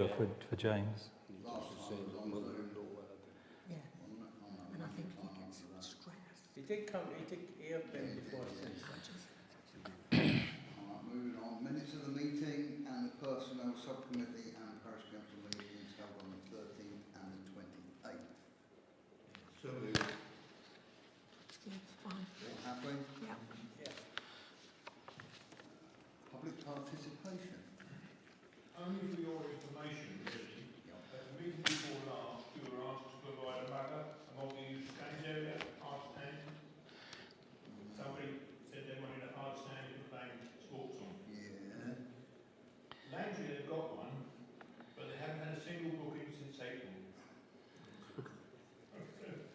order for James. Yeah, and I think he gets stressed. He did come, he had been before since. Moving on, minutes of the meeting and the personnel subcommittee and parish council meetings held on the 13th and the 28th. So moved. Yeah, it's fine. All happy? Yeah. Yeah. Public participation. Only for your information, really. At the meeting before last, you were asked to provide a matter, a multi-use stand area, hard stand. Somebody said they wanted a hard stand and playing sports on. Yeah. Landry have got one, but they haven't had a single booking since April.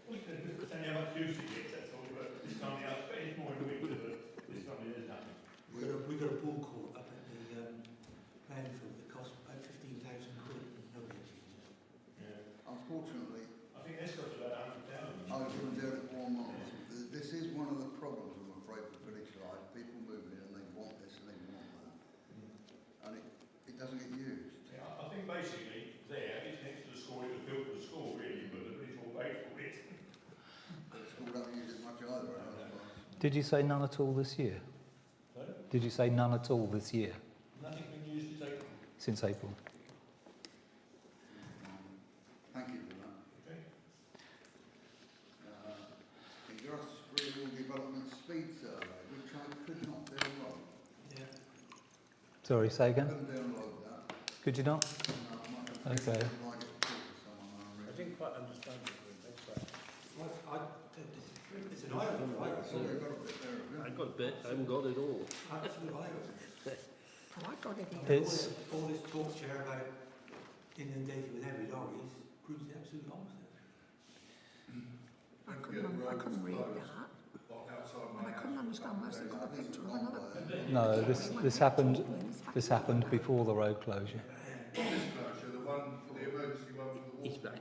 It's only how much use it gets, that's all, but this time I expect it's more in the winter, but this time there's nothing. We got a ball court up at the playing field that cost about 15,000 quid. Nobody uses it. Yeah. Unfortunately, I think that's got about 100,000. I wouldn't do it for more. This is one of the problems, I'm afraid, with village life. People move in and they want this and they want that. And it doesn't get used. Yeah, I think basically there, it's next to the school, it was built for the school really, but the village all paid for it. But the school don't use it much either. I suppose. Did you say none at all this year? Sorry? Did you say none at all this year? Nothing's been used since April. Since April? Thank you for that. Okay. Industrial Development Speed Survey, which I could not download. Yeah. Sorry, say I again? couldn't download that. Could you not? No, I might have Okay. to like it to someone. I didn't quite understand it, that's right. It's an eye-opener, right? So we've got a bit there. haven't we? I got a bit, I haven't got it all. Absolute eye-opener. Oh, I got it here. It's all this talk here about inundated with heavy lorries proves the absolute opposite. I couldn't read that. And I couldn't understand where they got a picture of another. no. This happened before the road closure. The one for the emergency one for the He's back.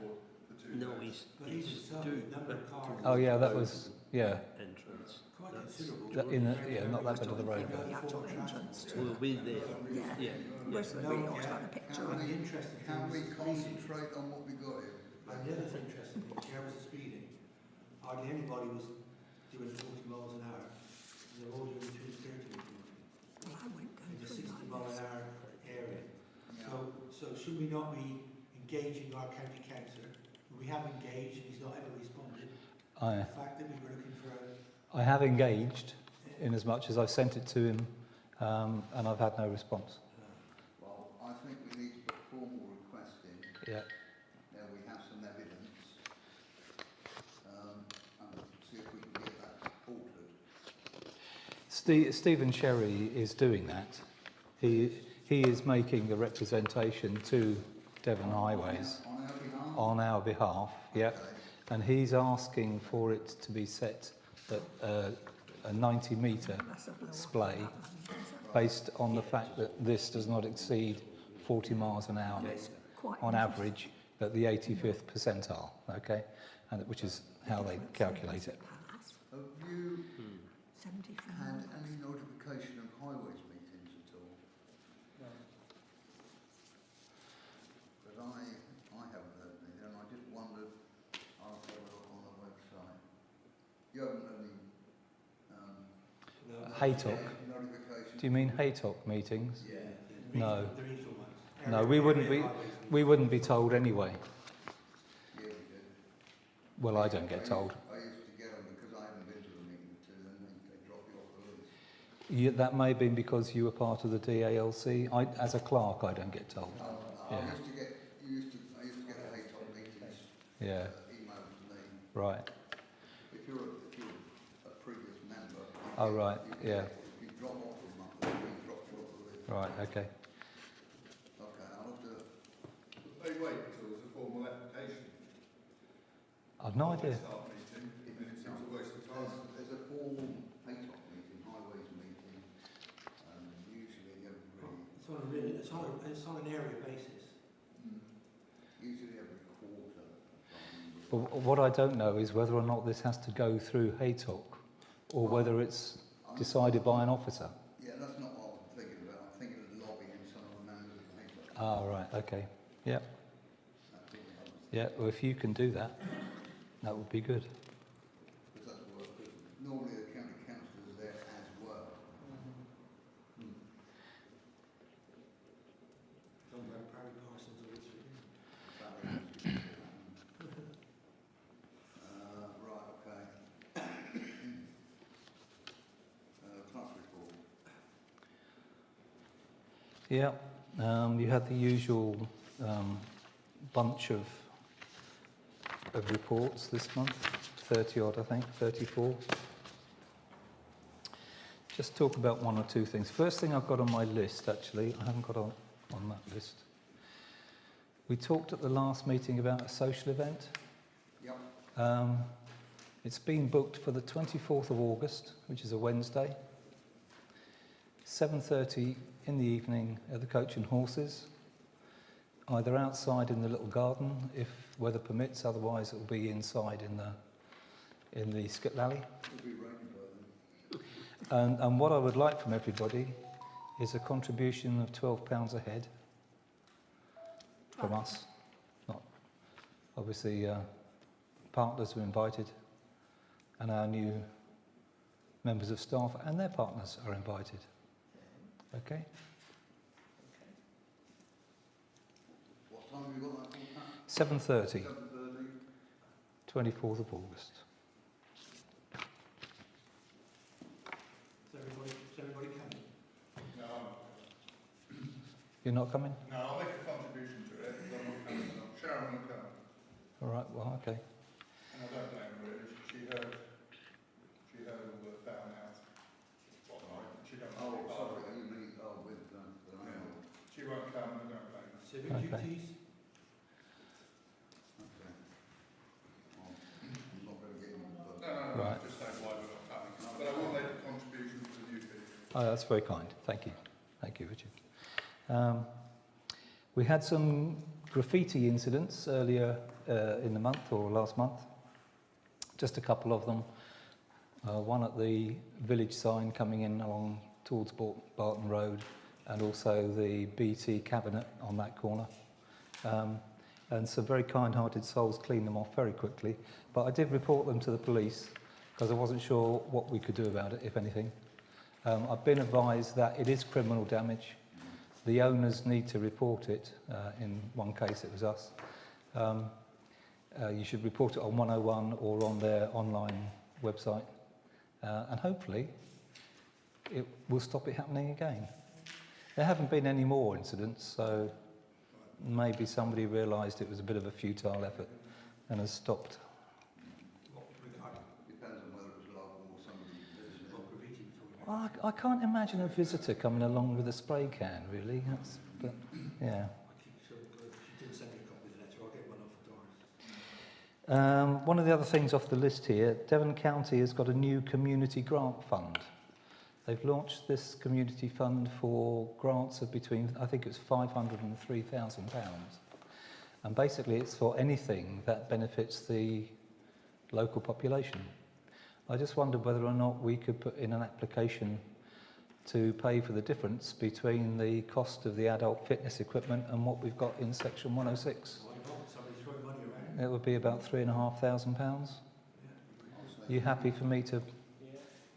No, he's But he's due number of back cars. Oh yeah, that was entrance. Quite That's- considerable. in the, yeah, not that bit of the road. The actual entrance to We'll be there. yeah. Where's the really looks like a picture Can of we, it. interesting can thing we is concentrate on what we got here? And the other interesting thing, here was the speeding. Hardly anybody was doing 40 miles an hour. They're all doing between 30 and 40. Well, I went In going the through 60 like mile this. an hour area. Yeah. So should we not be engaging our county councillor? We have engaged and he's not ever responded. I The fact that we were looking for I have engaged in as much as I've sent it to him, and I've had no response. Well, I think we need to put a formal request in. Yeah. Now we have some evidence. And see if we can get that altered. Stephen Sherry is doing that. He is making a representation to Devon Highways On our behalf? on our behalf. Yeah. Okay. And he's asking for it to be set at a 90-metre That's a blow up. splay based on the fact that this does not exceed 40 miles an hour Quite on average at the 85th percentile, okay? And which is how they calculate it. Have you 73. had any notification of highways meetings at all? No. Because I haven't heard anything, and I just wondered, I'll have a look on the website. You haven't had any Haytock. notification? Do you mean Haytock meetings? Yeah. No. the regional ones. No, we wouldn't be told anyway. Yeah, we did. Well, I don't get told. I used to get them because I haven't been to the meeting too, then they drop you off the list. That may have been because you were part of the DALC. As a clerk, I don't get told. I Yeah. used to get, I used to get the Haytop meetings Yeah, emailed to me. right. If you're a previous member. Oh, right, yeah, If you drop off from that, we drop you off the list. right, okay. Okay, I'll have to. They wait until there's a formal application. I've no idea. Start meeting, and it seems a waste of time. There's a formal Haytop meeting, highways meeting, usually every, It's on an area basis. usually every quarter. But what I don't know is whether or not this has to go through Haytock or whether it's decided by an officer. Yeah, that's not what I'm thinking about. I'm thinking of lobbying some of the members of Haytop. Ah, right, okay. Yeah. Yeah, well, if you can do that, that would be good. Because that's what, normally the county councillor is there as well. Somewhere Barry Parsons or Richard. Right, okay. Clerk's report. Yeah, you had the usual bunch of reports this month, 30 odd I think, 34. Just talk about one or two things. First thing I've got on my list, actually, I haven't got on that list. We talked at the last meeting about a social event. Yep. It's been booked for the 24th of August, which is a Wednesday. 7:30 in the evening at the Coach and Horses, either outside in the little garden, if weather permits, otherwise it will be inside in the skip alley. It'll be raining by then. And what I would like from everybody is a contribution of £12 a head from us. Not obviously partners are invited, and our new members of staff and their partners are invited. Okay? What time have you got that for? 7:30, 7:30. 24th of August. Is everybody coming? No, You're not coming? no, I'll make a contribution to it, because I'm not coming along. Sharon will come, All right, well, okay. and I don't blame her really, she heard all the foul mouth. She don't Oh, want to be part of sorry, it. you mean, with the landlord. She won't come, and I don't blame her. Civic Okay. duties? Okay. Well, I'm not going to get in, but... No, Right. just say why we're not coming. But I will make a contribution to the new people. Oh, that's very kind. Thank you. Thank you, Richard. We had some graffiti incidents earlier in the month or last month. Just a couple of them. One at the village sign coming in along towards Barton Road, and also the BT cabinet on that corner. And some very kind-hearted souls cleaned them off very quickly. But I did report them to the police because I wasn't sure what we could do about it, if anything. I've been advised that it is criminal damage. The owners need to report it. In one case, it was us. You should report it on 101 or on their online website. And hopefully, it will stop it happening again. There haven't been any more incidents, so maybe somebody realised it was a bit of a futile effort and has stopped. What regard? Depends on whether it was local or somebody visiting. What graffiti you're talking about? I can't imagine a visitor coming along with a spray can, really. But yeah. I keep so good. She didn't send me a copy of the letter. I'll get one off the doors. One of the other things off the list here, Devon County has got a new community grant fund. They've launched this community fund for grants of between, I think it's £500 and £3,000. And basically it's for anything that benefits the local population. I just wondered whether or not we could put in an application to pay for the difference between the cost of the adult fitness equipment and what we've got in section 106. Why not? Somebody throwing money around. It would be about £3,500. You happy for me to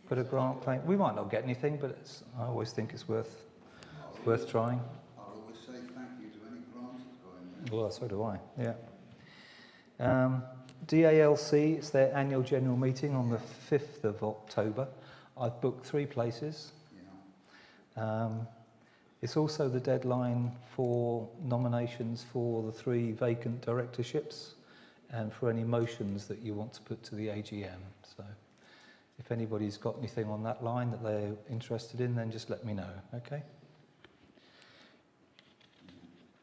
put a grant claim? We might not get anything, but I always think it's worth trying. I'll always say thank you to any grants that's going there. Well, so do I, yeah. DALC, it's their annual general meeting on the 5th of October. I've booked 3 places. Yeah. It's also the deadline for nominations for the 3 vacant directorships and for any motions that you want to put to the AGM. So if anybody's got anything on that line that they're interested in, then just let me know, okay?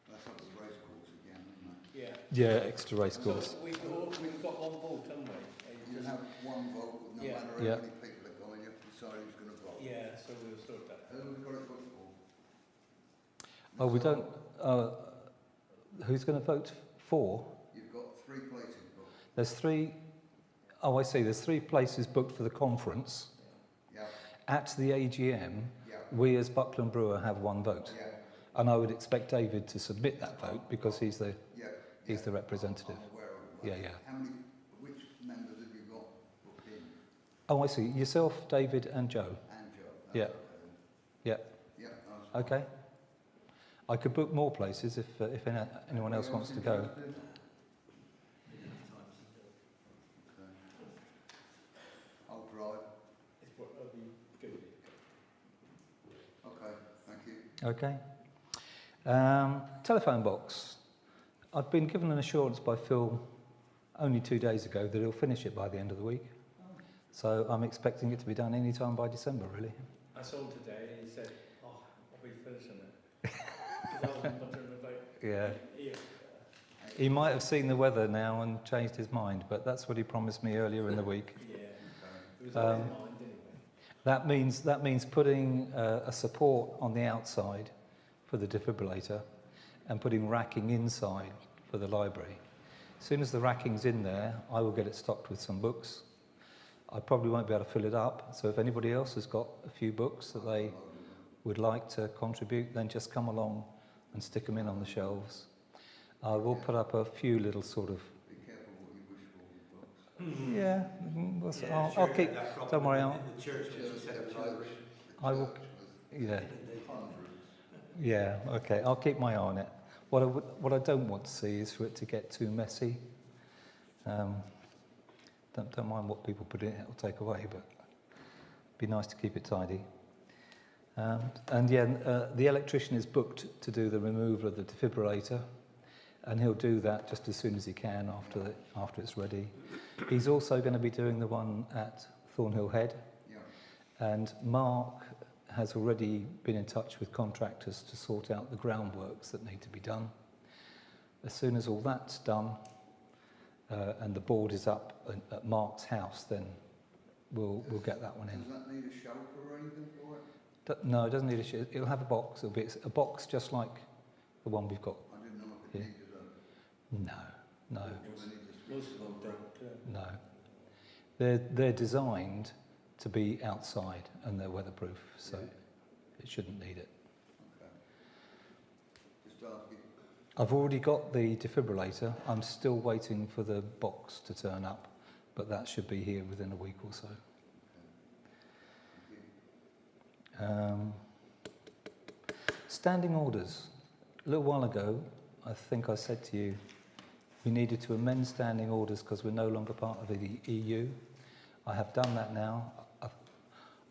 That's up the race course again, isn't it? Yeah. Yeah, extra race course. So we've got one vote, haven't we? You have one vote, no Yeah. matter how Yeah. many people are going, you have to decide who's going to vote. Yeah, so we'll sort that. Who have we got it vote for? Oh, we don't... who's going to vote for? You've got 3 places booked. There's 3... Oh, I see. There's 3 places booked for the conference. Yeah, At the AGM, yeah, we as Buckland Brewer have 1 vote. yeah. And I would expect David to submit that vote because he's the representative. I'm aware of that. Yeah. Which members have you got booked in? Oh, I see. Yourself, David, and Joe. And Joe? Yeah. Okay. Yeah. Yeah, that's fine. Okay. I could book more places if anyone else wants to go. interested? Okay. I'll drive. It's what I'll be good. Okay, thank you. Okay. Telephone box. I've been given an assurance by Phil only 2 days ago that he'll finish it by the end of the week. So I'm expecting it to be done any time by December, really. I saw him today and he said, oh, I'll be finishing it. 'Cause I was wondering about, Yeah. yeah. He might have seen the weather now and changed his mind, but that's what he promised me earlier in the week. Yeah. It was on his mind anyway. That means putting a support on the outside for the defibrillator and putting racking inside for the library. As soon as the racking's in there, I will get it stocked with some books. I probably won't be able to fill it up, so if anybody else has got a few books that they would like to contribute, then just come along and stick them in on the shelves. I will put up a few little sort of... Be careful what you wish for with books. Yeah, Yeah, I'll sure, keep... get that proper Don't worry, in I'll... the church, as you said, of the library. I will... Yeah. Hundreds. Yeah, okay, I'll keep my eye on it. What I don't want to see is for it to get too messy. Don't mind what people put in it or take away, but it'd be nice to keep it tidy. The electrician is booked to do the removal of the defibrillator, and he'll do that just as soon as he can after it's ready. He's also going to be doing the one at Thornhill Head, and Mark has already been in touch with contractors to sort out the groundworks that need to be done. As soon as all that's done and the board is up at Mark's house, then we'll get that one in. Does that need a shelter or anything for it? No, it doesn't need a shelter. It'll have a box. It'll be a box just like the one we've got. I didn't know if it Yeah. needed a... No, Do I need a Most of them don't. no. They're designed to be outside and they're weatherproof, so it shouldn't need it. Okay. Just asking. I've already got the defibrillator. I'm still waiting for the box to turn up, but that should be here within a week or so. Standing orders. A little while ago, I think I said to you, we needed to amend standing orders because we're no longer part of the EU. I have done that now.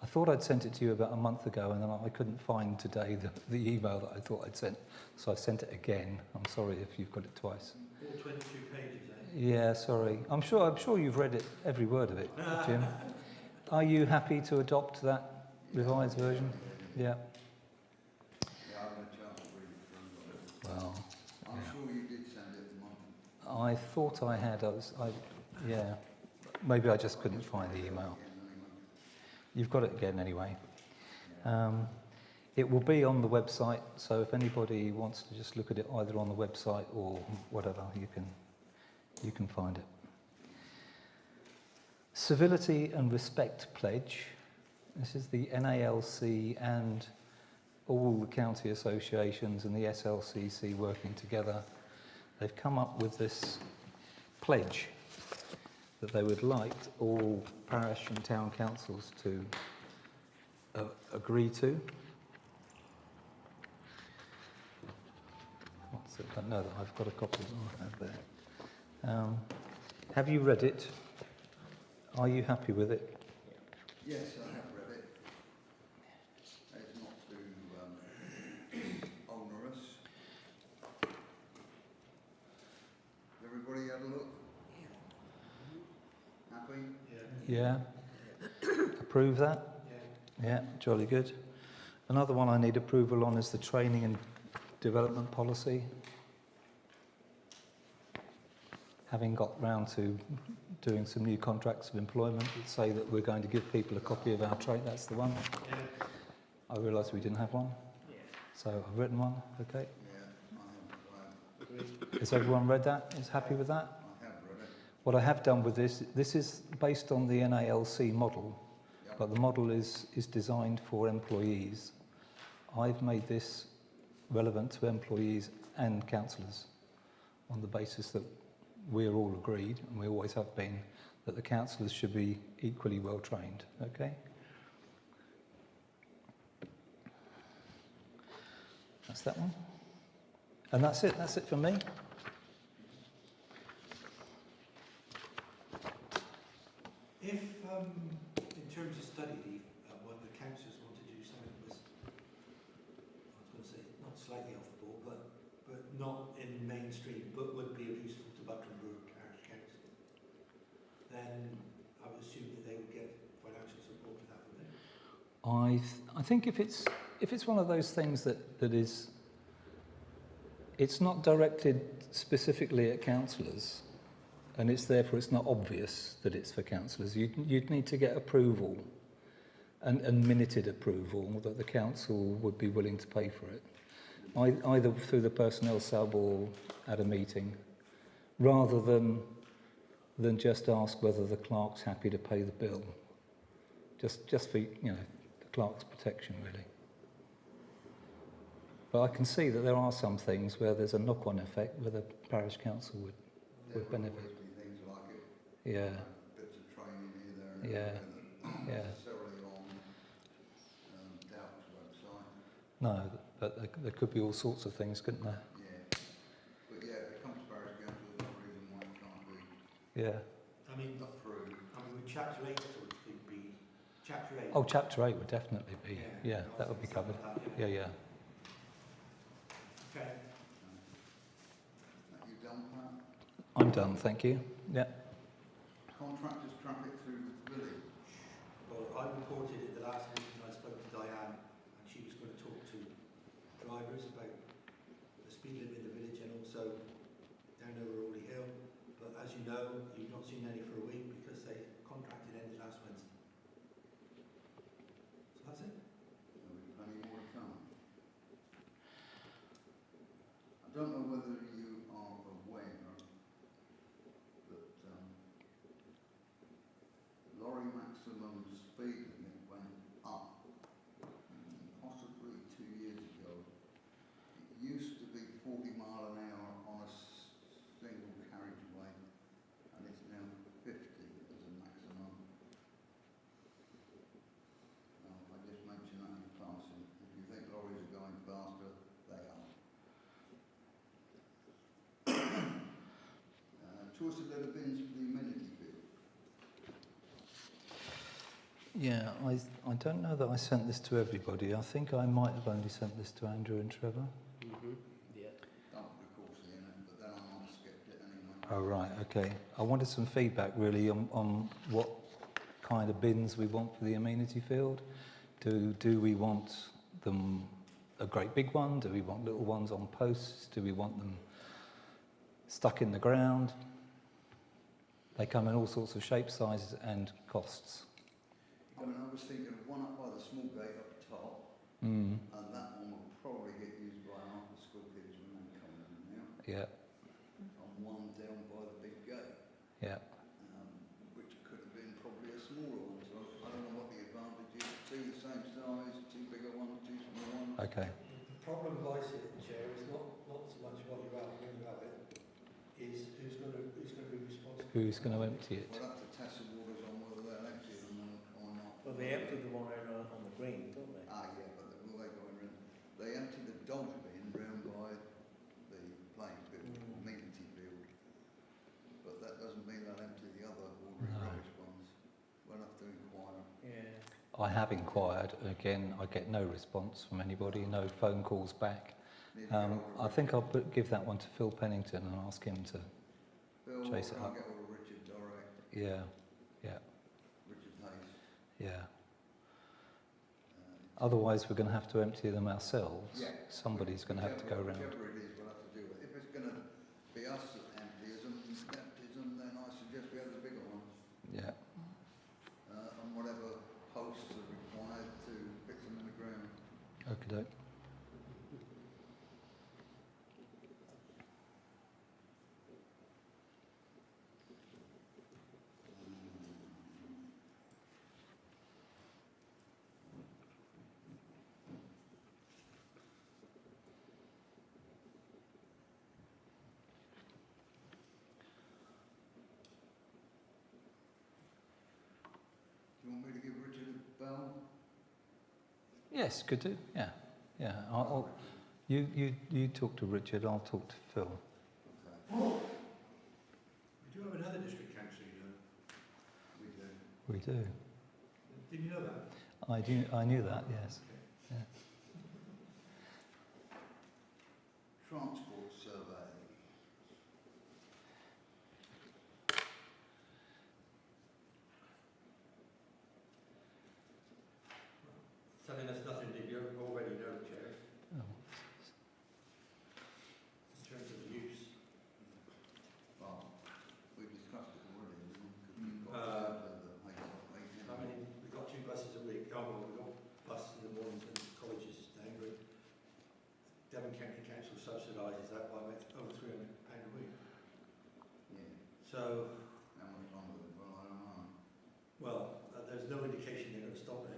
I thought I'd sent it to you about a month ago, and then I couldn't find today the email that I thought I'd sent, so I sent it again. I'm sorry if you've got it twice. All 22 pages, eh? Yeah, sorry. I'm sure you've read it, every word of it, Jim. Are you happy to adopt that revised version? Yeah. Yeah, I haven't had a chance to read it through. Well, I'm sure you did send it a month. I thought I had. Yeah. Maybe I just couldn't find the email. You've got it again anyway. It will be on the website, so if anybody wants to just look at it either on the website or whatever, you can find it. Civility and Respect Pledge. This is the NALC and all the county associations and the SLCC working together. They've come up with this pledge that they would like all parish and town councils to agree to. What's it? I know that I've got a copy I have there. Have you read it? Are you happy with it? Yes, I have read it. It's not too onerous. Everybody had a look? Happy? Yeah? Approve that? Yeah, jolly good. Another one I need approval on is the training and development policy. Having got round to doing some new contracts of employment that say that we're going to give people a copy of our trade, that's the one. I realised we didn't have one, so I've written one, okay. Yeah, I have. Has everyone read that? Is happy with that? I have read it. What I have done with this is based on the NALC model, but the model is designed for employees. I've made this relevant to employees and councillors on the basis that we're all agreed, and we always have been, that the councillors should be equally well trained, okay? That's that one. And that's it for me. If, in terms of study, what the councillors want to do something was, I was going to say, not slightly off the ball, but not in mainstream, but would be useful to Buckland Brewer Parish Council, then I would assume that they would get financial support for that, would they? I think if it's one of those things that is, it's not directed specifically at councillors, and it's therefore it's not obvious that it's for councillors. You'd need to get approval, and minuted approval that the council would be willing to pay for it, either through the personnel sub or at a meeting, rather than just ask whether the clerk's happy to pay the bill. Just for, you know, the clerk's protection, really. But I can see that there are some things where there's a knock-on effect where the parish council would benefit. Things like it. Yeah. Bits of training here, there, and Yeah. not necessarily on Doubt's website. No, but there could be all sorts of things, couldn't there? Yeah. But yeah, if it comes to parish council, there's no reason why it can't be Yeah. I mean, approved. with Chapter 8 sort of thing be, Chapter 8. Oh, Chapter 8 would definitely be. Yeah, that would be covered. Yeah. Okay. Are you done, Pat? I'm done, thank you. Yeah. Contractors traffic through the village. Well, I reported at the last meeting, I spoke to Diane, and she was going to talk to drivers about the speed limit in the village and also down over Orley Hill. But as you know, you've not seen any for a week because they contracted ended last Wednesday. So that's it. There'll be plenty more to come. I don't know whether you are aware that lorry maximum speed limit went up possibly 2 years ago. It used to be 40 mile an hour on a single carriageway, and it's now 50 as a maximum. I just mentioned that in passing. If you think lorries are going faster, they are. Choice of letter bins for the amenity field. Yeah, I don't know that I sent this to everybody. I think I might have only sent this to Andrew and Trevor. Yeah. Don't recall seeing it, but then I might have skipped it anyway. Oh, right, okay. I wanted some feedback, really, on what kind of bins we want for the amenity field. Do we want them a great big one? Do we want little ones on posts? Do we want them stuck in the ground? They come in all sorts of shapes, sizes and costs. I mean, I was thinking of one up by the small gate up top, Mm. and that one will probably get used by after school kids when they come in and out. Yeah, And one down by the big gate, yeah. which could have been probably a smaller one. So I don't know what the advantage is. Two the same size, two bigger ones, two small ones. Okay. The problem I see it, Chair, is not so much what you have when you have it, is who's going to be responsible. Who's going to empty it? We'll have to test some waters on whether they're empty them or not. Well, they empty the one out on the green, don't they? Ah, yeah, but will they go in? They empty the dog bin round by the playing field, amenity field. But that doesn't mean they'll empty the other ordinary No. rubbish ones. We'll have to inquire. Yeah. I have inquired. Again, I get no response from anybody, no phone calls back. Need to get hold of I think I'll give that one to Phil Pennington and ask him to. Phil, chase it I'll up. get hold of Richard direct, Yeah, Richard Hayes. yeah. Otherwise, we're going to have to empty them ourselves. Yeah. Somebody's going to have to go around. Whichever it is, we'll have to do it. If it's going to be us that empties them, then I suggest we have the bigger ones. Yeah. And whatever posts are required to fix them in the ground. Okay. Yes, could do. Yeah, yeah. You talk to Richard. I'll talk to Phil. Okay. We do have another district council, you know. We do. We do. Did you know that? I do. I knew that. Yes. Yeah. Transport survey. Telling us nothing that you already know, Chair, Oh. in terms of use. Well, we discussed it already, because we've got Uh, the I mean, we've got 2 buses a week. Oh, well, we've got buses in the mornings and colleges down, but Devon County Council subsidises that by about over £300 a week. Yeah, So, how much longer? Well, I don't know. well, there's no indication they're going to stop it.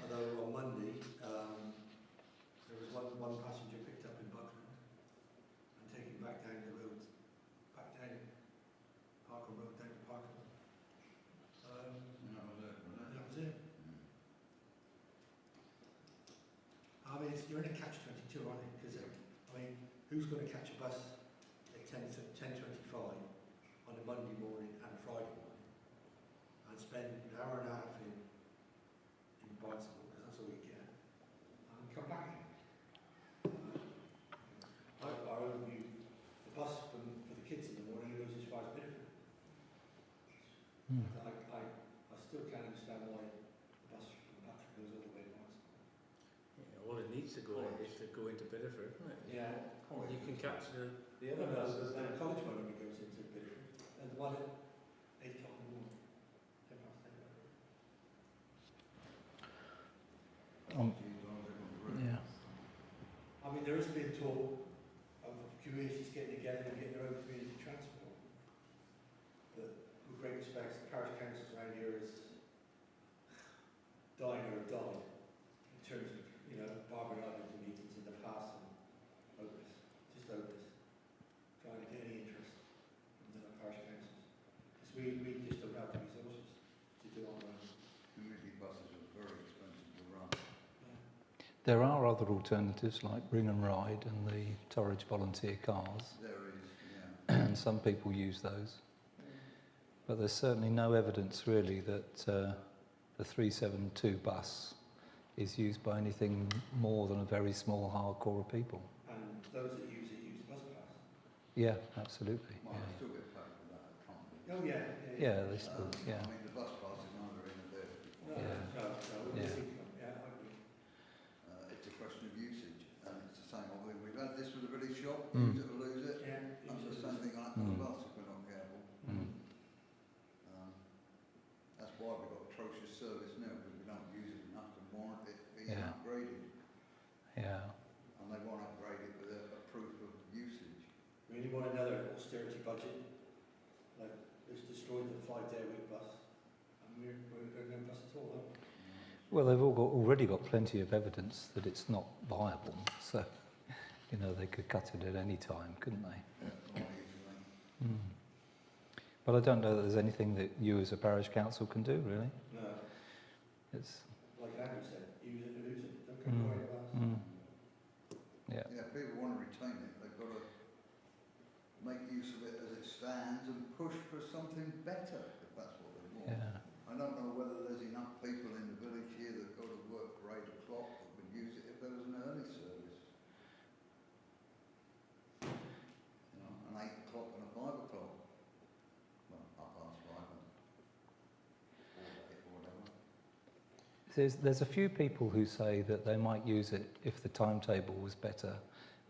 Although on Monday, there was one passenger picked up in Buckland and taken back down the road, back down Parkham Road, down to Parkham. And that was it, wasn't And it? that was it. I mean, you're in a catch-22, aren't you? Because, I mean, who's going to catch a bus at 10:25 on a Monday morning and a Friday morning and spend an hour and a half in Barnstable, because that's all you get, and come back? I overview the bus for the kids in the morning goes as far as Bideford. Hmm. I still can't understand why the bus from Bradford goes all the way to Barnstable. Yeah, all it needs to go is to go into Bideford, isn't it? Yeah. You can catch the No, other no, buses the there. college one only goes into Bideford, and the one at 8 o'clock in the morning. 8:30. Yeah. I mean, there has been talk of communities getting together and getting their own community transport. But with great respect, the parish councils around here is dying or have died in terms of, you know, Barbara and I have been to meetings in the past and hopeless, just hopeless, trying to get any interest from the parish councils. Because we just don't have the resources to do it on our own. Community buses are very expensive to run. There are other alternatives like Ring and Ride and the Torridge volunteer cars, There is, yeah. and some people use those. But there's certainly no evidence really that the 372 bus is used by anything more than a very small hardcore of people. And those that use the bus pass. Yeah, absolutely. Well, I still get paid for that, can't we? Oh, yeah. Yeah, they still, yeah. I mean, the bus pass is neither in nor there. No, Yeah. no, Yeah. it's income, yeah, I agree. It's a question of usage, and it's the same old thing. We've had this with the village shop, Mm. use it or lose it. Yeah. And the same thing like on the Mm. bus if we're not careful. Mm. That's why we've got atrocious service now, because we don't use it enough to warrant it being Yeah. upgraded. Yeah. And they want to upgrade it with a proof of usage. We really want another austerity budget, like it's destroyed the 5-day-a-week bus, and we're going no bus at all, are we? Well, they've already got plenty of evidence that it's not viable, so, you know, they could cut it at any time, couldn't they? Yeah, quite easily. Mm. But I don't know that there's anything that you as a parish council can do, really. No, It's, like Andrew said, use it or lose it, don't go Mm. by the bus. mm, yeah, Yeah, if people want to retain it, they've got to make use of it as it stands and push for something better, if that's what they want. yeah. I don't know whether there's enough people in the village here that go to work for 8 o'clock that would use it if there was an early service. You know, an 8 o'clock and a 5 o'clock. Well, 5:30 or whatever. There's a few people who say that they might use it if the timetable was better,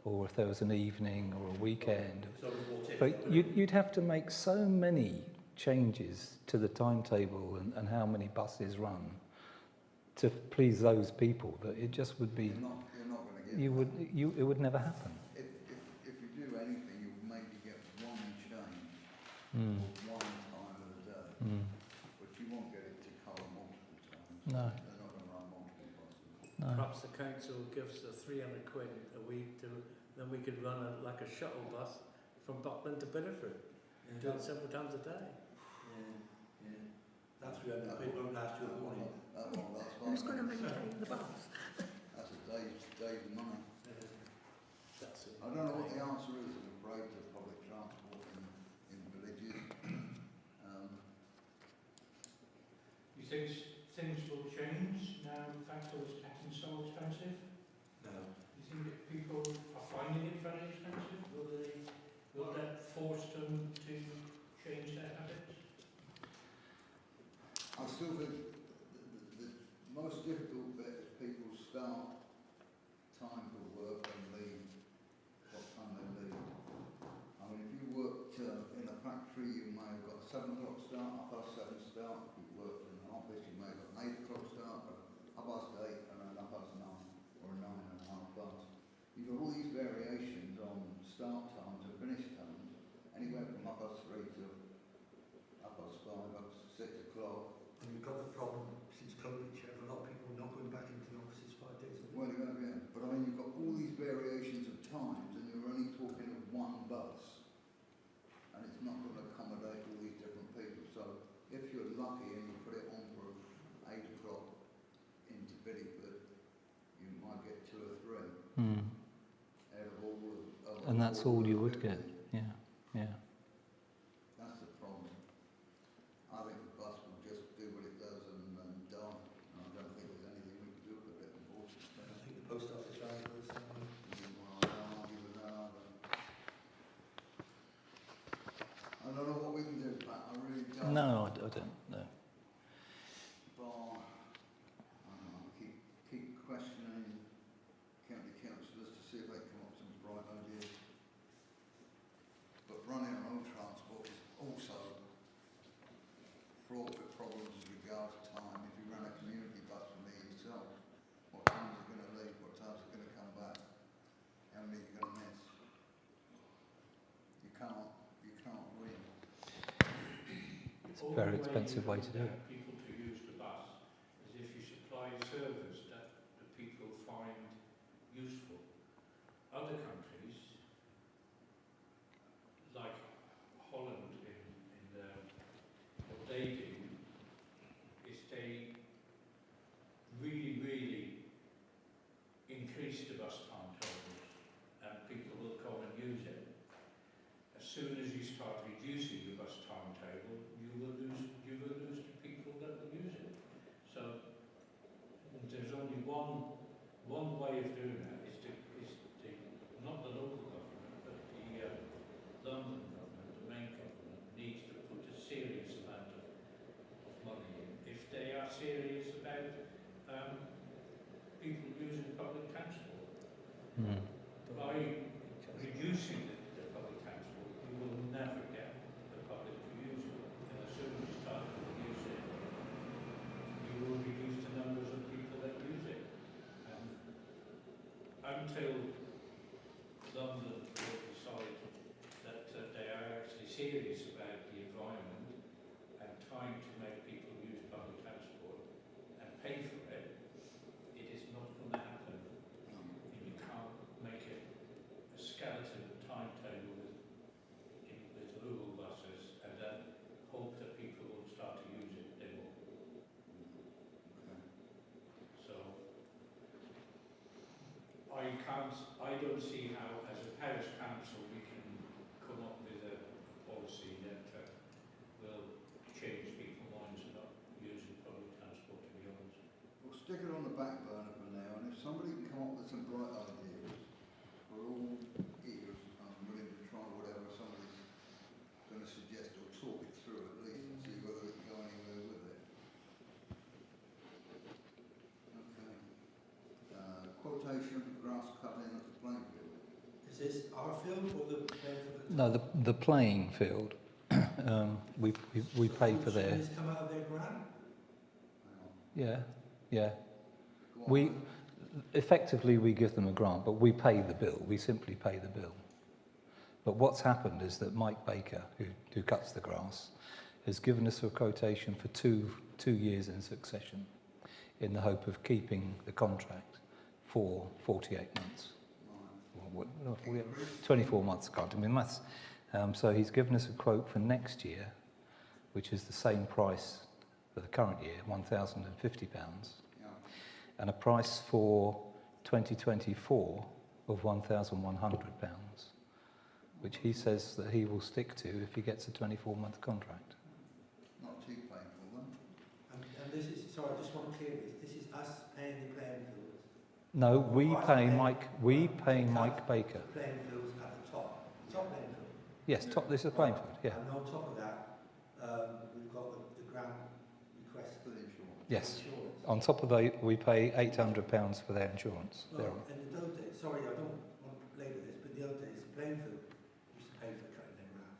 or if there was an evening or a weekend. It's always what if. But you'd have to make so many changes to the timetable and how many buses run to please those people that it just would be, You're not going to get it would never happen. If you do anything, you maybe get one change Mm. or one time of the day, Mm. but you won't get it to colour multiple times. No. They're not going to run multiple buses. No. Perhaps the council gives us 300 quid a week then we could run like a shuttle bus from Buckland to Bideford and do it several times a day. Yeah, yeah. That's £300 won't last you a morning. That won't last Who's 5 going to minutes. maintain the bus? That's a day's money. That's it. I don't know what the answer is, I'm afraid, to public transport in villages. You think things will change now the petrol is getting so expensive? No. You think that people are finding it very expensive? Will that force them to change their habits? I still think the most difficult bit is people start time for work and leave what time they leave. I mean, if you worked in a factory, you may have got a 7 o'clock start, 7:30 start. If you worked in an office, you may have got an 8 o'clock start, a 8:30 and an 9:30 or a 9:30. You've got all these variations on start times and finish times, anywhere from 3:30 to 5:30, 6 o'clock. And we've got the problem since COVID, you have a lot of people not going back into the offices 5 days a week. Well, yeah, but I mean, you've got all these variations of times, and you're only talking of one bus, and it's not going to accommodate all these different people. So, if you're lucky and you put it on for 8 o'clock into Biddyford, you might get 2 or 3 Mm. out of all of. And that's all you would get. Yeah, yeah. That's the problem. I think the bus will just do what it does and die. And I don't think there's anything we can do about it, unfortunately. I think the post office ran it was something. Well, I don't argue with that either. I don't know what we can do, Pat. I really don't. No, I don't know. Bar, I don't know, keep questioning county councillors to see if they come up with some bright ideas. But running our own transport is also fraught with problems as regards time. If you run a community bus for me yourself, what times are going to leave, what times are going to come back, how many you're going to miss. You can't win. It's a very expensive way to do it. People to use the bus is if you supply a service that the people find useful. Other countries, like Holland, what they do is they really increase the bus timetables, and people will come and use it. As soon as you start reducing your bus timetable, you will lose the people that will use it. So there's only one way of doing that is not the local government, but the London government, the main government, needs to put a serious amount of money in. If they are serious about people using public transport, Mm. by reducing the public transport, you will never get the public to use it. And as soon as you start to reduce it, you will reduce the numbers of people that use it. Until London will decide that they are actually serious about the environment and trying to make people use public transport and pay for it, it is not going to happen. You can't make it a skeleton timetable with rural buses and then hope that people will start to use it. They won't. So I don't see how, as a parish council, we can come up with a policy that will change people's minds about using public transport, to be honest. We'll stick it on the back burner for now, and if somebody can come up with some bright ideas, we're all ears and willing to try whatever somebody's going to suggest or talk it through at least and see whether we can go anywhere with it. Okay. Quotation for grass cutting at the playing field. Is this our field or the benefit? No, the playing field. We pay for Should their. this come out of their grant? Hang on. Yeah. Go on. We effectively we give them a grant, but we pay the bill. We simply pay the bill. But what's happened is that Mike Baker, who cuts the grass, has given us a quotation for two years in succession, in the hope of keeping the contract for 48 months. Right. Well, 24 months, I can't do my maths. So he's given us a quote for next year, which is the same price for the current year, £1,050, Yeah. and a price for 2024 of £1,100, which he says that he will stick to if he gets a 24-month contract. Not too painful then. And this is, sorry, I just want to clear this is us paying the playing fields. No, we Or us pay paying- Mike. We pay to cut Mike Baker. the playing fields at the top playing field. Yes, top. This is playing field. Yeah. And on top of that, we've got the grant request For the insurance. Yes. insurance. On top of that, we pay £800 for their insurance. Well, in the old days, sorry, I don't want to labour this, but in the old days, the playing field used to pay for cutting their grass.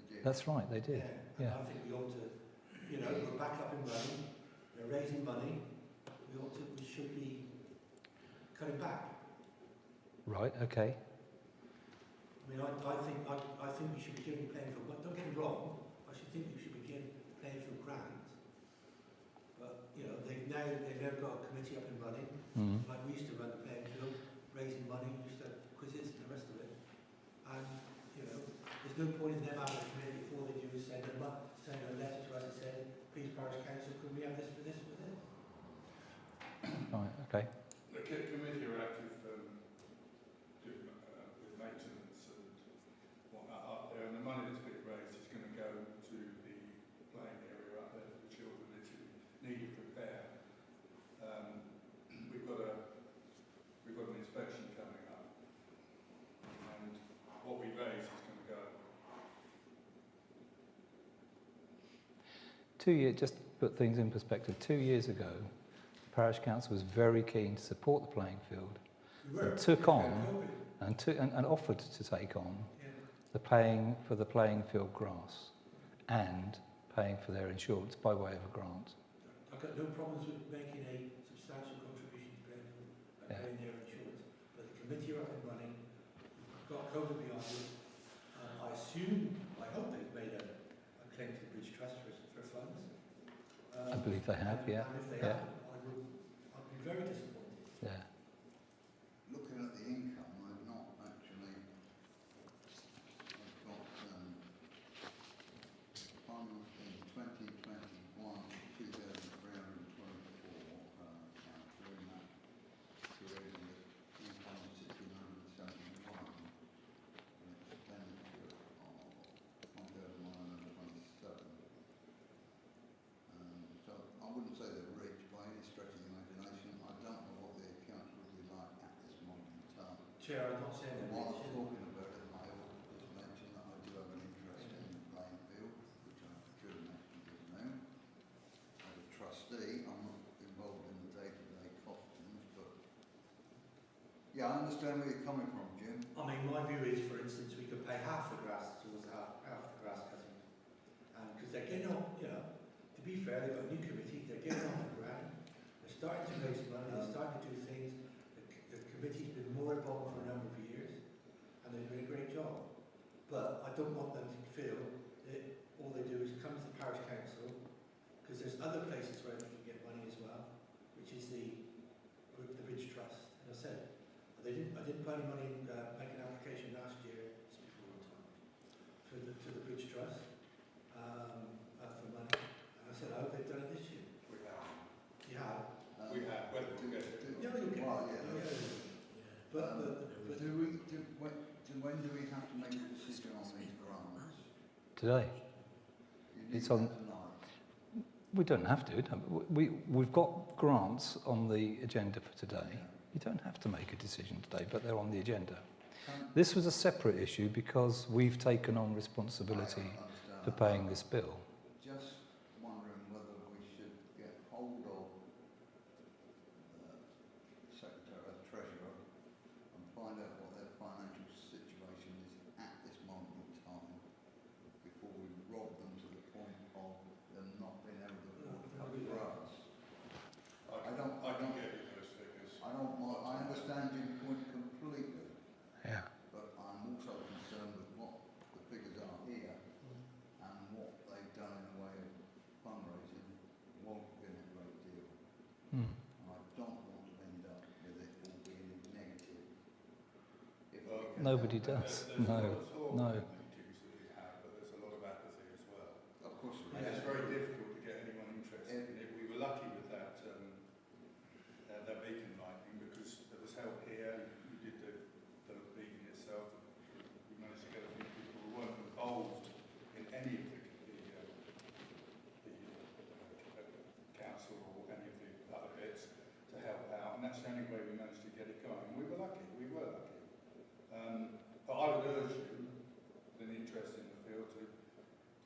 They did. That's right. They did. And Yeah. I think we ought to, we're back up and running, they're raising money, we should be cutting back. Right. Okay. I mean, I think we should be giving playing field, but don't get me wrong, I should think we should be giving playing field grants. But, they've now got a committee up and running, Mm. like we used to run the playing field, raising money, we used to have quizzes and the rest of it. And, there's no point in them having a committee, if all they do is send a letter to us and say, please parish council, can we have this for this, for this? Right. Okay. The committee are active with maintenance and whatnot up there, and the money that's been raised is going to go to the playing area up there for the children that need repair. We've got an inspection coming up, and what we raise is going to go. 2 years. Just to put things in perspective. 2 years ago, the parish council was very keen to support the playing field. We took on COVID. and offered to take on Yeah. the paying for the playing field grass and paying for their insurance by way of a grant. I've got no problems with making a substantial contribution to playing field by Yeah. paying their insurance, but the committee are up and running, we've got COVID behind us. I hope they've made a claim to the Bridge Trust for funds. I believe they have, yeah. And if they Yeah. haven't, I'd be very disappointed. Yeah. Looking at the income, I've not actually, I've got funds in 2021, 2,324, doing that to raise the income of 1,671, and expenditure of 1,127. So I wouldn't say they're rich by any stretch of the imagination. I don't know what the accounts would be like at this moment in time. Chair, I'm not saying And they're while rich. I'm talking about it, I ought to just mention that I do have an interest in the playing field, which I should have mentioned just now. As a trustee, I'm not involved in the day-to-day costings, but yeah, I understand where you're coming from, Jim. I mean, my view is, for instance, we could pay half the grass towards half the grass cutting. Because they're getting on, to be fair, they've got a new committee, they're getting on the ground, they're starting to raise money, they're starting to do things. The committee's been more involved for a number of years, and they're doing a great job. But I don't want them to feel that all they do is come to the parish council, because there's other places where they can get money as well, which is the Bridge Trust. And I said, I didn't put any money in, make an application last year, it's before the time, to the Bridge Trust for money. And I said, I hope they've done it this year. We have. You have? We have. Whether we'll get it. Yeah, you'll get Well, it. yeah. But When do we have to make a decision on these grants? Today. You need It's on- that tonight. We don't have to. We've got grants on the agenda for today. You don't have to make a decision today, but they're on the agenda. This was a separate issue because we've taken on responsibility I understand for that. paying this bill. Just wondering whether we should get hold of the Secretary or Treasurer and find out what their financial situation is at this moment in time before we rob them to the point of them not being able to afford to cut the grass. I can get you those figures. I understand your point completely, Yeah. but I'm also concerned with what the figures are here and what they've done in the way of fundraising won't be a great deal. Hmm. I don't want to end up with it all being negative. If we Well, can Nobody help it. does. There's a No. lot of talk No. in the meetings that we have, but there's a lot of apathy as well. Of course, And it's very difficult to get anyone interested. any of the council or any of the other bits to help out, and that's the only way we managed to get it going. And we were lucky. But I would urge you, with an interest in the field, to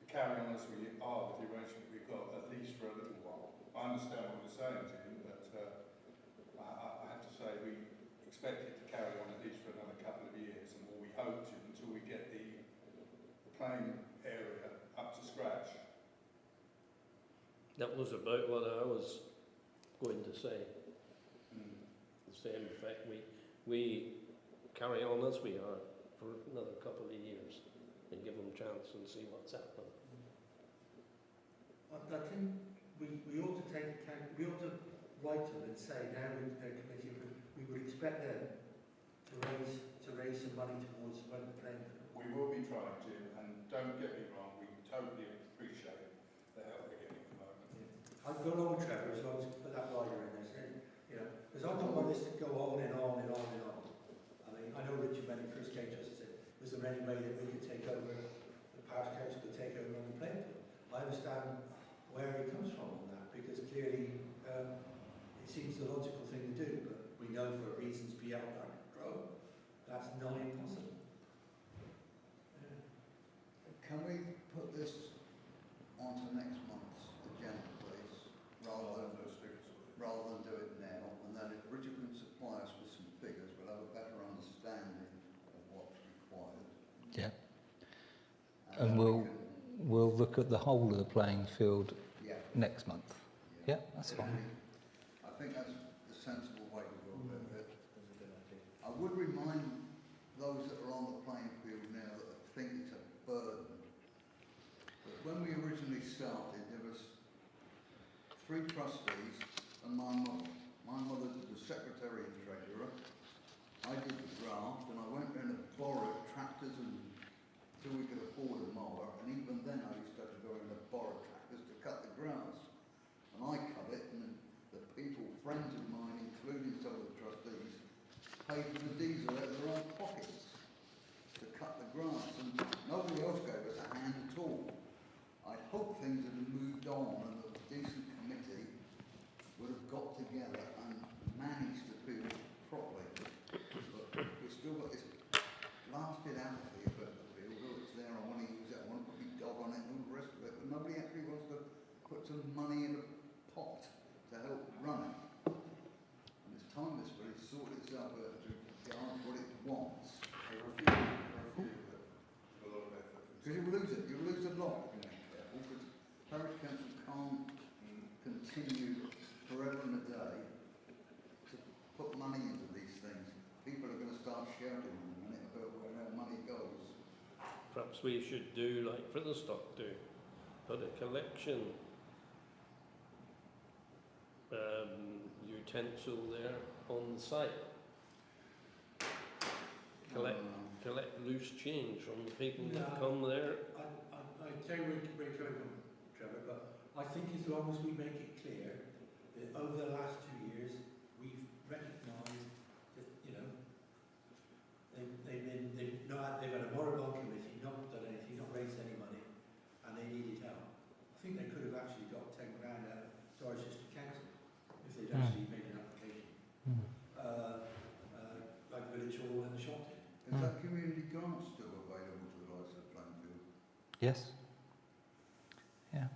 carry on as we are with the arrangement we've got, at least for a little while. I understand what you're saying, Jim, but I have to say we expect it to carry on at least for another couple of years, and we hope to until we get the playing area up to scratch. That was about what I was going to say. The same effect. We carry on as we are for another couple of years and give them a chance and see what's happening. I think we ought to take account, we ought to write to them and say now with their committee, we would expect them to raise some money towards when the playing field. We will be trying, Jim, and don't get me wrong, we totally appreciate the help we're getting at the moment. I've gone on with Trevor as long as you put that rider in there, saying, you know, because I don't want this to go on and on and on and on. I mean, I know Richard, when he first came to us, he said, was there any way that we could take over, the parish council could take over on the playing field? I understand where he comes from on that, because clearly it seems the logical thing to do, but we know for reasons beyond our control, that's not impossible. Can we put this onto next month's agenda, please, rather than do it now? And then if Richard can supply us with some figures, we'll have a better understanding of what's required. Yeah. And we'll look at the whole of the playing field next month. Yeah, that's fine. I think that's the sensible way to go with it. I would remind those that are on the playing field now that think it's a burden. But when we originally started, there was 3 trustees and my mother. My mother did the secretary and treasurer. I did the draft, and I went round and borrowed tractors until we could afford a mower, and even then I used to have to go in and borrow tractors to cut the grass. And I cut it, and the people, friends of mine, including some of the trustees, paid for the diesel out of their own pockets to cut the grass, and nobody else gave us a hand at all. I'd hope things had moved on and that a decent committee would have got together and managed to do it properly. But we've still got this blasted apathy about the field. Oh, it's there, I want to use it, I want to put my dog on it and all the rest of it. But nobody actually wants to put some money in a pot to help run it. And it's time this really sort itself out to guard what it wants. Because you'll lose it, you'll lose a lot if you're not careful, because parish council can't continue forever and a day to put money into these things. People are going to start shouting in a minute about where our money goes. Perhaps we should do like Fritherstock do, put a collection utensil there on the site. Collect loose change from the people that come there. I tell you where you're coming from, Trevor, but I think as long as we make it clear that over the last 2 years we've recognised that, you know, they've had a moribund committee, not done anything, not raised any money, and they needed help. I think they could have actually got 10 grand out of Dorchester Council if they'd actually made an application. Like Village Hall and the Shopton. Is that community grant still available to the likes of Plainfield? Yes. Yeah.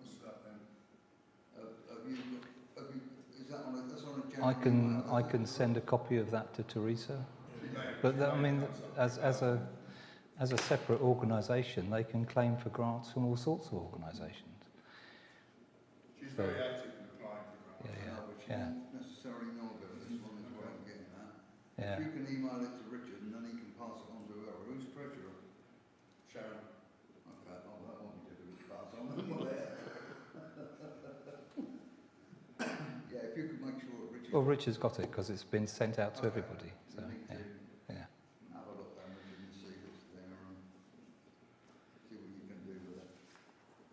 What's that then? Is that on a, that's on a general I can send a copy of that to Teresa. But I mean, as a separate organisation, they can claim for grants from all sorts of organisations. She's very active in applying for grants. But you don't necessarily know about this one is what I'm getting at. Yeah. If you can email it to Richard and then he can pass it on to whoever. Who's treasurer? Sharon. Okay, oh, that won't be difficult to pass on. Yeah, if you could make sure that Richard... Well, Richard's got it because it's been sent out to everybody. So, You need to yeah. have a look then, Richard, and see what's there and see what you can do with it.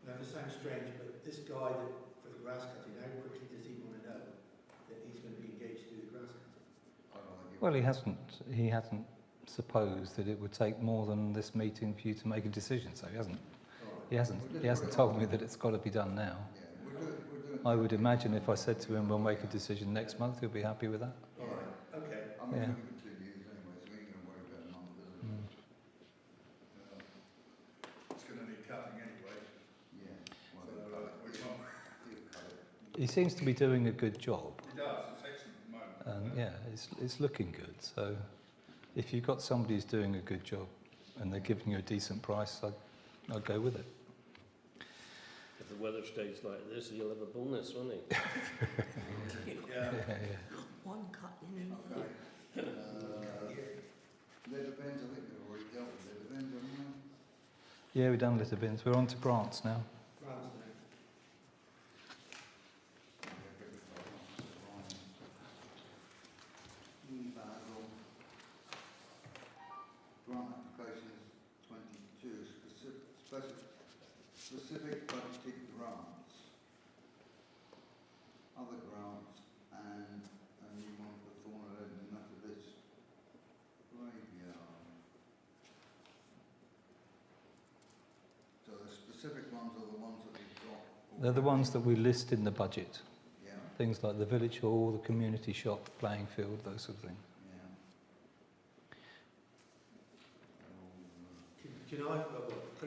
Now, this sounds strange, but this guy that for the grass cutting, how quickly does he want to know that he's going to be engaged to do the grass cutting? I don't think Well, he hasn't supposed that it would take more than this meeting for you to make a decision, so he hasn't. Alright. He hasn't told me that it's got to be done now. Yeah, we're doing. I would imagine if I said to him, we'll make a decision next month, he'll be happy with that. Alright, okay. I mean, Yeah. we've got 2 years anyway, so we ain't gonna worry about a month, is it? Mm. It's going to need cutting anyway. Yeah. Well, So, they'll cut it. we can't. He'll cut it. He seems to be doing a good job, He does, it's excellent at the moment. and yeah, it's looking good. So if you've got somebody who's doing a good job and they're giving you a decent price, I'd go with it. If the weather stays like this, he'll have a bonus, won't he? Yeah. One cut in and Okay. Leather bins, I think we've already dealt with leather bins, haven't we? Yeah, we've done litter bins. We're on to grants now. Grants now. Grant applications 22, specific budgeted grants, other grants, and a new one for Thornhead and Methodist Graveyard. So the specific ones are the ones that we've got. They're the ones that we list in the budget. Yeah, Things like the village hall, the community shop, playing field, those sort of things. yeah. Can I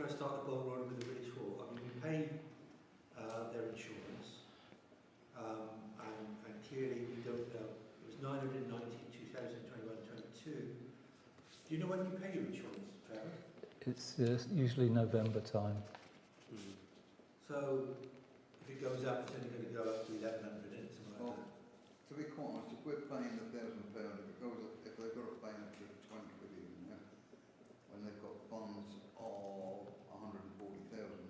start the ball rolling with the village hall? I mean, we pay their insurance, and clearly we don't know. It was 990 in 2021, 22. Do you know when you pay your insurance, Trevor? It's usually November time. Mm. So if it goes up, it's only going to go up to 1100, isn't it? Something like that. To be quite honest, if we're paying the £1,000, if it goes up, if they've got to pay an extra 20 quid even, yeah, when they've got funds of 140,000,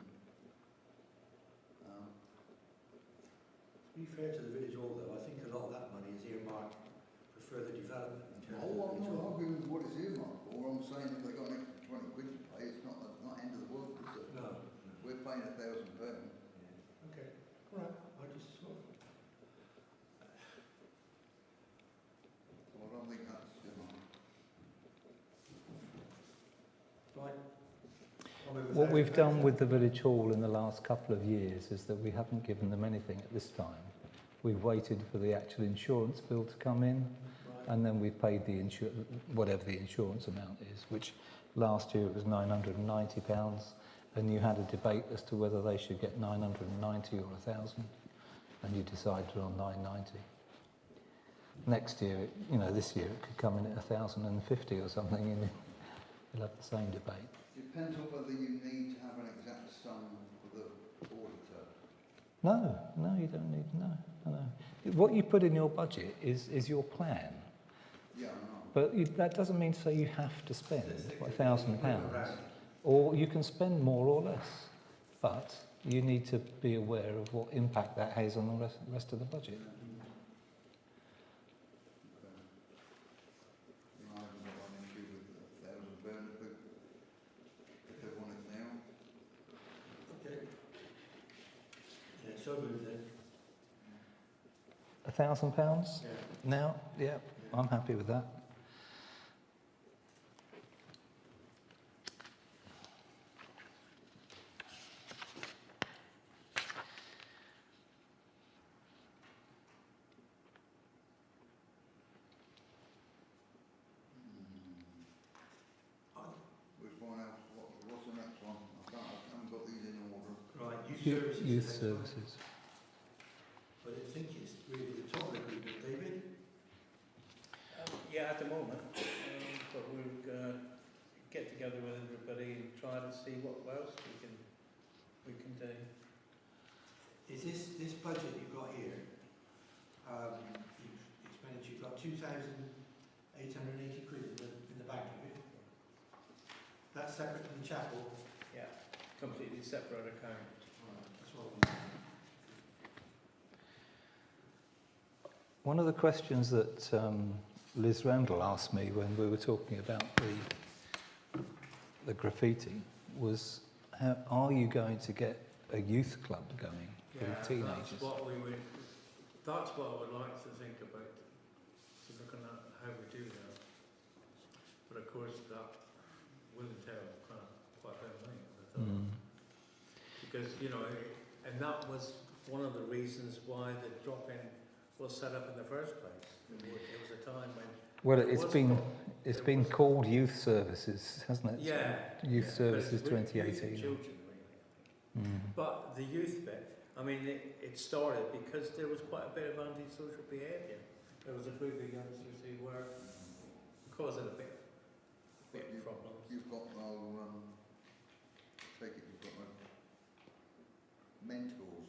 To be fair to the village hall, though, I think a lot of that money is earmarked for further development in terms of I'm the not village hall. arguing with what it's earmarked for, I'm saying if they've got an extra 20 quid to pay, it's not end of the world, is it? No. We're paying £1,000. Yeah. Okay. All right. I just sort of. So I don't think that's, Right. I'll move with What that. we've done with the village hall in the last couple of years is that we haven't given them anything at this time. We've waited for the actual insurance bill to come in, Right. and then we've paid the whatever the insurance amount is, which last year it was £990, and you had a debate as to whether they should get 990 or 1,000, and you decided on 990. Next year, this year it could come in at 1,050 or something, and you'll have the same debate. depends on whether you need to have an exact sum for the auditor. No, you don't need, no. What you put in your budget is your plan, Yeah, I know. but that doesn't mean to say you have to spend £1,000, or you can spend more or less, but you need to be aware of what impact that has on the rest of the budget. Okay. I haven't got an issue with £1,000 if they want it now. Okay. Yeah, so moved then. £1,000 Yeah. now? Yeah, I'm happy with that. Which one else? What's the next one? I haven't got these in order. Right, youth Youth services. the next one. services. But I think it's really the top of the group, David. Yeah, at the moment, but we'll get together with everybody and try to see what else we can do. Is this budget you've got here, you've got 2,880 quid in the bank of it? That's separate from the chapel? Yeah, completely separate account. Right, that's what we need. One of the questions that Liz Randall asked me when we were talking about the graffiti was, are you going to get a youth club going for teenagers? That's what I would like to think about, so looking at how we do that. but of course that will entail quite a bit of money, I thought. Because, you know, and that was one of the reasons why the drop-in was set up in the first place. It was a time when... Well, there it's was been problem. it's There been was- called Youth Services, hasn't it? Yeah. Youth yeah, Services but it's with youth 2018. and children, really. But the youth bit, I mean, it started because there was quite a bit of antisocial behaviour. There was a group of youngsters who were causing a bit of problems. You've got no, take it you've got no mentors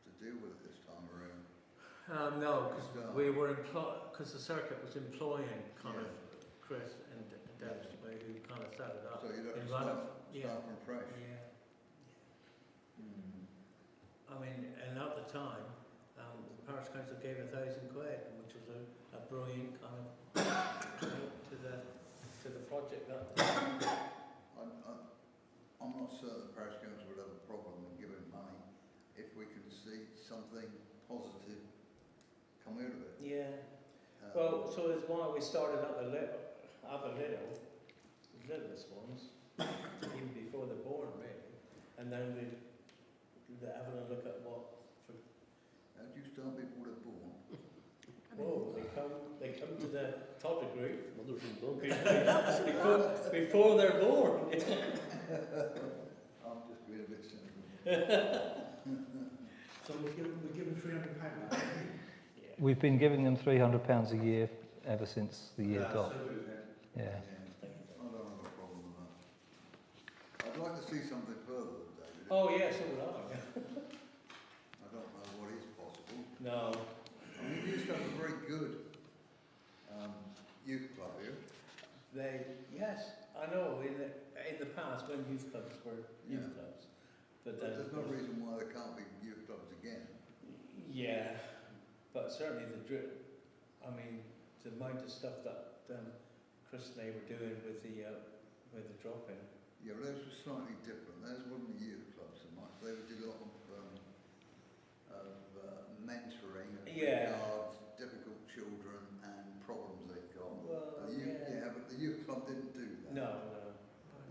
to deal with it this time around. No, because we were because the circuit was employing kind of Chris and Debs, who kind of set it up. So you don't And start, ran it- start from fresh. Yeah. I mean, and at the time, the parish council gave £1,000, which was a brilliant kind of to the project. I'm not certain the parish council would have a problem in giving money if we can see something positive come out of it. Yeah. Well, so that's why we started at the littlest ones, even before they're born, really, and then we having a look at what. How do you start before they're born? Oh, they come to the toddler group Mothers and daughters. before they're born. I'm just being a bit cynical. So we're given £300. We've been giving them £300 a year ever since the year dot. Yeah. I don't have a problem with that. I'd like to see something further, David. Oh yeah, so would I. I don't know what is possible. No. I mean, you used to have a very good youth club here. Yes, I know. In the past, when youth clubs were youth clubs, but then There's no reason why there can't be youth clubs again. yeah, but certainly I mean, the amount of stuff that Chris and they were doing with the drop-in. Yeah, but those were slightly different. Those weren't the youth clubs so much. They would do a lot of mentoring as regards difficult children and problems they've got. Well, But the youth club didn't do that. No.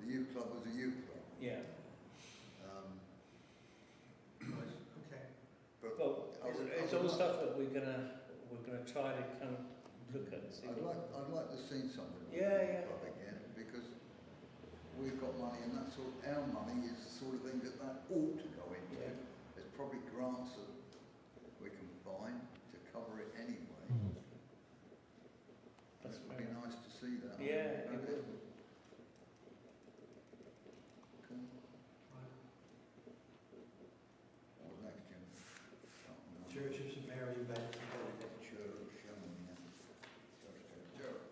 The youth club was a youth club. Yeah. Okay. But Well, it's all stuff that we're gonna try to kind of look at and see. I'd like to see something like Yeah, the yeah. youth club again, because we've got money and our money is the sort of thing that ought to go into. Yeah. There's probably grants that we can find to cover it anyway. That's It would be nice to see that. Yeah, it Okay. would. Okay. What was next, Jim? Can't remember. Church of St Mary in Benton. Church.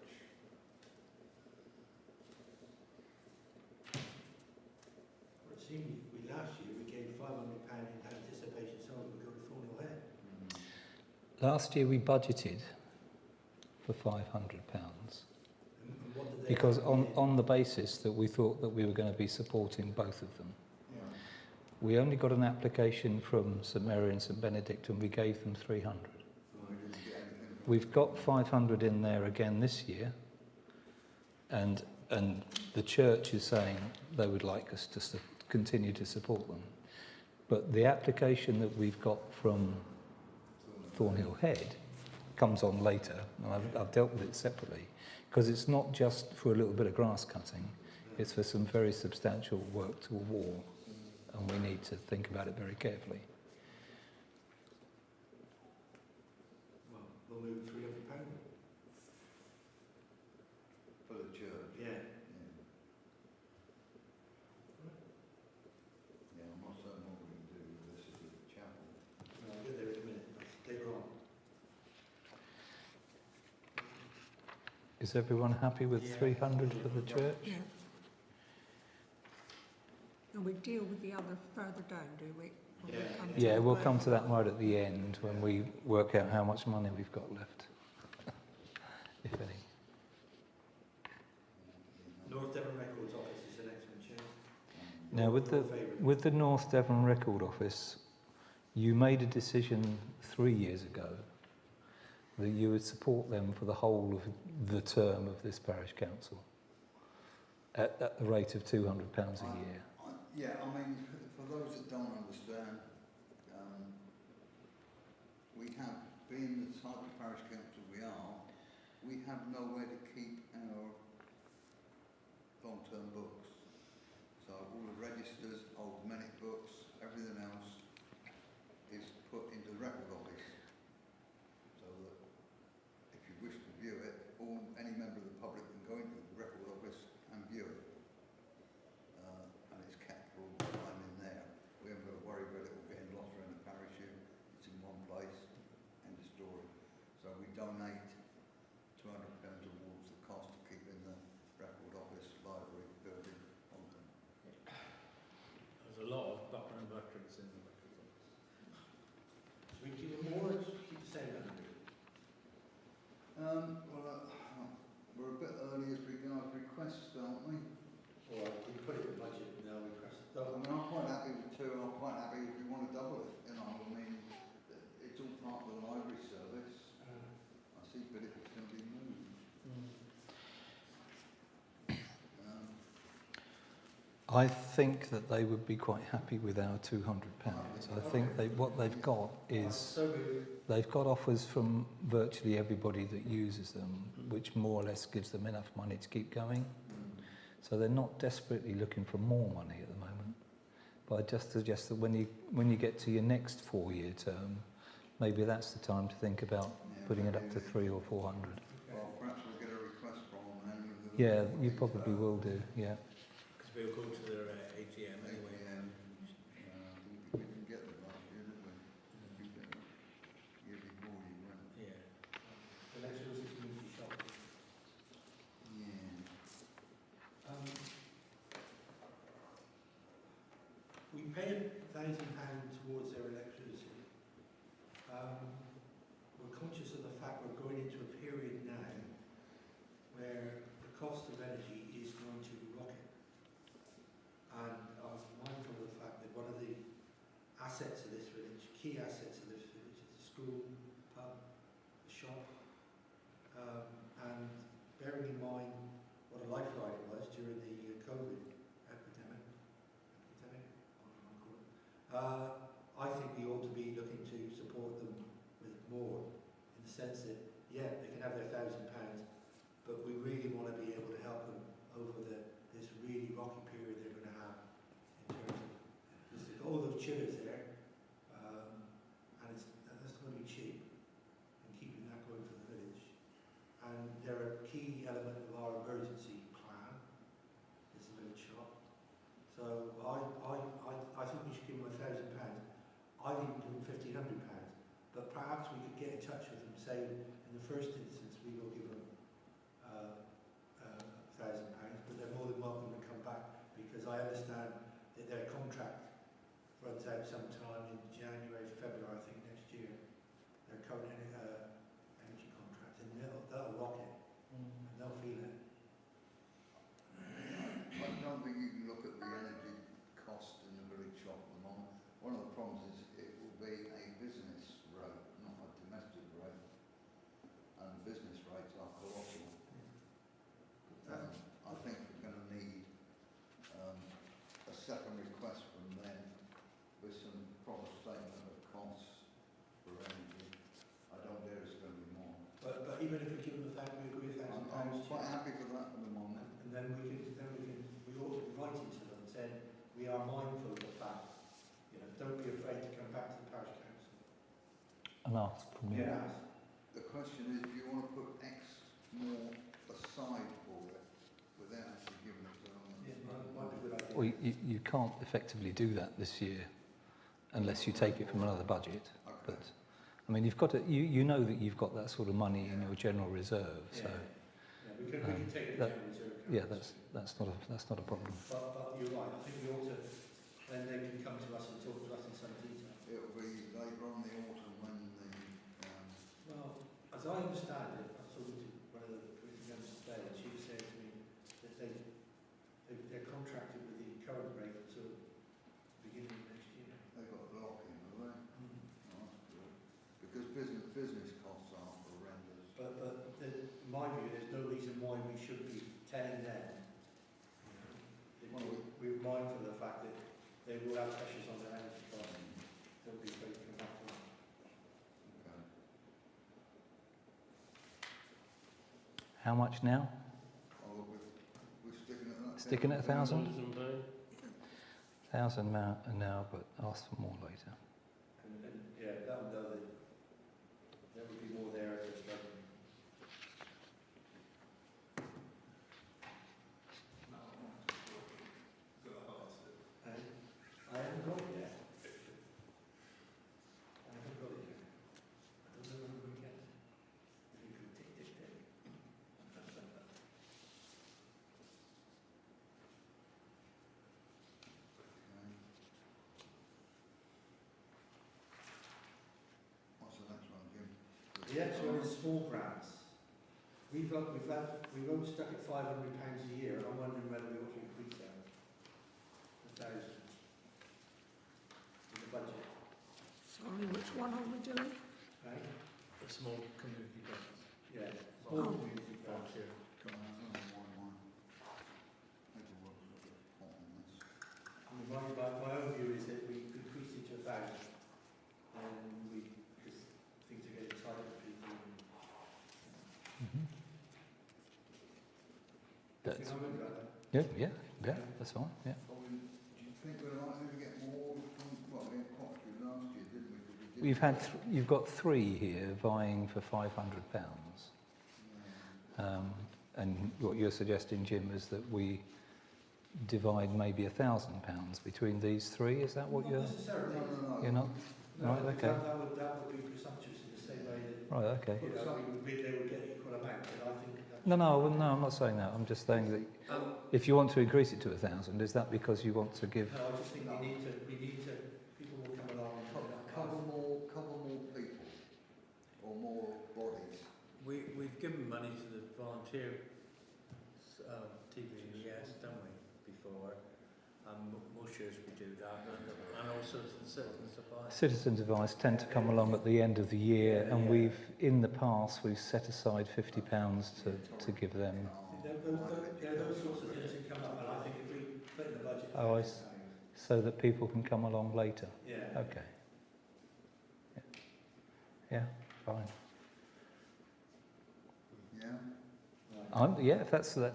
Well, it seemed last year we gave £500 in anticipation someone would go to Thornhill Head. Last year we budgeted for £500 And what did they because recommend? on the basis that we thought that we were going to be supporting both of them. Yeah. We only got an application from St Mary and St Benedict and we gave them 300. We didn't get anything from We've got 500 in there again this year, and the church is saying they would like us to continue to support them. But the application that we've got from Thornhill Head comes on later, and I've dealt with it separately, because it's not just for a little bit of grass cutting, it's for some very substantial work to a wall, and we need to think about it very carefully. Well, we'll move £300. for the church. Yeah. Yeah, I'm not certain what we can do with this with the chapel. I'll get there in a minute. Later on. Is everyone happy with 300 for the church? Yeah. And we deal with the other further down, do we? When we come to Yeah, the we'll word? come to that right at the end when we work out how much money we've got left, if any. North Devon Records Office is the next one, Chair. Now, with the North Devon Record Office, you made a decision 3 years ago that you would support them for the whole of the term of this parish council. at the rate of £200 a year. Yeah, I mean, for those that don't understand, we have, being the type of parish council we are, we have nowhere to keep our long-term books. So all the registers, old minute books, everything else is put into the record office. So that if you wish to view it, any member of the public can go into the record office and view it. And it's kept for all the time in there. We haven't got to worry about it all getting lost around the parish here. It's in one place, end of story. So we donate £200 towards the cost of keeping the record office, library, building open. There's a lot of Buckland veterans in the record office. Should we keep them more or just keep the same number? We're a bit early as regards requests, aren't we? Or we put it in the budget and now we press it. I mean, I'm quite happy with two, and I'm quite happy if we want to double it, you know, I mean, it's all part of the library service. I see, but if it's going to be moved. I think that they would be quite happy with our £200. I think what they've got is they've got offers from virtually everybody that uses them, which more or less gives them enough money to keep going. So they're not desperately looking for more money at the moment. But I just suggest that when you get to your next 4-year term, maybe that's the time to think about putting it up to 300 or 400. Well, perhaps we'll get a request from them. Yeah, you probably will do, yeah. Because we'll go to their AGM anyway. We didn't get them last year, did we? You did. Year before you went. Yeah. The next was the community shop. Yeah. We pay £1,000 towards their electricity. We're conscious of the fact we're going into a period now where the cost of energy is going to rocket. And I'm mindful of the fact that one of the assets of this village, key assets of this village, is the school, pub, the shop. And bearing in mind what a lifeline it was during the COVID epidemic, I think we ought to be looking to support them with more, in the sense that, yeah, they can have their £1,000, but we really want to be able to help them over this really rocky period they're going to have in terms of, there's all those chillers there, and that's going to be cheap, and keeping that going for the village. And they're a key element of our emergency plan, is the village shop. So I think we should give them £1,000. I think we give them £1,500, but perhaps we could get in touch with them, say in the first instance we will give them £1,000, but they're more than welcome to come back, because I understand that their contract runs out sometime in January, February, I think, next year. Their current energy contract, and that'll rock it, and they'll feel it. I don't think you can look at the energy cost in the village shop at the moment. One of the problems is it will be a business rate, not a domestic rate. And business rates are colossal. I think we're going to need a second request from them with some proper statement of costs for energy. I don't dare it's going to be more. But even if we give them we agree £1,000. I'm quite happy with that at the moment. And then we ought to be writing to them saying we are mindful of the fact, don't be afraid to come back to the parish council. And ask for more. Yeah. The question is, do you want to put X more aside for it without actually giving it to them? Might be a good idea. Well, you can't effectively do that this year unless you take it from another budget. Okay. But I mean, you've got to, you know that you've got that sort of money in your general reserve. So we can take it that- general reserve. yeah, that's not a problem. But you're right. I think we ought to. Then they can come to us and talk to us in some detail. It'll be later on in the autumn when the Well, as I understand it, I was talking to one of the committee members today, and she was saying to me that they're contracted with the current rate until the beginning of next year. they've got a lock in, have they? Oh, that's good. Because business costs are horrendous. But in my view, there's no reason why we should be telling them mindful of the fact that they will have pressures on their energy costs. They'll be very come back to that. Okay. How much now? Oh, we're sticking at that. Sticking at 1,000? £1,000. 1,000 now, but ask for more later. And yeah, let them know that there will be more there if they're struggling. I haven't got it yet. I haven't got it yet. I don't know when we get it. We could take this day. What's the next one, Jim? The next one is small grants. We've only stuck at £500 a year, and I'm wondering whether we ought to increase that. 1,000 in the budget, Sorry, which one are we doing? right? The small community grants. Yeah, small Oh. community grants. Volunteer. Come on, I don't know why my paperwork's got a hot on this. I mean, my own view is that we increase it to 1,000, and because things are getting tighter for people. That's, You know, remember that? yeah, that's fine. Yeah. Do you think we're likely to get more from, well, we had quite a few last year, didn't we? 'Cause we did- You've got 3 here vying for £500. Yeah. And what you're suggesting, Jim, is that we divide maybe £1,000 between these 3. Is that what Not you're? necessarily. No. You're not? No, Right, because okay. That would be presumptuous in the same way that, Right. Okay. you know, they would get equal amount, but I think that's... No, I'm not saying that. I'm just saying that if you want to increase it to 1,000, is that because you want to give? No, I just think we need to, people will come along and Cover more people, or more bodies. We've given money to the volunteer TV, yes, don't we, before? Most years we do that, and also to the citizens advice. Citizens' advice tend to come along at the end of the year, and in the past, we've set aside £50 to give them. Those sorts of things that come up, and I think if we put in the budget... Oh, I see. So that people can come along later. Yeah. Okay. Yeah, fine. Yeah? If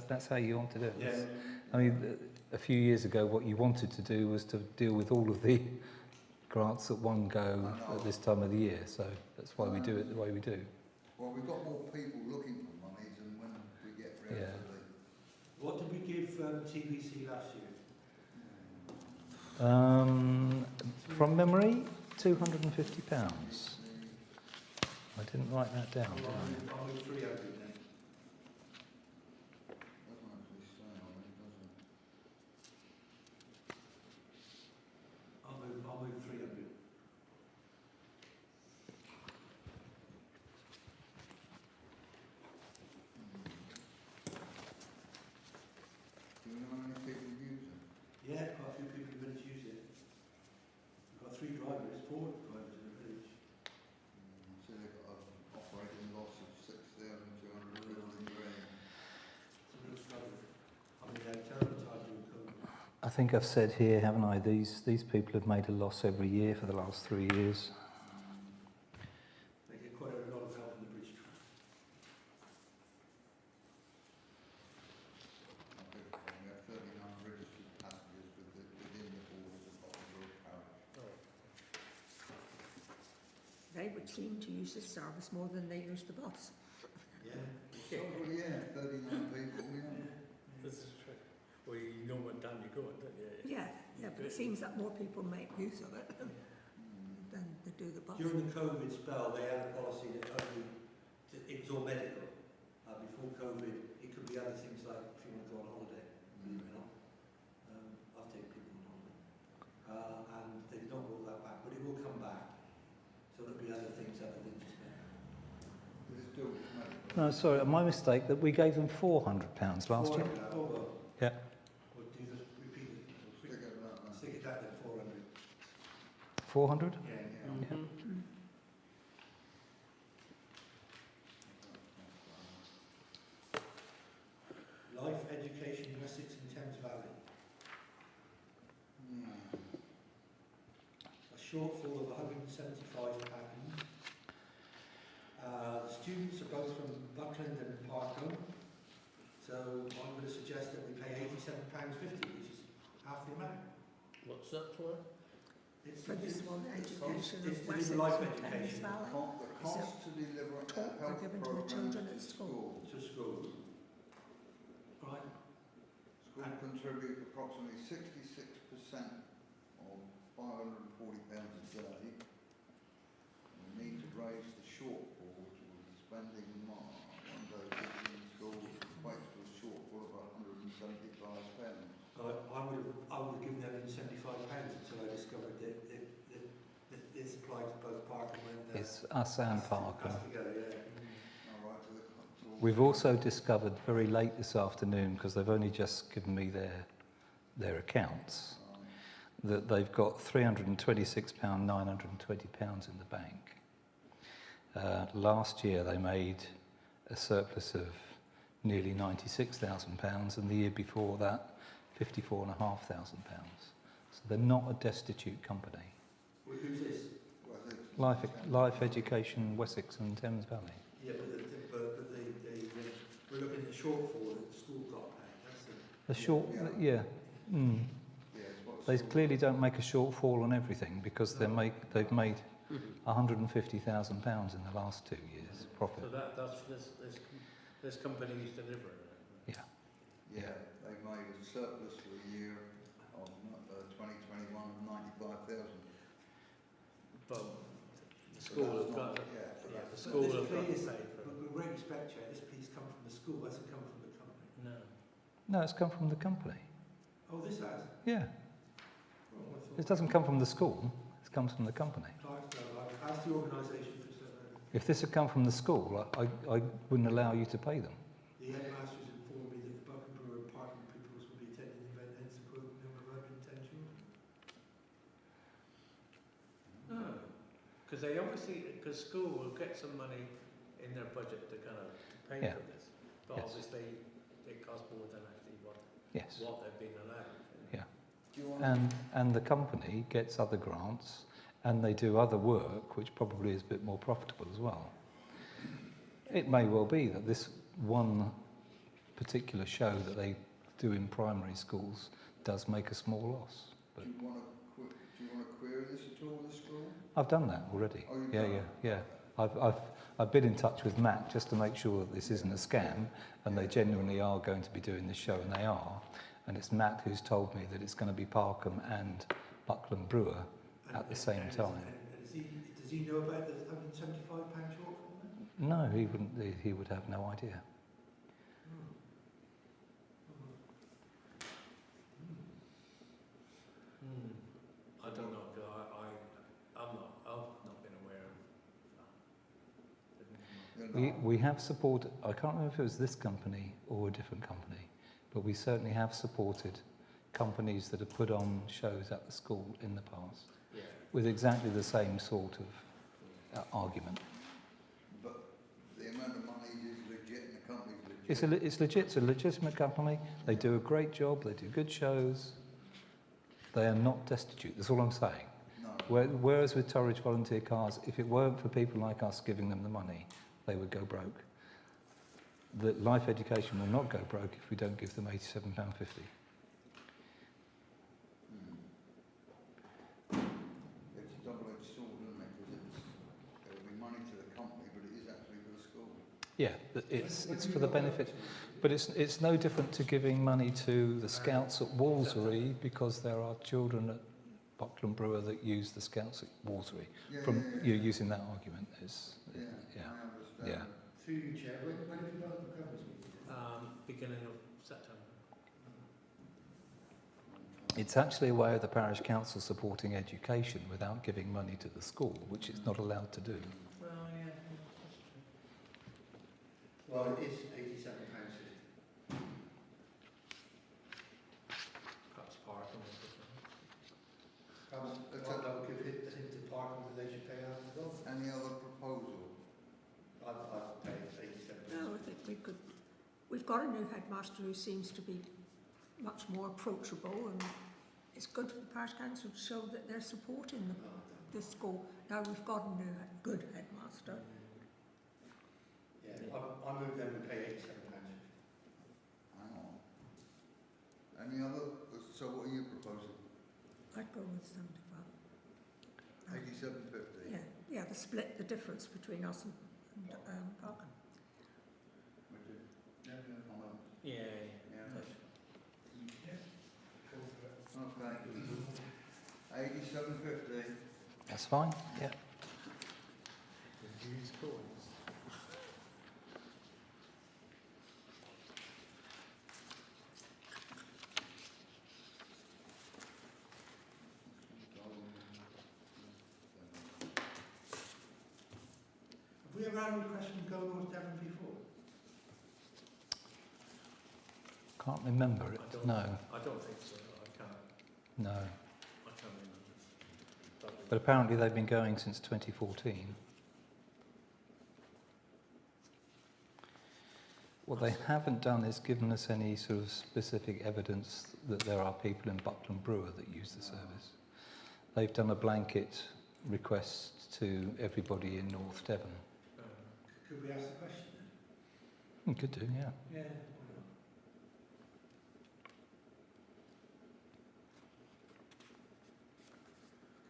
that's how you want to do it. Yeah. I mean, a few years ago, what you wanted to do was to deal with all of the grants at one go at this time of the year. So that's why we do it the way we do. Well, we've got more people looking for monies than when we get round Yeah. to What did we give TBC last year? From memory, £250. I didn't write that down, did I? I'll move 300 then. Doesn't actually say on it, does it? I'll move 300. Do you know how many people use it? Yeah, quite a few people are going to use it. We've got 3 drivers, 4 drivers in the village. So they've got an operating loss of 6,250 grand. It's a real struggle. I mean, they're terrible times with COVID. I think I've said here, haven't I? These people have made a loss every year for the last 3 years. They get quite a lot of help in the bridge trust. I think we have 39 registered passengers within the borders of Buckland Brewer Parish. They would seem to use this service more than they use the bus. Yeah. So, well, yeah, 39 people, yeah. This is true. Well, you know what time you're going, don't you? Yeah, but it seems that more people make use of it than they do the bus. During the COVID spell, they had a policy that only, it was all medical. Before COVID, it could be other things like if you want to go on holiday, believe it or not. I've taken people on holiday. And they've not brought that back, but it will come back. So there'll be other things other than just medical. Is it still medical? No, sorry, my mistake that we gave them £400 last year. Oh, well. Yeah. We'll do the, repeat it. Stick it at that, Stick it at that 400. 400? Yeah. Yeah. Life education in Essex and Thames Valley. shortfall of £175. The students are both from Buckland and Parkham, so I'm going to suggest that we pay £87.50, which is half the amount. What's that for? It's For this one, education it's of to Wessex do life and Thames education. Valley. The cost to deliver a talk health they're giving to the programme children to at school. To schools. Right. School contribute approximately 66% of £540 a day. We need to raise the shortfall, which will be spending one day teaching in school, which equates to a shortfall of £175. I would have given them £75 until I discovered that it's applied to both Parkham and... It's us and Parkham. Us together, yeah. All right, to all We've also discovered very late this afternoon, because they've only just given me their accounts, that they've got £326, £920 in the bank. Last year they made a surplus of nearly £96,000, and the year before that, £54,500. So they're not a destitute company. Who's this? Life Education, Wessex and Thames Valley. Yeah, but we're looking at the shortfall that the school got paid. That's The short, yeah. Mm. Yeah, it's what They school- clearly don't make a shortfall on everything, because they've made £150,000 in the last 2 years profit. So that's this company's delivering. Yeah, they made a surplus for the year of 2021 of 95,000. But the school have got it. Yeah, The school have got This to piece, pay for it. with great respect, Chair, this piece come from the school, hasn't come from the company. No. No, it's come from the company. Oh, this has? Yeah, Oh, I it thought doesn't come from the school, it comes from the company. Clarksville, I've asked the organisation for certain. If this had come from the school, I wouldn't allow you to pay them. The headmasters informed me that the Buckland Brewer Parish pupils will be attending the event, hence the quote number of 110 children. No. Because they obviously, because school will get some money in their budget to kind of pay Yeah. for this. But Yes. obviously it costs more than actually Yes. what they've been allowed. Yeah. Do you want And the company gets other grants, and they do other work, which probably is a bit more profitable as well. It may well be that this one particular show that they do in primary schools does make a small loss. But do you want to query this at all with the school? I've done that already. Oh, you've Yeah, done yeah, it? yeah. I've been in touch with Matt just to make sure that this isn't a scam, and they genuinely are going to be doing this show, and they are. And it's Matt who's told me that it's going to be Parkham and Buckland Brewer at the same time. And does he know about the £175 shortfall then? No, he wouldn't. He would have no idea. I don't know, because I've not been aware of that. We have supported. I can't remember if it was this company or a different company, but we certainly have supported companies that have put on shows at the school in the past Yeah. with exactly the same sort of argument. But the amount of money is legit and the company's legit. It's legit. It's a legitimate company. They do a great job. They do good shows. They are not destitute. That's all I'm saying. No. Whereas with Torridge Volunteer Cars, if it weren't for people like us giving them the money, they would go broke. The Life Education will not go broke if we don't give them £87.50. It's a double-edged sword, isn't it? Because there will be money to the company, but it is actually for the school. Yeah, it's for the benefit, but it's no different to giving money to the Scouts at Walsall because there are children at Buckland Brewer that use the Scouts at Walsall. From you using that argument is I understand. yeah. Through you, Chair, when have you got the covers meeting? Beginning of September. It's actually a way of the parish council supporting education without giving money to the school, which it's not allowed to do. Well, yeah, that's true. Well, it is £87.50. Perhaps Parkham or something. That would give it to Parkham that they should pay out as well. Any other proposal? I'd pay £87. No, I think we've got a new headmaster who seems to be much more approachable, and it's good for the parish council to show that they're supporting the school. Now we've got a new good headmaster. Yeah, I move them and pay £87. Hang on. Any other, so what are you proposing? I'd go with 75. 87.50? Yeah, the split, the difference between us and Buckland. Would you? Yeah, I know. Yeah. Yeah. Okay. 87.50. That's fine, yeah. Use coins. Have we ever had a request from Go North Devon before? Can't remember it, no, I don't think so. no. I can't remember. But apparently they've been going since 2014. What they haven't done is given us any sort of specific evidence that there are people in Buckland Brewer that use the service. They've done a blanket request to everybody in North Devon. Could we ask the question then? You could do, yeah. Yeah.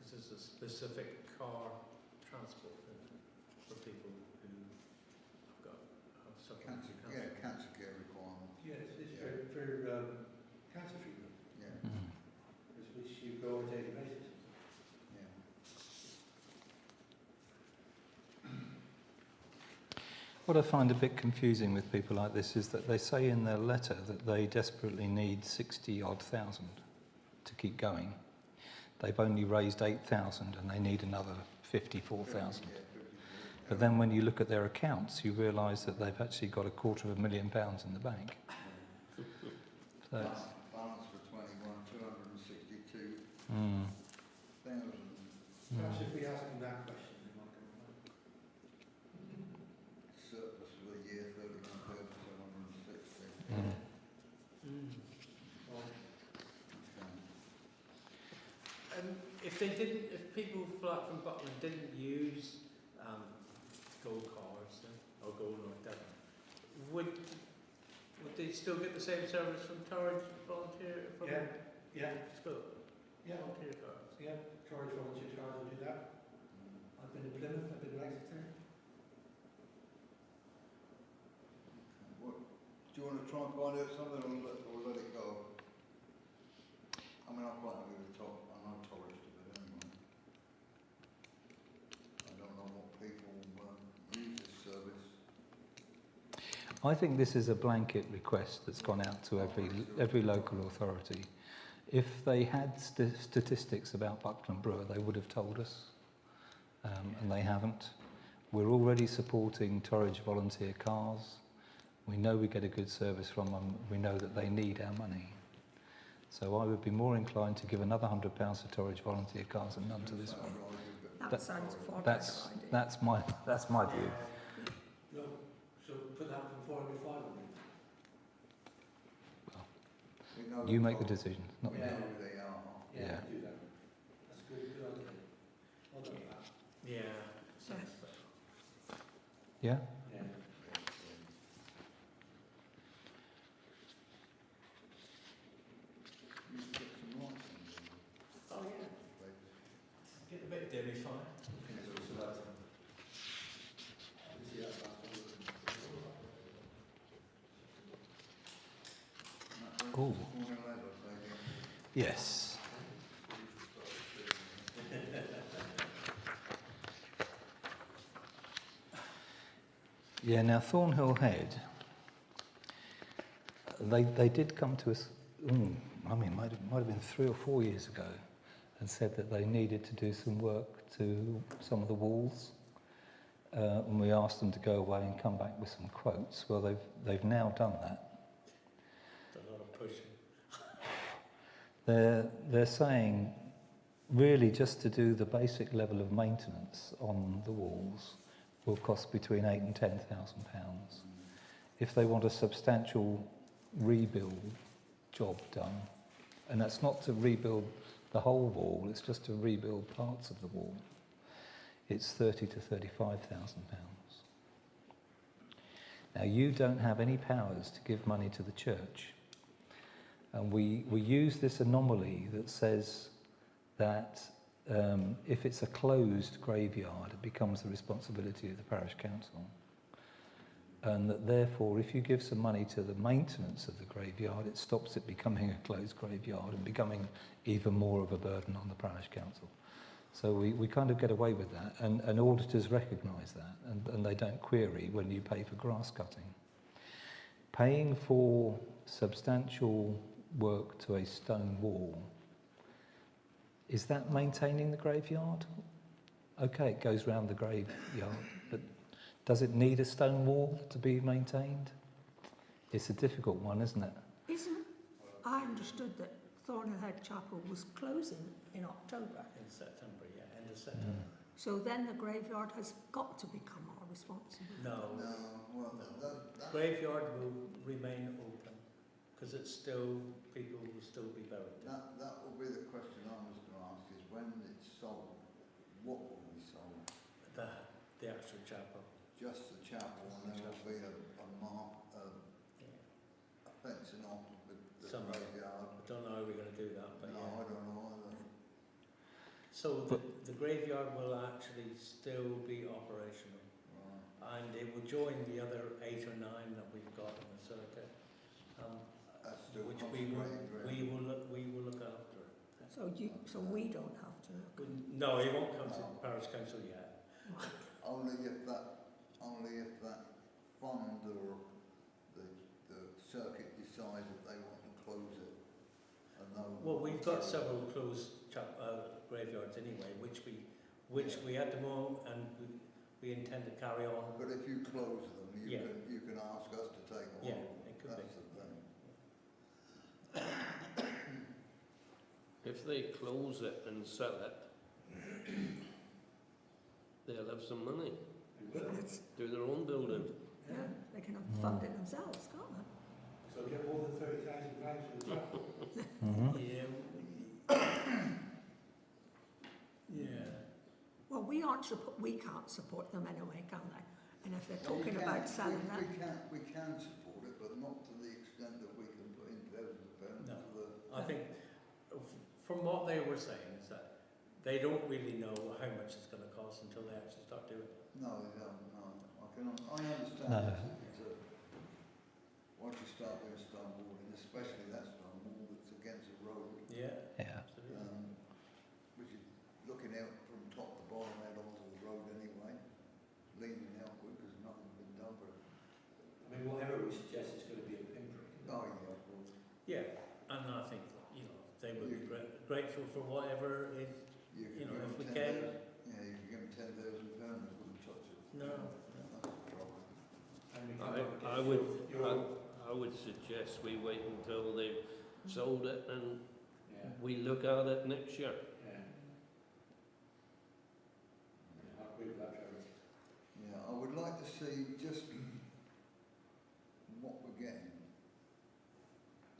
Because there's a specific car transport for people who have suffered Cancer, cancer. yeah, cancer care requirements. Yeah, it's for cancer treatment, Yeah, Mm. which you go on a daily basis. yeah. What I find a bit confusing with people like this is that they say in their letter that they desperately need 60-odd thousand to keep going. They've only raised 8,000 and they need another 54,000. Yeah, 54. But then when you look at their accounts, you realise that they've actually got £250,000 in the bank. So it's, Balance for 21, 262,000. mm, Perhaps if we ask them that question, they might come back. Surplus for the year 31,760. mm. Well, If people like from Buckland didn't use gold cards or gold North Devon, would they still get the same service from Torridge volunteer from Yeah. school? Yeah, Volunteer cards. yeah, Torridge volunteer cars will do that. I've been in Plymouth, I've been in Exeter. What, do you want to try and find out something or let it go? I mean, I'm quite happy with top. I know Torridge to it anyway. I don't know what people use this service. I think this is a blanket request that's gone out to every local authority. If they had statistics about Buckland Brewer, they would have told us, and they haven't. We're already supporting Torridge volunteer cars. We know we get a good service from them. We know that they need our money. So I would be more inclined to give another £100 to Torridge volunteer cars and none to this one. That sounds a far That's better idea. that's my view. No, so put that from 400 to 500. We know You make the decision, not me. We know who they are. Yeah. Do that. That's a good idea. I'll do that. Yeah. Yes. Yeah. Yeah. You should get some lights in there. Oh yeah. Get a bit of dairy fire. Oh. Yes. Yeah, now Thornhill Head, they did come to us, I mean, it might have been 3 or 4 years ago, and said that they needed to do some work to some of the walls. And we asked them to go away and come back with some quotes. Well, they've now done that. A lot of pushing. They're saying really just to do the basic level of maintenance on the walls will cost between £8,000 and £10,000. If they want a substantial rebuild job done, and that's not to rebuild the whole wall, it's just to rebuild parts of the wall, it's 30 to 35,000 pounds. Now, you don't have any powers to give money to the church. And we use this anomaly that says that if it's a closed graveyard, it becomes the responsibility of the parish council. And that therefore, if you give some money to the maintenance of the graveyard, it stops it becoming a closed graveyard and becoming even more of a burden on the parish council. So we kind of get away with that, and auditors recognise that, and they don't query when you pay for grass cutting. Paying for substantial work to a stone wall, is that maintaining the graveyard? Okay, it goes round the graveyard, but does it need a stone wall to be maintained? It's a difficult one, isn't it? I understood that Thornhill Head Chapel was closing in October. In September, yeah, end of September. So then the graveyard has got to become our responsibility. No, Well, graveyard will remain open because it's still, people will still be buried there. that will be the question I was going to ask, is when it's sold, what will be sold? The actual chapel. Just the chapel, and there will be a mark, a fencing off with the Somewhere. graveyard. I don't know how we're going to do that, but No, yeah. I don't know either. So the graveyard will actually still be operational, Right. and it will join the other 8 or 9 that we've got in the circuit, That's still which consecrated ground. we will look after it. So we don't have to. No, it won't come to the parish council yet. Only if that fund or the circuit decides that they want to close it. And Well, we've got several closed graveyards anyway, which we at the moment, and we intend to carry on. But if you close them, Yeah. you can ask us to take them Yeah, on. it could That's be. the thing. If they close it and sell it, they'll have some money, It's, do their own building. yeah, they can fund it themselves, can't they? So get more than £30,000 for the chapel. Mm-hmm. Yeah. Yeah. Well, we can't support them anyway, can they? And if they're Well, talking about selling that, We can support it, but not to the extent that we can put in thousands of pounds No. for the... I think from what they were saying is that they don't really know how much it's going to cost until they actually start doing it. No, they don't, no. I understand. No. Once you start doing stone walling, especially that stone wall that's against the road, Yeah, Yeah. absolutely. which is looking out from top to bottom out onto the road anyway, leaning outward because nothing's been done for it. I mean, whatever we suggest is going to be a pinprick. Oh, yeah, of course. Yeah, and I think they will be grateful for whatever is. You You know, give if we them can. 10,000 Yeah, you can give them £10,000, they wouldn't touch it. No. That's the problem. And we come up I against I would suggest we wait until they've sold it and Yeah, we look at it next year. yeah. I agree with that, Trevor. Yeah, I would like to see just what we're getting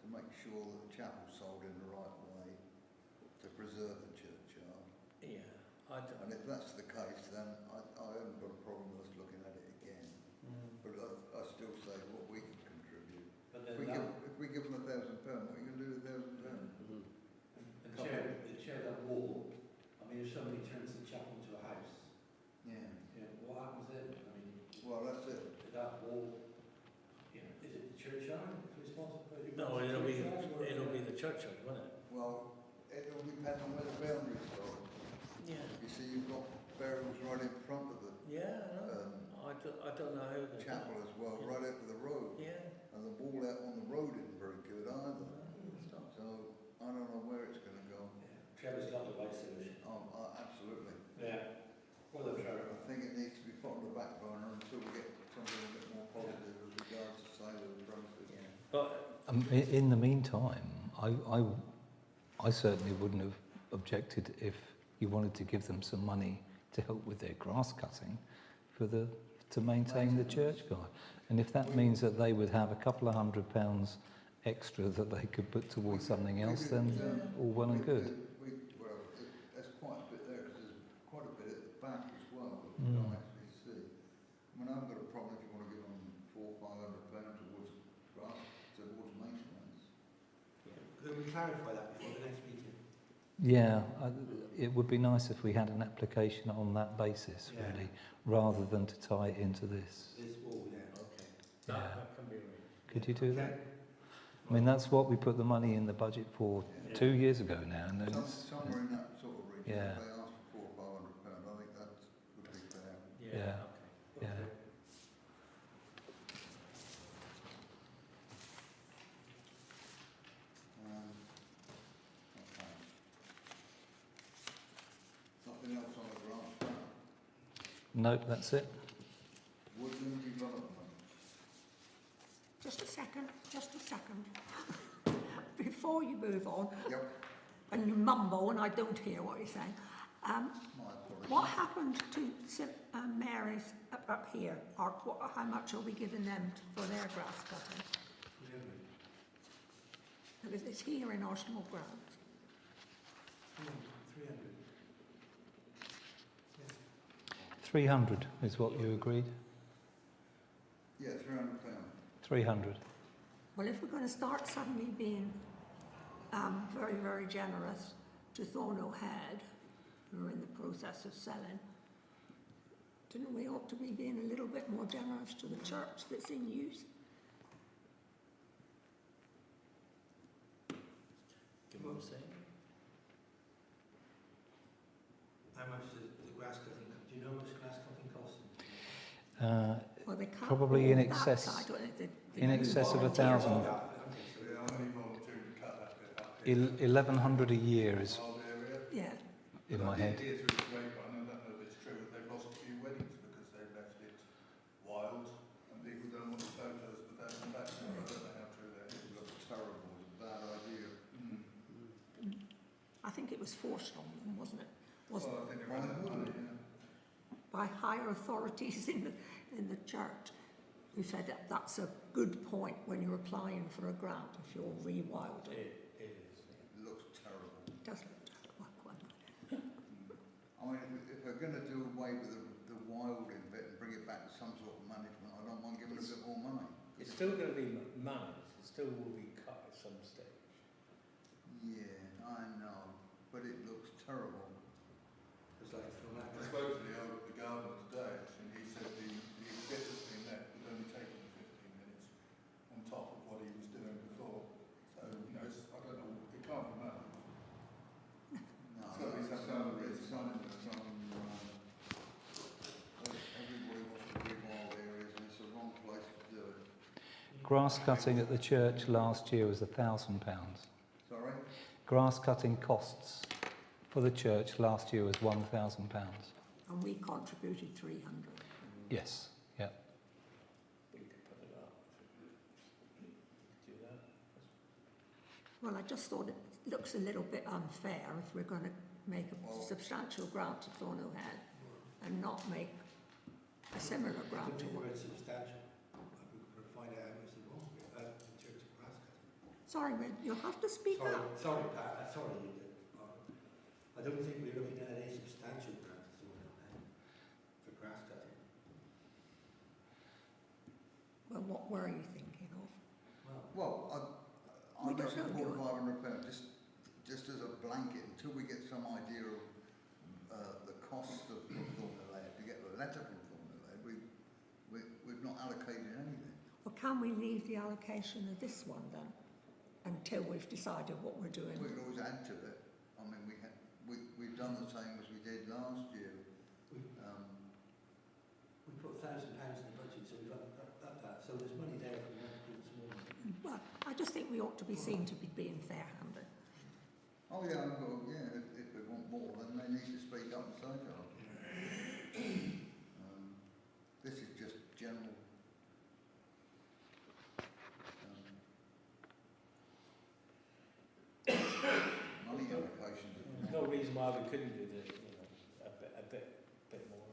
to make sure that the chapel's sold in the right way to preserve the churchyard. Yeah, And if that's the case, then I haven't got a problem with us looking at it again. But I still say what we can contribute. But If then we give them £1,000, what are you going to do with £1,000? the chair, that wall, I mean, if somebody turns the chapel into a house, Yeah. what happens then? I mean, Well, that's it. is that wall, is it the churchyard responsible for it? No, it'll be the churchyard, won't it? Well, it'll depend on where the boundaries are. Yeah. You see, you've got burials right in front of the Yeah, I know. I don't know how the chapel as well, right over the road. Yeah. And the wall out on the road isn't very good either. It's not. So I don't know where it's going to go. Trevor's got the right solution. Absolutely. Yeah. Well done, Trevor. I think it needs to be put on the back burner until we get something a bit more positive as regards the sale of the premises. Yeah. But In the meantime, I certainly wouldn't have objected if you wanted to give them some money to help with their grass cutting to maintain the churchyard. And if that means that they would have a couple of £100 extra that they could put towards something else, then all well and good. well that we Mm. don't actually see. I mean, I haven't got a problem if you want to give them £400-500 towards grass, towards maintenance. Could we clarify that before the next meeting? Yeah, it would be nice if we had an application on that basis, Yeah. really, rather than to tie it into this. This wall, yeah. Okay. Yeah. That can be arranged. Could you do that? Okay. I mean, that's what we put the money in the budget for Yeah. 2 years ago now, and then it's, Somewhere in that sort of region, Yeah. if they ask for £400-500, I think that would be fair. Yeah. Okay. yeah. Okay. Nothing else on the grant plan? Nope, that's it. Woodland development. Just a second. Before you move on, Yep, and you mumble and I don't hear what you're saying, my apologies. what happened to St Mary's up here? Or how much are we giving them for their grass cutting? Because it's here in our small grounds. 300. 300 is what you agreed? Yeah, £300. 300. Well, if we're going to start suddenly being very, very generous to Thornhill Head, who are in the process of selling, didn't we ought to be being a little bit more generous to the church that's in use? Give them a say. How much is the grass cutting? Do you know how much grass cutting costs? Well, they cut Probably all in that excess- side, don't they? in excess of volunteers 1,000. do So that. yeah, I'm only volunteering to cut that bit up here. 1,100 a year is Wild area. Yeah. in But my I head. did hear through the grapevine, I don't know if it's true, that they've lost a few weddings because they've left it wild and people don't want the photos without them back. So I don't know how true that is. It looks terrible, it's a bad idea. I think it was forced on them, wasn't it? Well, I think they're running money, yeah. By higher authorities in the church, who said that that's a good point when you're applying for a grant if you're rewilding. It is. It looks terrible. It does look terrible. I mean, if they're going to do away with the wilding bit and bring it back to some sort of management, I don't mind giving a bit more money. It's still going to be managed. It still will be cut at some stage. Yeah, I know, but it looks terrible. It's like from that. I spoke to the gardener today, actually, and he said the bit that's been left would only take him 15 minutes on top of what he was doing before. So, you know, I don't know, it can't be managed. No, It's gotta be some kind of risk. Everybody wants to do wild areas and it's the wrong place to do it. Grass cutting at the church last year was £1,000. Sorry? Grass cutting costs for the church last year was £1,000. And we contributed 300. Yes, yeah. We could put it up. Do that. Well, I just thought it looks a little bit unfair if we're going to make a Well- substantial grant to Thornhill Head and not make a similar I grant to think what. we're substantial. We could find out how much they want in terms of grass cutting. Sorry, Red, you'll have to speak up. Sorry, Pat, sorry. I don't think we're looking at any substantial grant for grass cutting. Well, what were you thinking of? Well, Well, We I'm don't just know, do £400, just as a blanket, until we get some idea of the cost of Thornhill Head, to get a letter from Thornhill Head, we've not allocated anything. Well, can we leave the allocation of this one then, until we've decided what we're doing? We can always add to it. I mean, we've done the same as we did last year. we put £1,000 in the budget, so we've got that. So there's money there if we want to do this morning. Well, I just think we ought to be seen to be being fair-handed. Oh yeah, well, yeah, if they want more, then they need to speak up and say so. This is just general. Money allocations. There's no reason why we couldn't do this, a bit more.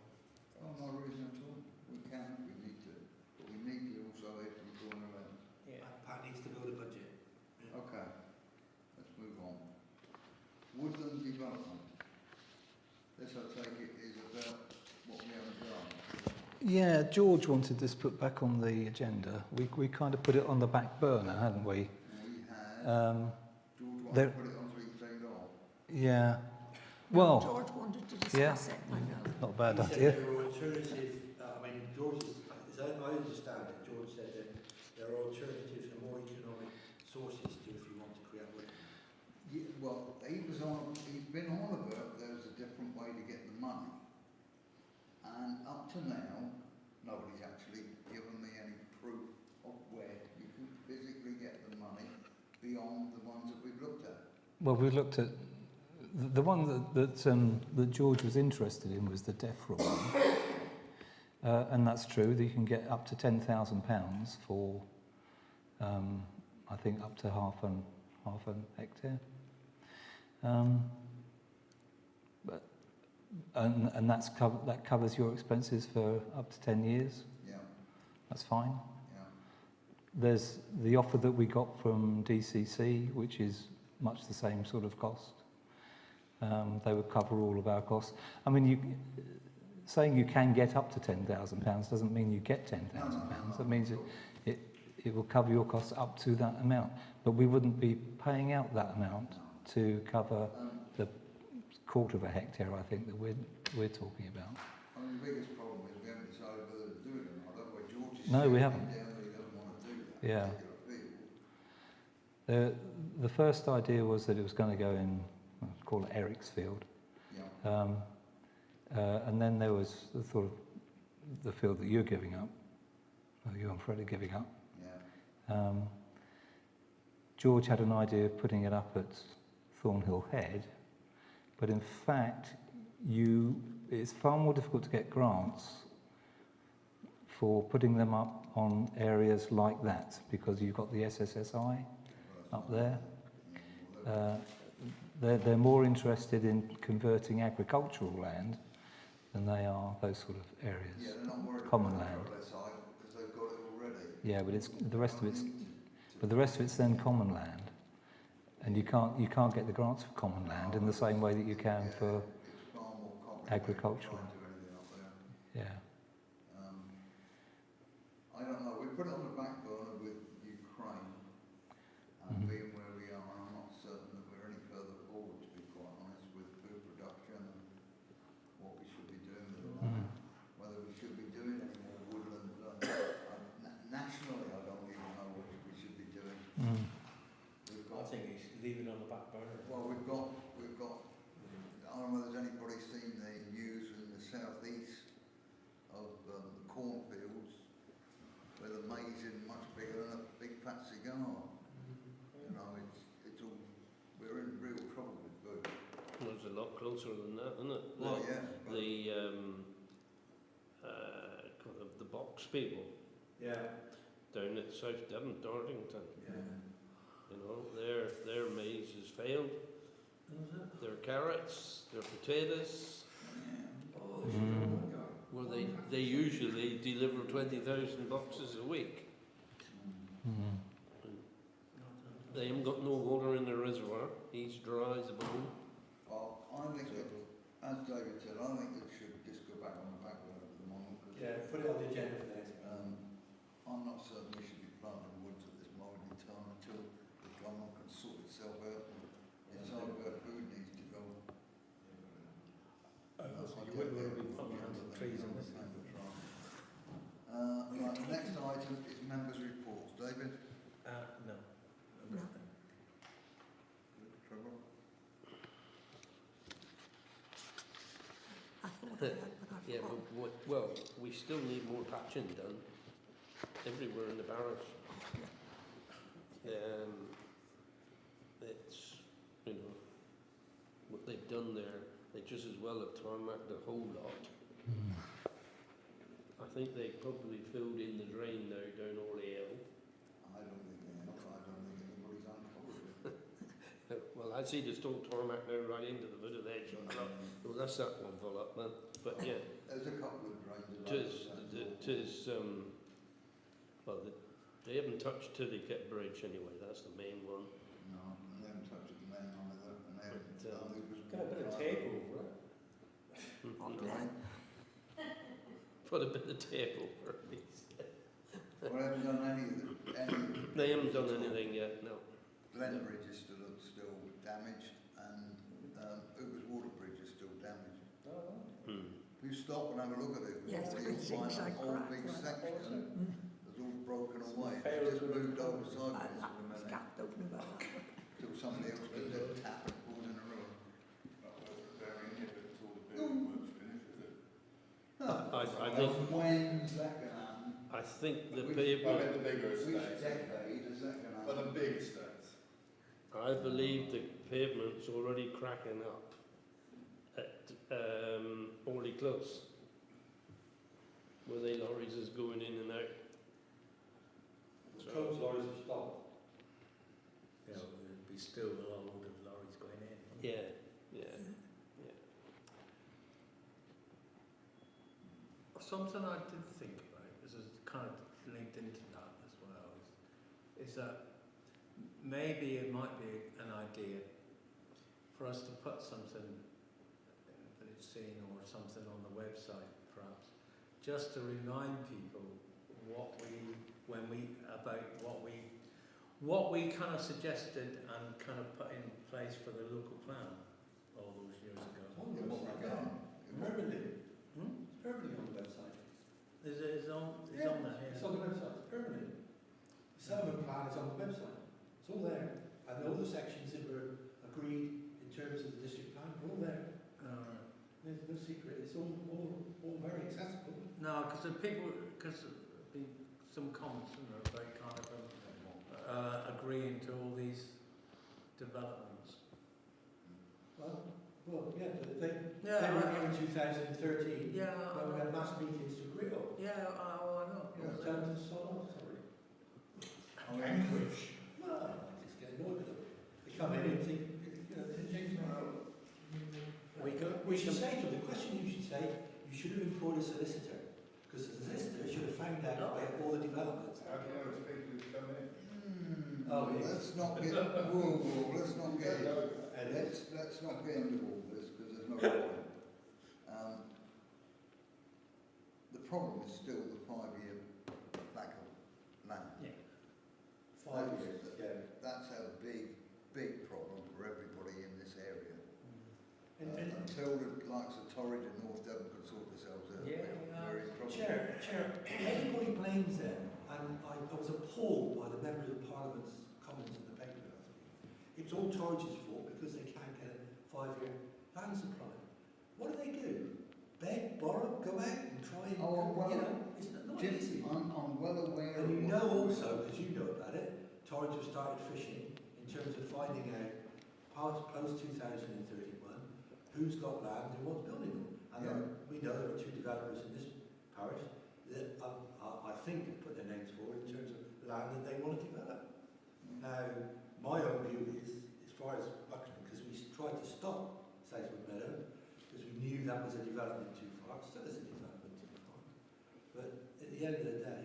Oh, no reason at all. We can, we need to, but we need to also have to be going around. Yeah. Pat needs to build a budget. Okay, let's move on. Woodland development. This, I take it, is about what Yeah, George wanted this put back on the agenda. We kind of put it on the back burner, hadn't we? We had, Um, George wanted there- to put it on 3 off. yeah. No, Well, George wanted to yeah. discuss it, I know. not a bad He said idea. there were alternative, I mean, George is, as I understand it, George said that there are alternative and more economic sources to if you want to create one. Yeah, well, he's been on about there's a different way to get the money. And up to now, nobody's actually given me any proof of where you can physically get the money beyond the ones that we've looked at. Well, we looked at the one that George was interested in was the DEFRA one, and that's true. That you can get up to £10,000 for, I think, up to half an hectare. But and that covers your expenses for up to 10 years. Yeah, That's fine. yeah. There's the offer that we got from DCC, which is much the same sort of cost. They would cover all of our costs. I mean, saying you can get up to £10,000 doesn't mean you get £10,000. That means it will cover your costs up to that amount. But we wouldn't be paying out that amount to cover the quarter of a hectare, I think, that we're talking about. I mean, the biggest problem is we haven't decided whether to do it or not. Otherwise, George is No, we shouting haven't. down that he doesn't want to do that Yeah. particular field. The first idea was that it was going to go in, call it Eric's field. Yeah. And then there was the thought of the field that you're giving up, or you and Fred are giving up. Yeah. George had an idea of putting it up at Thornhill Head, but in fact, it's far more difficult to get grants for putting them up on areas like that, because you've got the SSSI up there. They're more interested in converting agricultural land than they are those sort of Yeah, areas. they're not worried Common about land. the other side because they've got it already. Yeah, but the rest of it's then common land, and you can't get the grants for common land in the same way that you can for It's far more complicated. agricultural. Trying to do anything up there. yeah. I don't know. We put it on the back burner with Ukraine, and Mhm. being where we are, I'm not certain that we're any further forward, to be quite honest, with food production and what we should be doing with the land. Whether we should be doing any more woodland. Nationally, I don't even know what we should be doing. Mm. We've I got, think you should leave it on the back burner. well, we've got. I don't know if there's anybody seen the news in the southeast of the cornfields where the maize is much bigger than a big fat cigar. You know, it's all, we're in real trouble with food. Well, it's a lot closer than that, isn't it? Well, yeah. But The box people Yeah. down at South Devon, Dartington, Yeah. you know, their maize has failed. Their carrots, their potatoes, Oh, Mm. well, they usually deliver 20,000 boxes a week. Mm. They haven't got no water in the reservoir. He's dry as a bone. well, I think that, as David said, I think it should just go back on the back burner at the moment. 'Cause, Yeah, put it on the agenda for the next meeting. I'm not certain we should be planting woods at this moment in time until the government can sort itself out and decide where food needs to go. So you wouldn't want to be putting hundred trees in this. Right, the next item is members' reports. David? No. No. Trevor? I thought I had, but I Yeah, forgot. well, we still need more patching done everywhere in the parish. It's, you know, what they've done there, they just as well have tarmacked the whole lot. I think they probably filled in the drain now down Oriel. I don't think anybody's uncovered it. Well, I see the stone tarmac now right into the foot of the edge. Well, that's that one full up, man. But yeah, There's a couple of drains. well, they haven't touched Tillycat Bridge anyway. That's the main one. No, and they haven't touched the main one either, and they haven't But, done it was Got a bit of tape over it. Okay. put a bit of tape over it. Well, I haven't done any They haven't done anything yet, no. Glen Bridge is still damaged, and Hooper's Water Bridge is still damaged. If you stop and have a look at it, Yes, you'll it's find zigzag a whole crack, big right. section that's all broken away. fair It's just to moved over recover. sideways That for a was minute, Gav talking about that. till somebody else did a tap and pulled in a river. Not worth repairing it until the building work's finished, is it? I think, When's that going to happen? I think the I pavement, meant the bigger Which estates. decade is that going to But happen? the big estates. I believe the pavement's already cracking up at Orley Close, where the lorries is going in and out. Close lorries have stopped. You know, there'd be still a load of lorries going in. Yeah. Something I did think about, this is kind of linked into that as well, is that maybe it might be an idea for us to put something in the village scene or something on the website, perhaps, just to remind people what we kind of suggested and kind of put in place for the local plan all those years ago. It's on the Yeah, what website, we got. permanently. Hmm? It's permanently on the website. It's on there, It's on the website, it's permanent. The settlement plan is on the website. It's all there. And all the sections that were agreed in terms of the district plan are all there. There's no secret. It's all very accessible. No, because there'd be some comments, you know, about kind of agreeing to all these developments. Well, yeah, but they Yeah, were here in 2013 yeah, when we had mass meetings to agree on. yeah, I know. You know, tell them to stop on, sorry. Anchorage. Well, I just get annoyed with them. They come in and think, you know, they change their mind. We should say to them, the question you should say, you should have employed a solicitor, because the solicitor should have found out about all the developments. How do you know it's people who come in? Oh, yes. Let's not get, whoa, let's not get, And let's not get into all this, because there's no point. The problem is still the 5-year lack of land. Yeah. 5 years, yeah. That's a big problem for everybody in this area. And Until the likes of Torridge and North Devon could sort themselves out, Yeah, they're in trouble. Chair, everybody blames them, and I was appalled by the members of Parliament's comments in the paper last week. It's all Torridge's fault because they can't get a 5-year land supply. What do? Beg, borrow, go out and try and, Oh, well, you know, it's not Jim, easy. I'm well aware of And you what- know also, because you know about it, Torridge have started fishing in terms of finding out post 2031 who's got land and what's building them. And Yeah. we know there are 2 developers in this parish that I think have put their names forward in terms of land that they want to develop. Now, my own view is, as far as Buckland, because we tried to stop Southwood Meadow, because we knew that was a development too far, still is a development too far. But at the end of the day,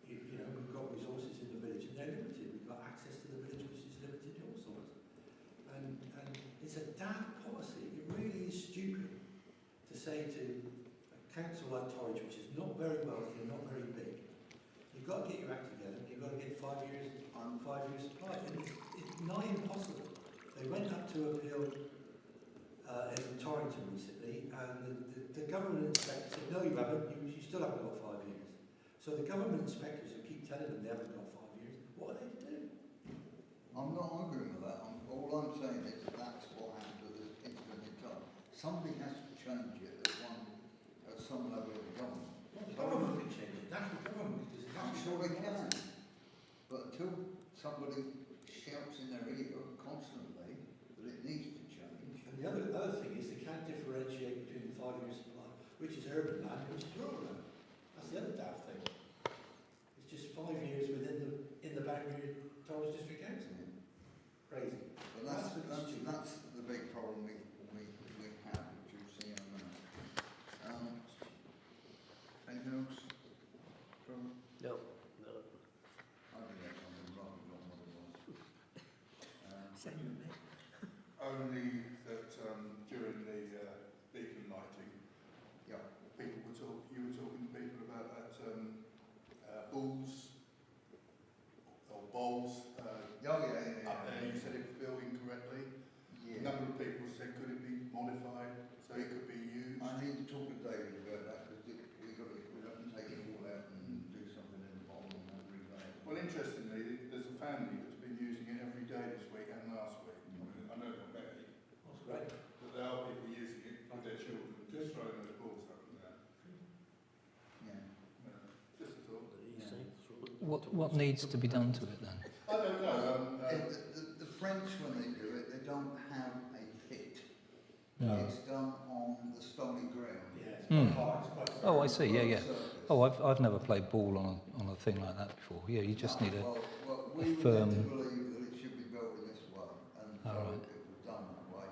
you know, we've got resources in the village and they're limited. We've got access to the village which is limited also. And it's a daft policy. It really is stupid to say to a council like Torridge, which is not very wealthy and not very big, you've got to get your act together, you've got to get 5 years on 5 years supply. And it's nigh impossible. They went up to appeal in Torrington recently, and the government inspector said, no, you haven't, you still haven't got 5 years. So the government inspectors who keep telling them they haven't got 5 years, what are they to do? I'm not arguing with that. All I'm saying is that that's what happened at this instant in time. Somebody has to change it at some level of the government. Well, the government can change it, that's the government, because it's I'm sure they can. But until somebody shouts in their ear constantly that it needs to change. And the other thing is they can't differentiate between the 5 year supply, which is urban land and which is rural land. That's the other daft thing. It's just 5 years in the boundary of Torridge District Council. Crazy. But that's the big problem we have, which you'll see in a minute. Anything else? From, No. I think that's something wrong, not what it was. Same with me. Only that during the beacon lighting, Yeah. you were talking to people what needs to be done to it then? I don't know. The French, when they do it, they don't have a pit. No. It's done on the stony ground. Yeah, it's Hmm. quite hard, it's quite Oh, I see. Yeah, yeah. Surface. Oh, I've never played ball on a thing like that before. Yeah, you just need a. Well, we were firm- led to believe that it should be built in this way, and so All right. it was done that way.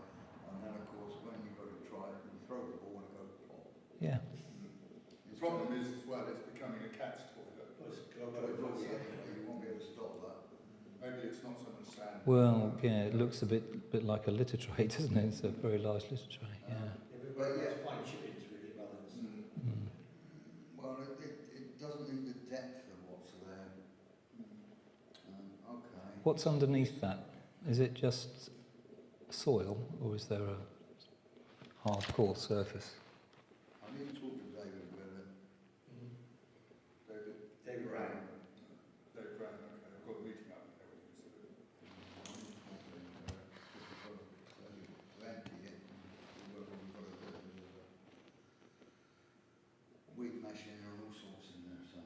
And then, of course, when you go to try it, you throw the ball and it goes pop. Yeah. The problem is as well, it's becoming a cat's toilet. Well, it's Well, global it looks process. like it, you won't be able to stop that. Maybe it's not so much sand. Well, yeah, it looks a bit like a litter tray, doesn't it? It's a very large litter tray. Yeah. But yeah, it's fine chippings really rather than. Mm. Well, it doesn't need the depth of what's there. Okay. What's underneath that? Is it just soil, or is there a hardcore surface? I need to talk to David about it. David? David Brown. David Brown, okay. I've got a meeting up there. Weed mashing and all sorts in there, so.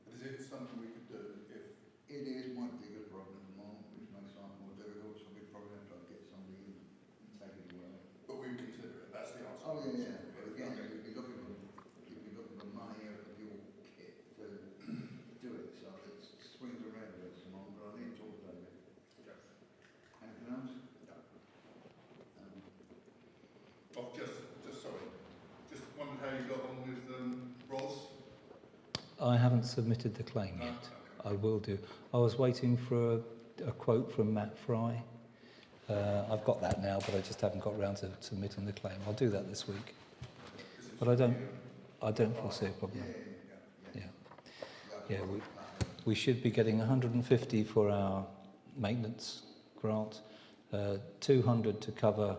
Is it something we could do if, It is my bigger problem at the moment, which makes life more difficult, so we probably have to get somebody in and take it away. but we consider it, that's the answer. Oh, yeah. But again, you'd be looking for money out of your kit to do it, so it swings around a bit at the moment, but I need to talk to David. Okay. Anything else? No. Um, Oh, just sorry. Just wondered how you got on with Ross? I haven't submitted the claim No? yet. Okay. I will do. I was waiting for a quote from Matt Fry. I've got that now, but I just haven't got round to submitting the claim. I'll do that this week. Is it But I don't- the, I don't foresee a problem. yeah. Yeah, we should be getting 150 for our maintenance grant, 200 to cover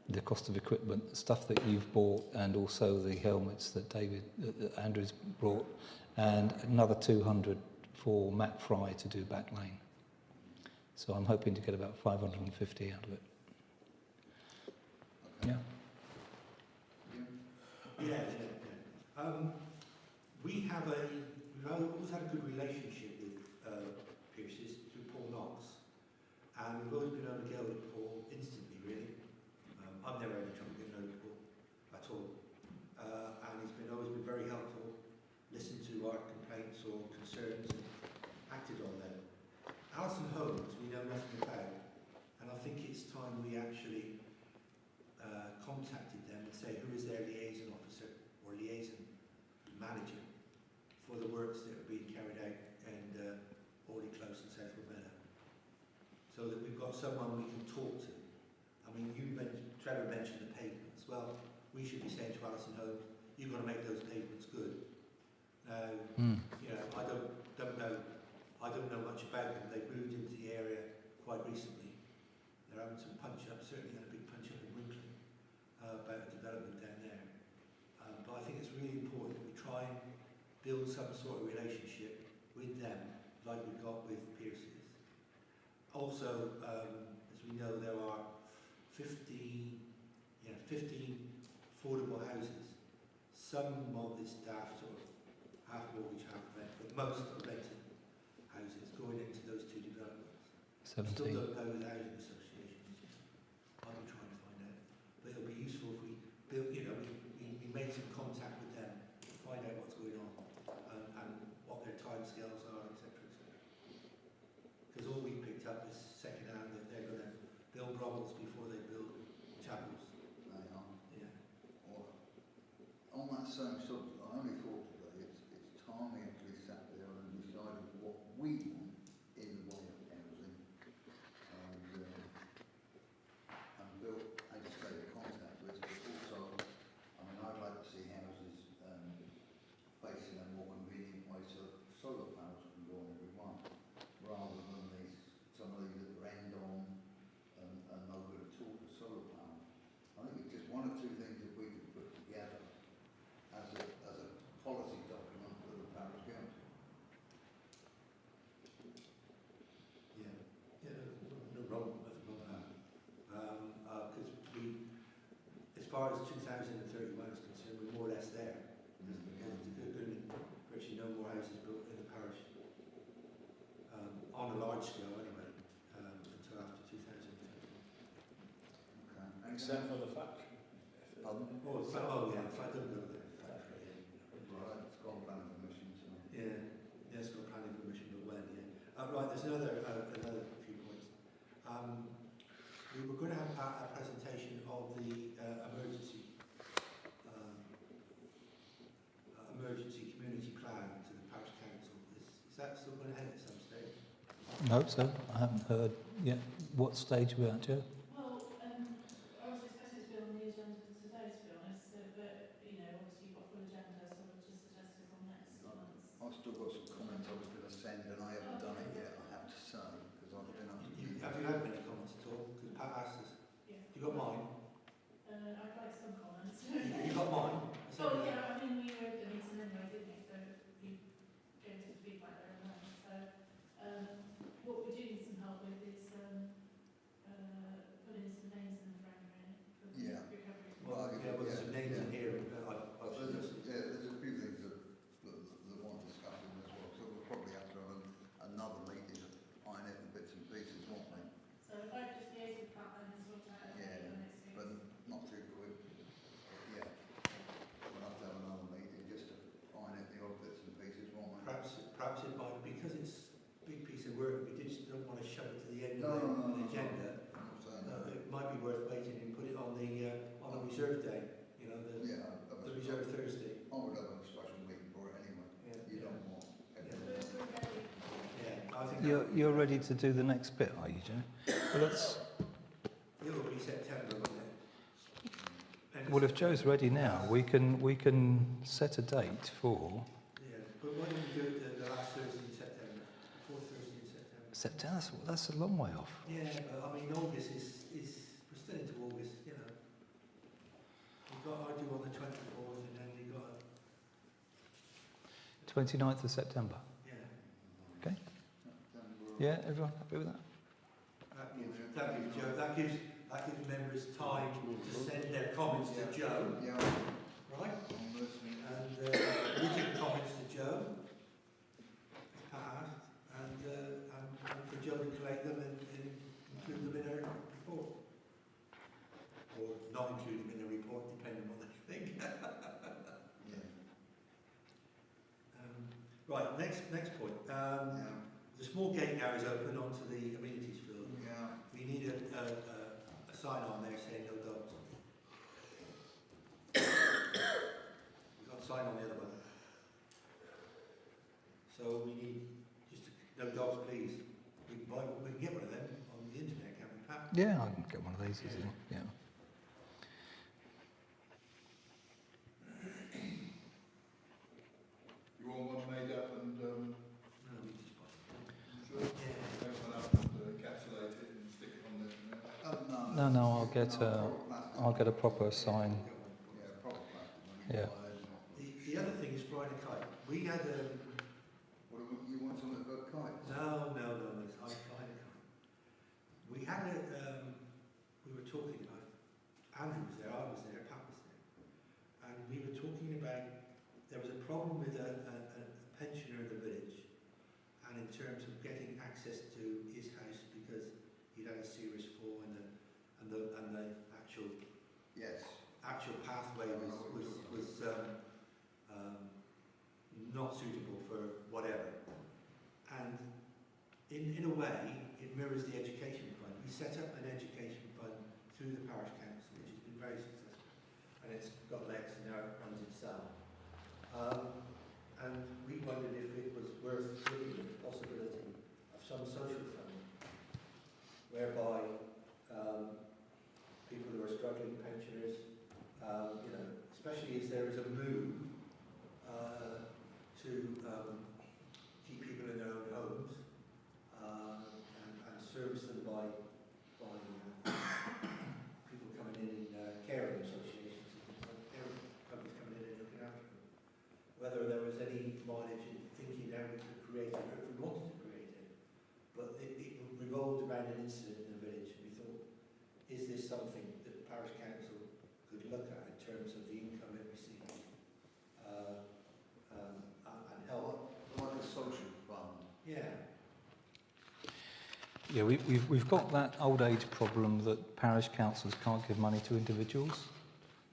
the cost of equipment, stuff that you've bought, and also the helmets that Andrew's brought, and another 200 for Matt Fry to do back lane. So I'm hoping to get about 550 out of it. Yeah. Yeah. We've always had a good relationship with Pierce's through Paul Knox, and we've always been able to get hold of Paul instantly, really. I've never had any trouble getting hold of Paul at all, and he's always been very helpful, listened to our complaints or concerns and acted on them. Alison Holmes, we know nothing about, and I think it's time we actually contacted them and say who is their liaison officer or liaison manager for the works that are being carried out in Orley Close and Southwood Meadow, so that we've got someone we can talk to. I mean, Trevor mentioned the pavements. Well, we should be saying to Alison Holmes, you've got to make those pavements good. Now, you know, I don't know much about them. They've moved into the area quite recently. They're having some punch-ups, certainly had a big punch-up in Winkling about a development down there. But I think it's really important that we try and build some sort of relationship with them, like we've got with Pierce's. Also, as we know, there are 15 affordable houses. Some of the staff sort of half mortgage, half rent, but most are rented houses going into those two developments. Still 17. don't know the housing associations. I'll be trying to find out. But it'll be useful if we build, you know, we made some contact with them to find out what's going on and what their timescales are, etc., etc. Because all we've picked up is second-hand that they're going to build brothels before they build chapels. Yeah. Well, on that same subject, I only thought today it's time we actually sat there and decided what we want in the way of housing, and built, as you say, a contact list, but also, I mean, I'd like to see houses facing a more convenient way so solar panels can go on every one, rather than some of these that are end on and no good at all for solar panels. I think it's just one or two things that we could put together as a policy document for the parish council. No problem with that. Because as far as 2031 is concerned, we're more or less there. There's going to be virtually no more houses built large scale anyway, until after 2010. Okay. Except for the factory. Oh, yeah, if I don't go there, factory, yeah. Right, it's got planning permission, so. Yeah, yeah, it's got planning permission, but when, yeah. Right, there's another few points. We were going to have a presentation of the emergency community plan to the parish council. Is that still going ahead at some stage? I hope so. I haven't heard yet. What stage we're at, Joe? Well, I was expecting it to be on the agenda for today, to be honest, but, you know, obviously you've got full agenda, so I would just suggest it on next month's. I've still got some comments I was going to send and I haven't done it yet, I have to say, because I've been up to Have you had any comments at all? Because Pat asked us. Yeah. You got mine? I'd like some comments. You got mine? Oh, yeah, I mean, we were at the meeting anyway, didn't we? So you gave us the feedback there and then. So what we do need some help with is putting some names in the frame, really, for the Yeah. recovery. Well, yeah, well, there's some names in here. But there's a few things that want discussing as well, so we'll probably have to have another meeting to iron it in bits and pieces, won't we? So if I just liaise with Pat and sort out Yeah, the next week. but not too quick. Yeah, we'll have to have another meeting just to iron it the odd bits and pieces, won't we? Perhaps it might, because it's a big piece of work, we just don't want to shove it to the end No, of no, the no, agenda. I'm not saying that. It might be worth waiting and put it on the reserve day, you know, Yeah, the reserve Thursday. I would have a special meeting for it anyway. Yeah. You don't want everyone. Yeah, I think You're ready to do the next bit, are you, Joe? Well, let's. it will be September, won't it? And Well, if Joe's ready now, we can set a date for yeah, but why don't we do it the last Thursday in September? Fourth Thursday in September. September. That's a long way off. Yeah, but I mean, August is we're still into August, you know. We've got our due on the 24th, and then we've got 29th of September. yeah. Yeah, everyone happy with that? That gives members time to send their comments to Joe, Yeah, right? I'm listening. And written comments to Joe, as Pat asked, and for Joe to collect them and include them in her report. Or not include them in the report, depending on what they think. Yeah. Right, next point. Yeah. The small gate now is open onto the amenities field. Yeah. We need a sign on there saying no dogs. We've got a sign on the other one. So we need just no dogs, please. We can get one of them on the internet, can't we, Pat? Yeah, I can get one of these easily. Yeah. You want one made up and, No, we just buy sure, Yeah. make one up and encapsulate it and stick it on the, No, I'll get a proper sign. Yeah, proper plastic. When you Yeah. buy it, not- The other thing is flying a kite. We had What, you want something about kites? no, I'm flying a kite. We had we were talking about, Andrew was there, I was there, Pat was there, and we were talking about, there was a problem with a pensioner in the village, and in terms of getting access to his house because he'd had a serious fall and the Yes. actual pathway was not suitable for whatever. And in a way, it mirrors the education fund. We set up an education fund through the parish council, which has been very successful, and it's got legs and now it runs itself. And we wondered if it was worth looking at the possibility of some social fund, whereby people who are struggling, pensioners, you know, especially as there is a move to keep people in their own homes and service them by people coming in caring associations and things like care companies coming in and looking after them. Whether there was any mileage in thinking how we could create it, or if we wanted to create it, but it revolved around an incident in the village, and we thought, is this something that the parish council could look at in terms of the income it receives and help? Like a social fund. Yeah. Yeah, we've got that old age problem that parish councils can't give money to individuals.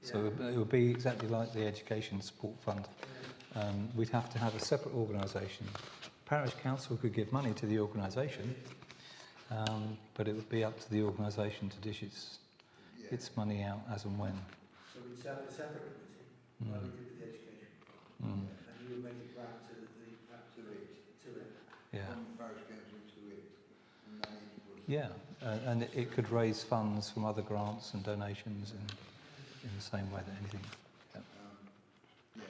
So it would be exactly like the Education Support Fund. We'd have to have a separate organisation. Parish council could give money to the organisation, but it would be up to the organisation to dish its money out as and when. So we'd set up a separate committee, like we did with the education. Mm. And you would make it grant to it. Yeah. From parish council to it, and then it was. Yeah, and it could raise funds from other grants and donations in the same way that anything. Yeah. Yeah.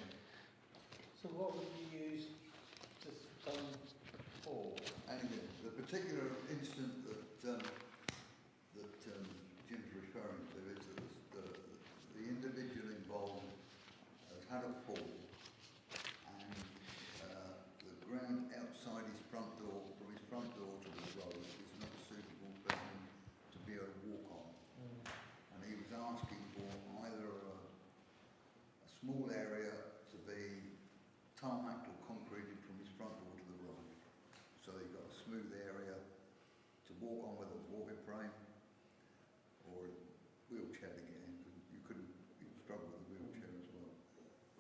So what would you use this fund for? Anyway, the particular incident that Jim's referring to is that the individual involved has had a fall, and the ground outside his front door, from his front door to the road, is not suitable for him to be able to walk on. And he was asking for either a small area to be tarmacked or concreted from his front door to the road, so you've got a smooth area to walk on with a walking frame or a wheelchair to get in, because you'd struggle with a wheelchair as well.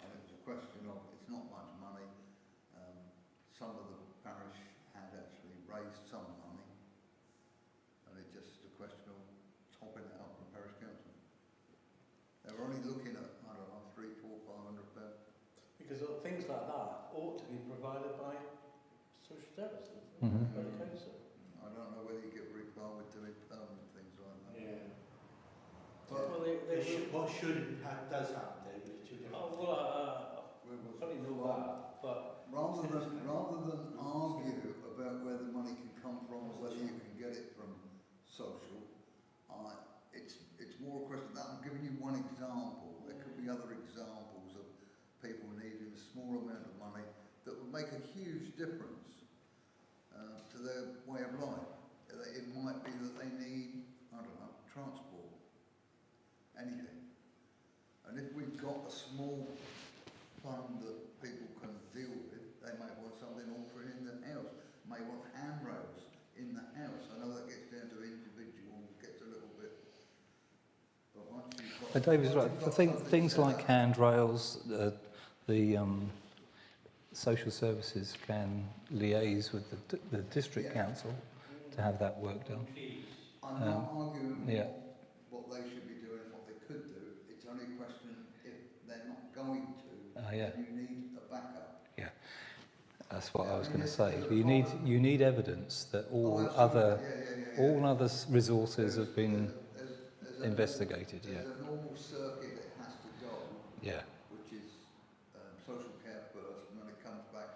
And it was a question of, it's not much money. Some of the parish had actually raised some money, and it's just a question of topping it up from parish council. They were only looking at, I don't know, £300, £400, £500. Because things like that ought to be provided by social services, Mhm. by the council. I don't know whether you get refund with doing permanent things like that. Yeah. But Well, they What does happen, David, is two different. Oh, well, I fully know that, but rather than argue about where the money can come from or whether you can get it from social, it's more a question that I'm giving you one example. There could be other examples of people needing a small amount of money that would make a huge difference to their way of life. It might be that they need, I don't know, transport, anything. And if we've got a small fund that people can deal with, they may want something altering in the house, may want handrails in the house. I know that gets down to individual, gets a little bit, but once you've got... David's right. once For you've got something things set like up- handrails, the social services can liaise with the district Yeah. council to have that work done. I'm not arguing yeah. what they should be doing, what they could do. It's only a question if they're not going to, Yeah. you need a backup. That's what I was going to Yes, say. there's a You problem. need evidence that all Oh, other absolutely. all other resources have been There's investigated. There's a normal circuit that has to go, Yeah. which is social care first, and when it comes back,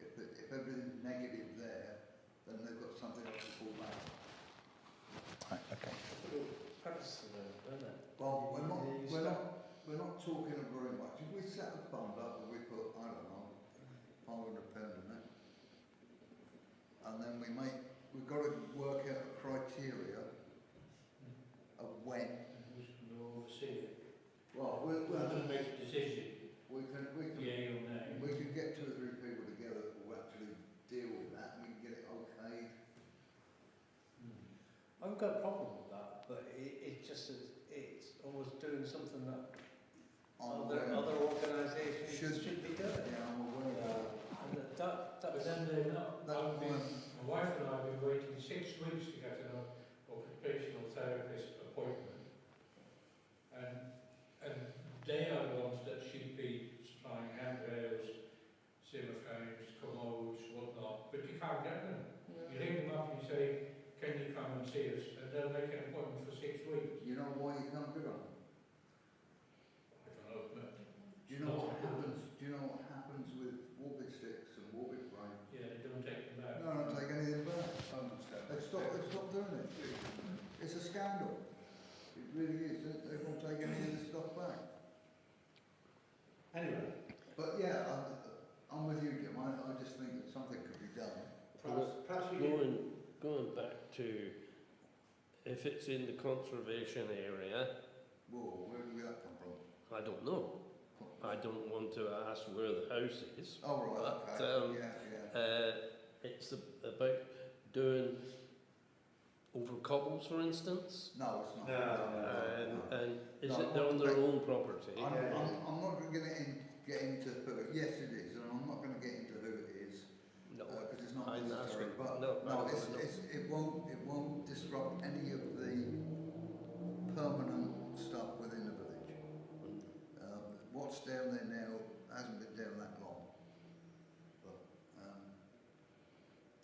if everything's negative there, then they've got something else to fall back on. Right, okay. perhaps, isn't it? Well, we're You not talking of very much. If we set a fund up and we put, I don't know, £500 in it, and then we've got to work out a criteria of when. Who's going to oversee it? Well, We're going to make a decision, we can yea or nay. we can get 2 or 3 people together who actually deal with that, and we can get it okayed. I've got a problem with that, but it just is, it's almost doing something that other organisations should be doing. Yeah, I'm aware of that. And But that's, then they're not. That's My wife and I have been waiting 6 weeks to get an occupational therapist appointment. And they are the ones that should be supplying handrails, Zimmer frames, commodes, whatnot, but you can't get them. You ring them up and you say, can you come and see us? And they'll make an appointment for 6 weeks. You know why you can't do it? I don't know, but Do you know what happens? Do you know what happens with walking sticks and walking frames? yeah, they don't take them out. No, don't take anything back. I understand. They've stopped doing it. It's a scandal. It really is. They won't take any of this stuff back. Anyway, But yeah, I'm with you, Jim. I just think that something could be done. perhaps we can... Going back to if it's in the conservation area, Whoa, where did that come from? I don't know. I don't want to ask where the house is. Oh, right, But, okay. Yeah. It's about doing over cobbles, for instance? No, it's not. And is No, it on their own property? I'm not going to get into who. Yes, it is, and I'm not going to get into who it is No, because it's not I'm necessary. asking. But No, I don't it's, wanna know. it won't disrupt any of the permanent stuff within the village. What's down there now hasn't been down that long, but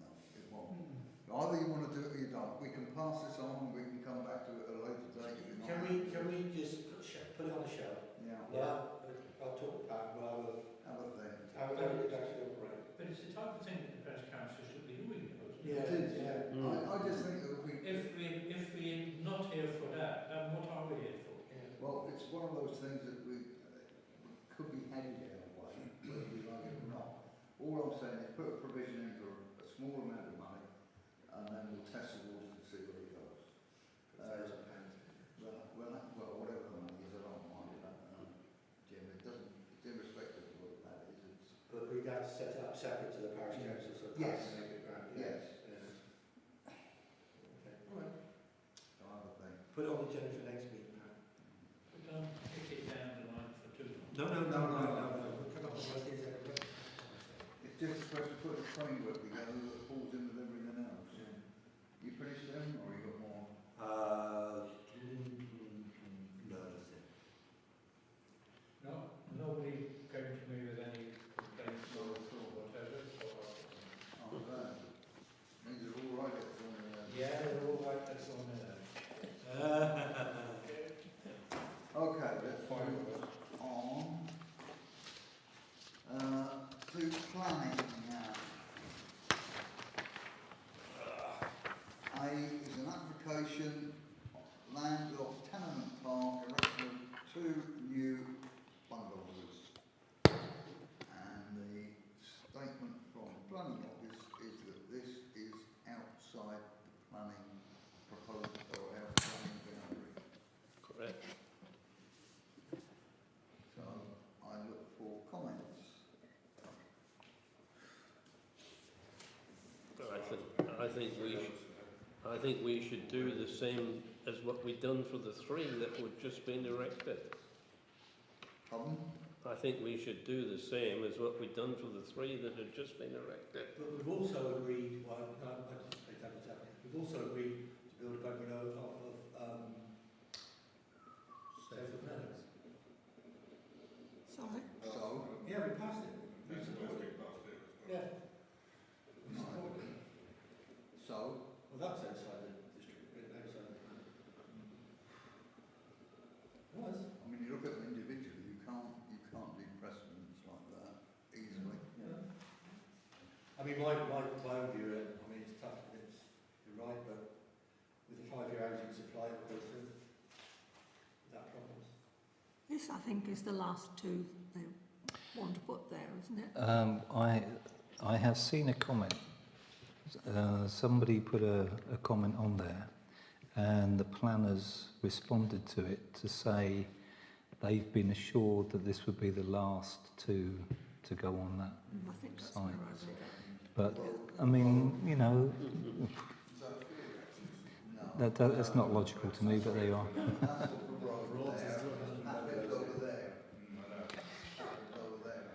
no, it won't. Either you want to do it or you don't. We can pass this on and we can come back to it at a later date. If you're not happy. Can we just put it on the shelf? Yeah. Well, I'll talk to Pat, we'll Have a thing. have a look at actually operate. But it's the type of thing that the parish council should be doing, though, isn't it? Yeah, It is. yeah. I just think that we. If we're not here for that, then what are we here for? Well, it's one of those things that we could be headed our way, whether we like it or not. All I'm saying is put a provision in for a small amount of money, and then we'll test the waters and see where it goes. Well, whatever the money is, I don't mind that. Jim, it doesn't, it's irrespective of what that is. It's But we'd have to set it up separate to the parish council, so Pat Yes. can make it grand. yes, Okay, all right. kind of thing. Put it on the agenda for next meeting, Pat. But don't kick it down the line for too long. No. We'll come up with ideas every day. It's just supposed to put a framework together that falls in with everything else. You finished them, or you got more? No, that's it. No, nobody came to me with any complaints or whatever, so Oh, that. Means they're all right at the yeah, they're all right, that's on there. Okay, let's move on. To planning now. A is an application, land of tenement park, erection of 2 new bungalows. And the statement from the planning office is that this is outside the planning proposal or our planning boundary. Correct. So I look for comments. I think we should do the same as what we've done for the 3 that were just been erected. Pardon? I think we should do the same as what we've done for the 3 that have just been erected. But we've also agreed, well, no, I just picked up what's happening. We've also agreed to build a bungalow off of, Seven Meadows. Sorry? So, Yeah, we passed it. We supported it. Yeah. We Right. supported it. so, Well, that's outside the district, but outside the plan. Was? I mean, you look at them individually, you can't do precedents like that easily. Yeah. I mean, my own view, I mean, it's tough, and you're right, but with the 5-year housing supply that goes through, that problems. This, I think, is the last 2 they want to put there, isn't it? I have seen a comment. Somebody put a comment on there, and the planners responded to it to say they've been assured that this would be the last 2 to go on that. I think that's Site. where I read it. But I mean, you know, No. that's not logical to me, but they are. That's what the road there, that bit's over there. That bit's over there.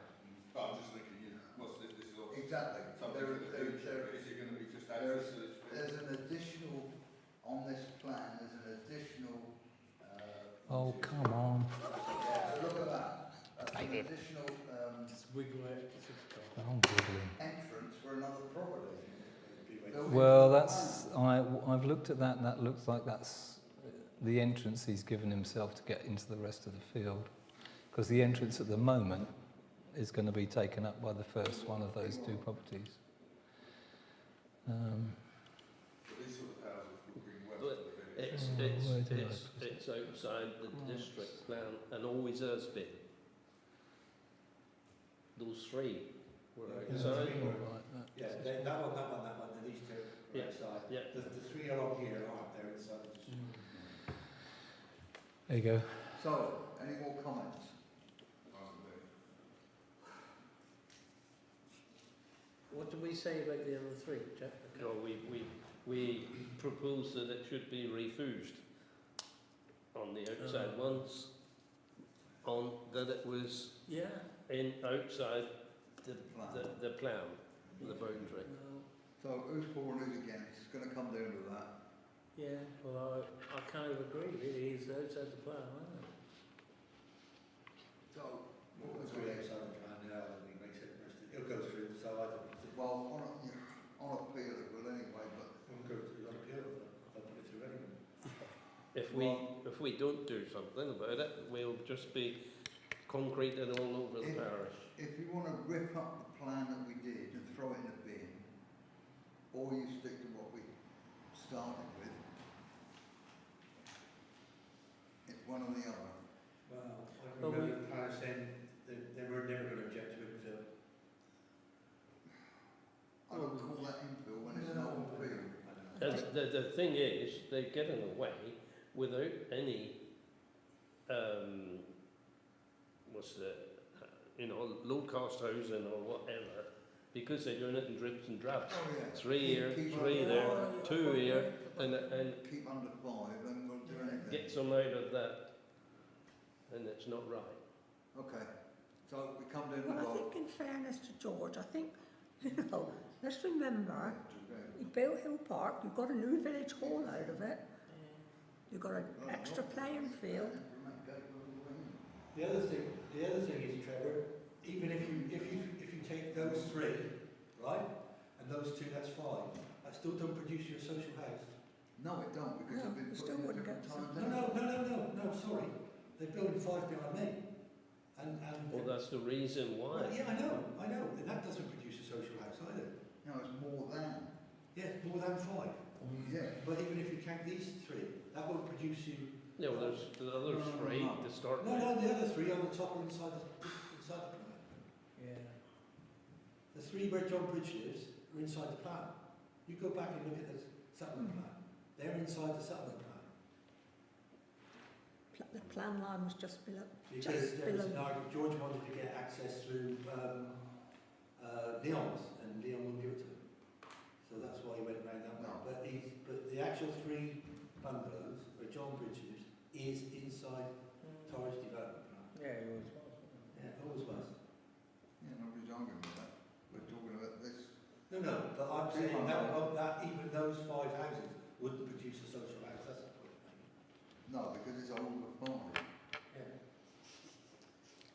I'm just thinking, what's this is all Exactly. something for the future, is it going to be just access to this? There's an additional, on this plan, there's an additional, Oh, come on. yeah, look at that. That's an additional, Wiggle it. I'm giggling. entrance for another property. Well, that's I've looked at that, and that looks like that's the entrance he's given himself to get into the rest of the field, because the entrance at the moment is going to be taken up by the first one of those 2 properties. But these sort of houses will bring wealth to the village. It's outside the district plan and always has been. Those 3 were outside. Yeah, that one, and these 2 are Yeah. outside. Yeah. The 3 along here aren't there inside the district. There you go. So, any more comments? What did we say about the other 3, Jack? No, we proposed that it should be refused on the outside ones, on that it was Yeah. in outside the plan, the boundary. No. So who's for and who's against? It's going to come down to that. Yeah, well, I kind of agree, really, he's outside the plan, isn't it? So, what We'll was go it? outside the plan now, I think it makes it, it'll go through, so I don't, Well, on appeal it will anyway, but we'll go through, on appeal, I'll put it through anyway. If we don't do something about it, we'll just be concreting all over the parish. if you want to rip up the plan that we did and throw it in a bin, or you stick to what we started with, it's one or the other. Well, I Well, can remember the parish saying they were never going to object to it, so. I don't call that infill when it's not on appeal. The thing is, they're getting away without any, low cost housing or whatever, because they're doing it in drips and drabs. Oh, yeah. 3 here, Keep 3 under there, five. 2 here, and Keep under 5, then we'll do anything. gets them out of that, and it's not right. Okay, so we come down to Well, I vote. think in fairness to George, I think, let's remember, Okay. you built Hill Park, you got a new village hall out of it, you got an extra playing field. The other thing is, Trevor, even if you take those 3, right, and those 2, that's 5, that still don't produce you a social house. No, it don't, because No, I've been you putting still it wouldn't different get times. No, sorry, they're building 5 behind me, and. Well, that's the reason why. Well, yeah, I know, and that doesn't produce a social house either. No, it's more than. Yeah, more than 5. Yeah. But even if you count these 3, that won't produce you. Yeah, well, there's the other No, no, 3 no. to start No, with. the other 3 on the top are inside the plan. Yeah. The 3 where John Bridge lives are inside the plan. You go back and look at the settlement plan. They're inside the settlement plan. The plan line was just below. Because Just there was below. an argument, George wanted to get access through Leon's, and Leon wouldn't give it to him. So that's why he went round that way. No. But the actual 3 bungalows where John Bridge lives is inside Torridge Development Plan. Yeah, he always was. Yeah, always was. Yeah, nobody's arguing with that. We're talking about this. No, but I'm saying that even those 5 houses wouldn't produce a social house. That's the point. No, because it's older farm. Yeah.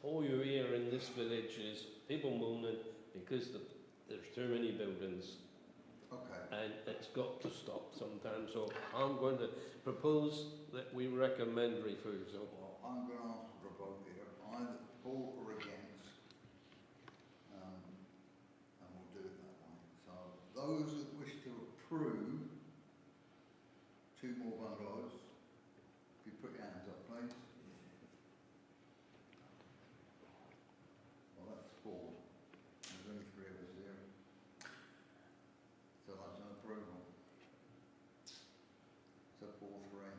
All you hear in this village is people moaning because there's too many buildings, Okay. and it's got to stop sometime. So I'm going to propose that we recommend refusal. Well, I'm going to ask for a vote here, either for or against. And we'll do it that way. So those that wish to approve 2 more bungalows, if you put your hands up, please. Well, that's 4. There's only 3 of us here. So that's an approval. So 4-3.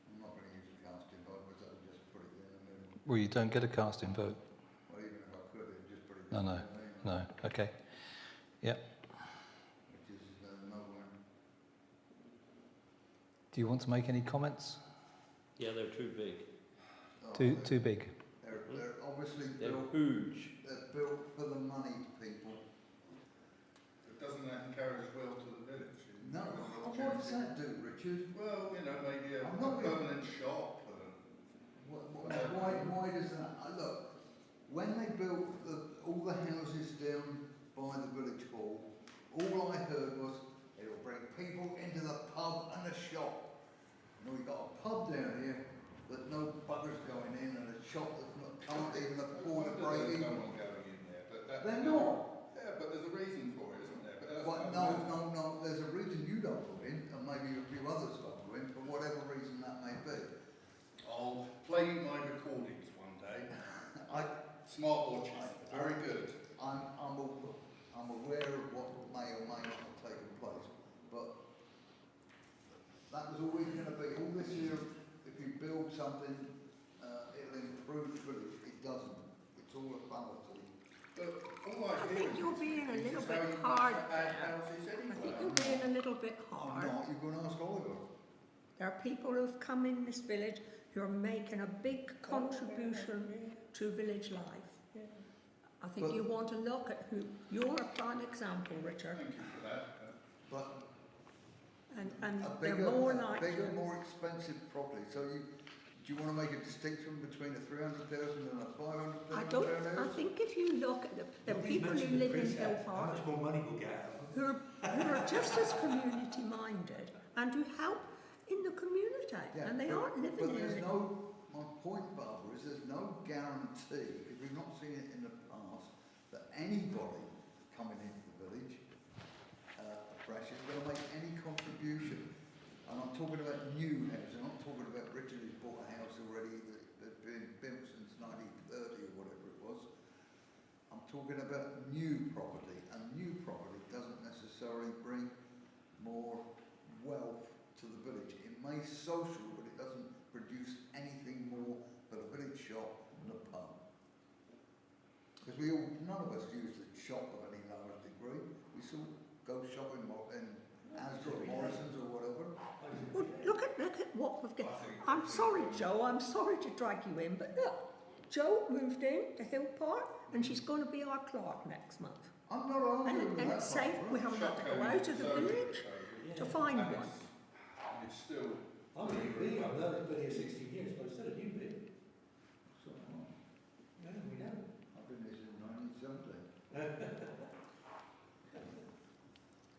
I'm not going to use a casting vote because that would just put it there in the middle. Well, you don't get a casting vote. Well, even if I could, it'd just put it No, there. no. Okay. Yep. Which is nowhere. Do you want to make any comments? Yeah, they're too big. Oh, Too big. They're obviously They're built. huge. They're built for the money, people. But doesn't that encourage well to the village? No, what does that do, Richard? Well, maybe a I'm not gonna- permanent shop. Why does that? Look, when they built all the houses down by the village hall, all I heard was it'll bring people into the pub and the shop. And we've got a pub down here that no buggers going in, and a shop that's not can't even afford to break There's no even. one going in there, but that. They're not. Yeah, but there's a reason for it, isn't there? But that's But not- no. There's a reason you don't go in, and maybe a few others don't go in, for whatever reason that may be. I'll play my recordings one day. Smartwatches, very good. I'm aware of what may or may not have taken place, but that was always going to be, all this year, if you build something, it'll improve the village. It doesn't. It's all a fallacy. But all I I hear think is you're being a this little is bit how you hard add there. houses I anyway. think you're being a little bit I'm hard. not, you're going to ask Oliver. There are people who've come in this village who are making a big contribution to village life. I think But- you want to look at who, you're a prime example, Richard, Thank you for that. But and a they're bigger, more like bigger, you. more expensive property. So do you want to make a distinction between a 300,000 and a 500,000 I don't, pound I house? think if you look at the Nobody's people mentioned who the live in Hill precept, how Park, much more money we'll get out of them. who are just as community minded and who help in the community, and they aren't living But here. there's no, my point, Barbara, is there's no guarantee, because we've not seen it in the past, that anybody coming into the village fresh is going to make any contribution. And I'm talking about new houses, I'm not talking about Richard who's bought a house already that's been built since 1930 or whatever it was. I'm talking about new property, and new property doesn't necessarily bring more wealth to the village. It may social, but it doesn't produce anything more but a village shop and a pub. Because none of us use the shop of any large degree. We still go shopping in Asda or Morrison's or whatever. Well, look at what we've got. I'm sorry, Joe, I'm sorry to drag you in, but look, Jo moved in to Hill Park and she's going to be our clerk next month. I'm not arguing with And that. it's safe, we haven't had to go out of the village to find And one. it's still, I'm a newbie, I've been here 16 years, but I'm still a newbie. So, No, we know. I've been here since 1970.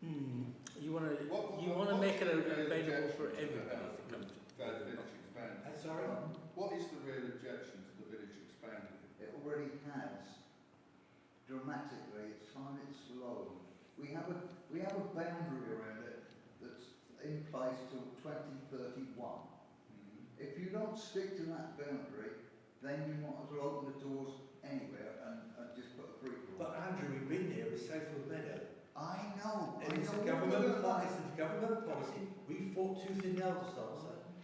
You want to What make it is the real available objection for to the everybody house to come to. that village expanded? Sorry? What is the real objection to the village expanding? It already has dramatically. It's time it's slow. We have a boundary around it that's in place till 2031. If you don't stick to that boundary, then you might as well open the doors anywhere and just put a brick wall. But Andrew, we've been here with Southwood Meadow. I know. And it's a government policy. We fought tooth and nail to stop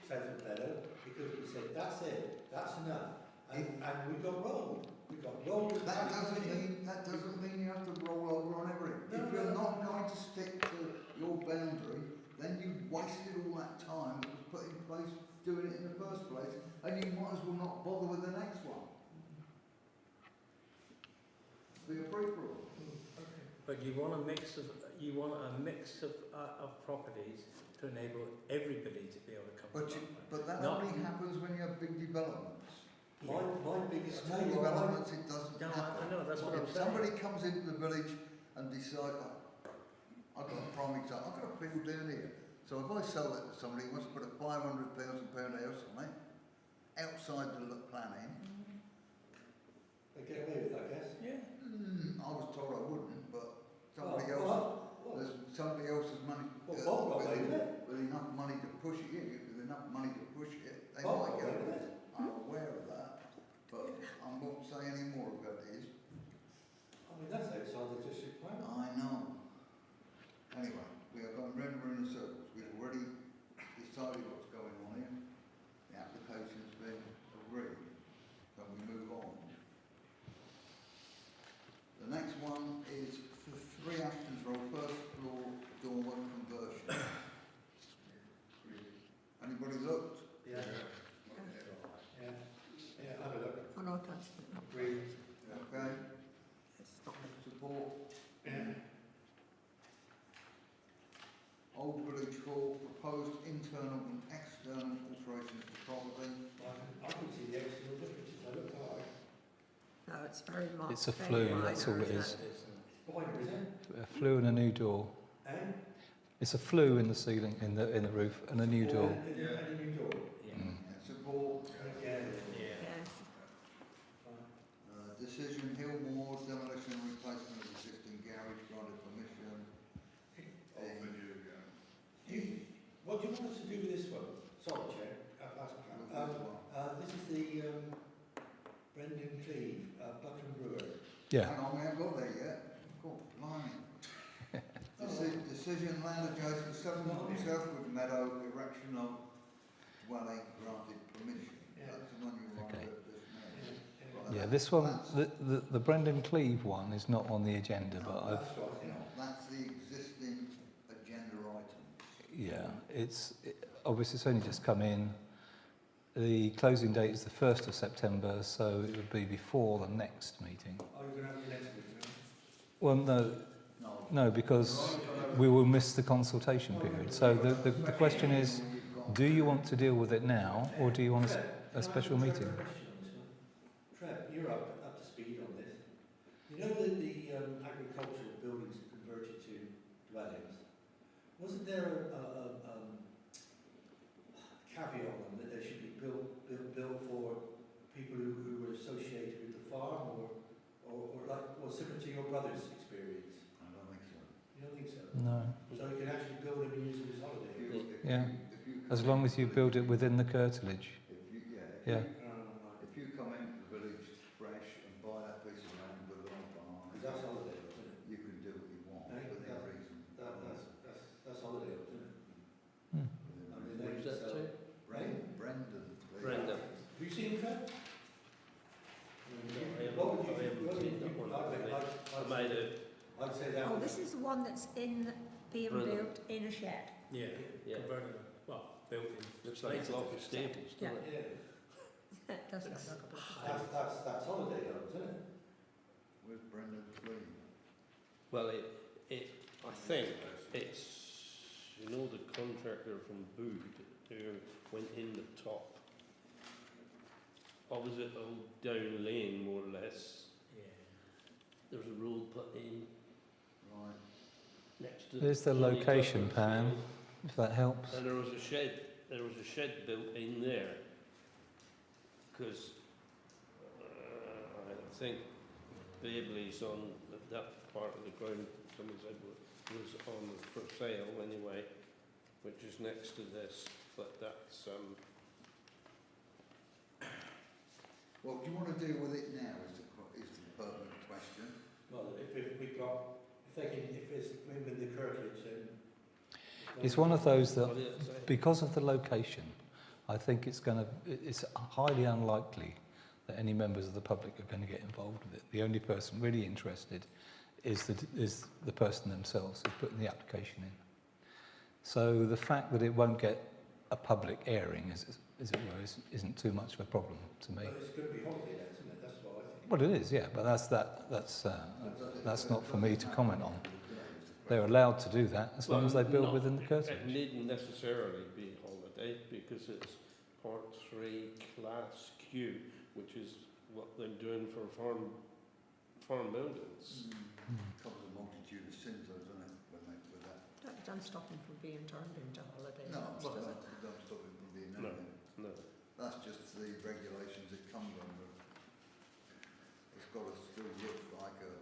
Southwood Meadow because we said, that's it, that's enough. And we got rolled. We got rolled. That doesn't mean you have to roll over on everything. No, If you're no. not going to stick to your boundary, then you wasted all that time that was put in place doing it in the first place, and you might as well not bother with the next one. Be a free for all. But you want a mix of properties to enable everybody to be able to come to Buckland. But that Not- only happens when you have big developments. My biggest Small developments, it doesn't No, happen. I know, that's what I'm If saying. somebody comes into the village and decides, I've got a prime example, I've got a field down here. So if I sell it to somebody who wants to put a £500,000 house on it, outside the planning, They get away with that, yes? Yeah. I was told I wouldn't, but somebody else's money, Bob got away with it. with enough money to push it, with enough money to push it, they Bob might got get away with away. I'm aware of that, but I won't say any more about it. I mean, that's outside the district plan. I know. Anyway, we are going round and round in circles. We've already decided what's going on here. The application's been agreed. Can we move on? The next one is for 3 Ashton's Road, first floor doorway conversion. Anybody looked? Yeah. Yeah, have a look. Oh, no, I can't see it. Agree. Okay, It's not. support. Yeah. Old Village Hall, proposed internal and external alterations to property. I can see the external differences. I looked hard. No, it's very much. It's a flue, that's all it is. Boiler, is it? A flue and a new door. And? It's a flue in the ceiling, in the roof, and a new door. And a new door. Yeah. Support. Yeah. Yes. Decision, Hillmore, demolition and replacement of existing garage, granted permission. What do you want us to do with this one? Sorry, Chair. This is the Brendan Cleve, Buckland Brewer. Yeah. Hang on, we haven't got there yet. God, blimey. Decision, land adjacent, Southwood Meadow, erection of dwelling, granted permission. Yeah. That's the one you want Okay. to just now. Yeah. Right, Yeah, this one, the Brendan Cleve one is not on the agenda, but I've, That's right, yeah. That's the existing agenda item. yeah, obviously it's only just come in. The closing date is the 1st of September, so it would be before the next meeting. Are you going to have your next meeting? Well, no, because we will miss the consultation period. So the question is, do you want to deal with it now, or do you want a special meeting? Trev, you're up to speed on this. You know that the agricultural buildings are converted to dwellings. Wasn't there a caveat on them that they should be built for people who were associated with the farm, or similar to your brother's experience? I don't think so. You don't think so? No. So you can actually build them and use them as holiday. Yeah. As long as you build it within the curtilage. Yeah. If you come into the village fresh and buy that piece of land with a farm, Because that's holiday, isn't it? you can do what you want within reason. That's holiday, isn't it? Hmm. I mean, Where's that so- to? Brendan. Brendan. Have you seen Trev? I haven't seen that one. I made it. I'd say that. Oh, was- this is the one that's being Brilliant. built in a shed. Yeah, Yeah. converted, well, built in. Looks like it's like a stables, doesn't it? Yeah, It does look like a block. that's holiday homes, isn't it? Where's Brendan Cleve? Well, I think it's, you know, the contractor from Bood who went in the top, opposite Old Down Lane, more or less. Yeah. There's a road put in Right. next to. There's the Johnny location, Douglas Pam, Lane. if that helps. And there was a shed built in there, because I think Babley's on that part of the ground, someone said was on for sale anyway, which is next to this, but that's, Well, do you want to deal with it now is the pertinent question. Well, if it's in the curtilage, then. It's one of those that, what did it say? because of the location, I think it's highly unlikely that any members of the public are going to get involved with it. The only person really interested is the person themselves who's putting the application in. So the fact that it won't get a public airing, as it were, isn't too much of a problem to me. But it's going to be holiday then, isn't it? That's what I think. Well, it is, yeah, but that's not for me to comment on. They're allowed to do that as long as they build within the It curtilage. needn't necessarily be holiday, because it's Part 3 Class Q, which is what they're doing for farm buildings. Covers a multitude of sins, though, doesn't it, with that? That doesn't stop them from being turned into holiday No, homes, well, does no, it? it don't stop it from being No. anything. No. That's just the regulations it comes under. It's got to still look like a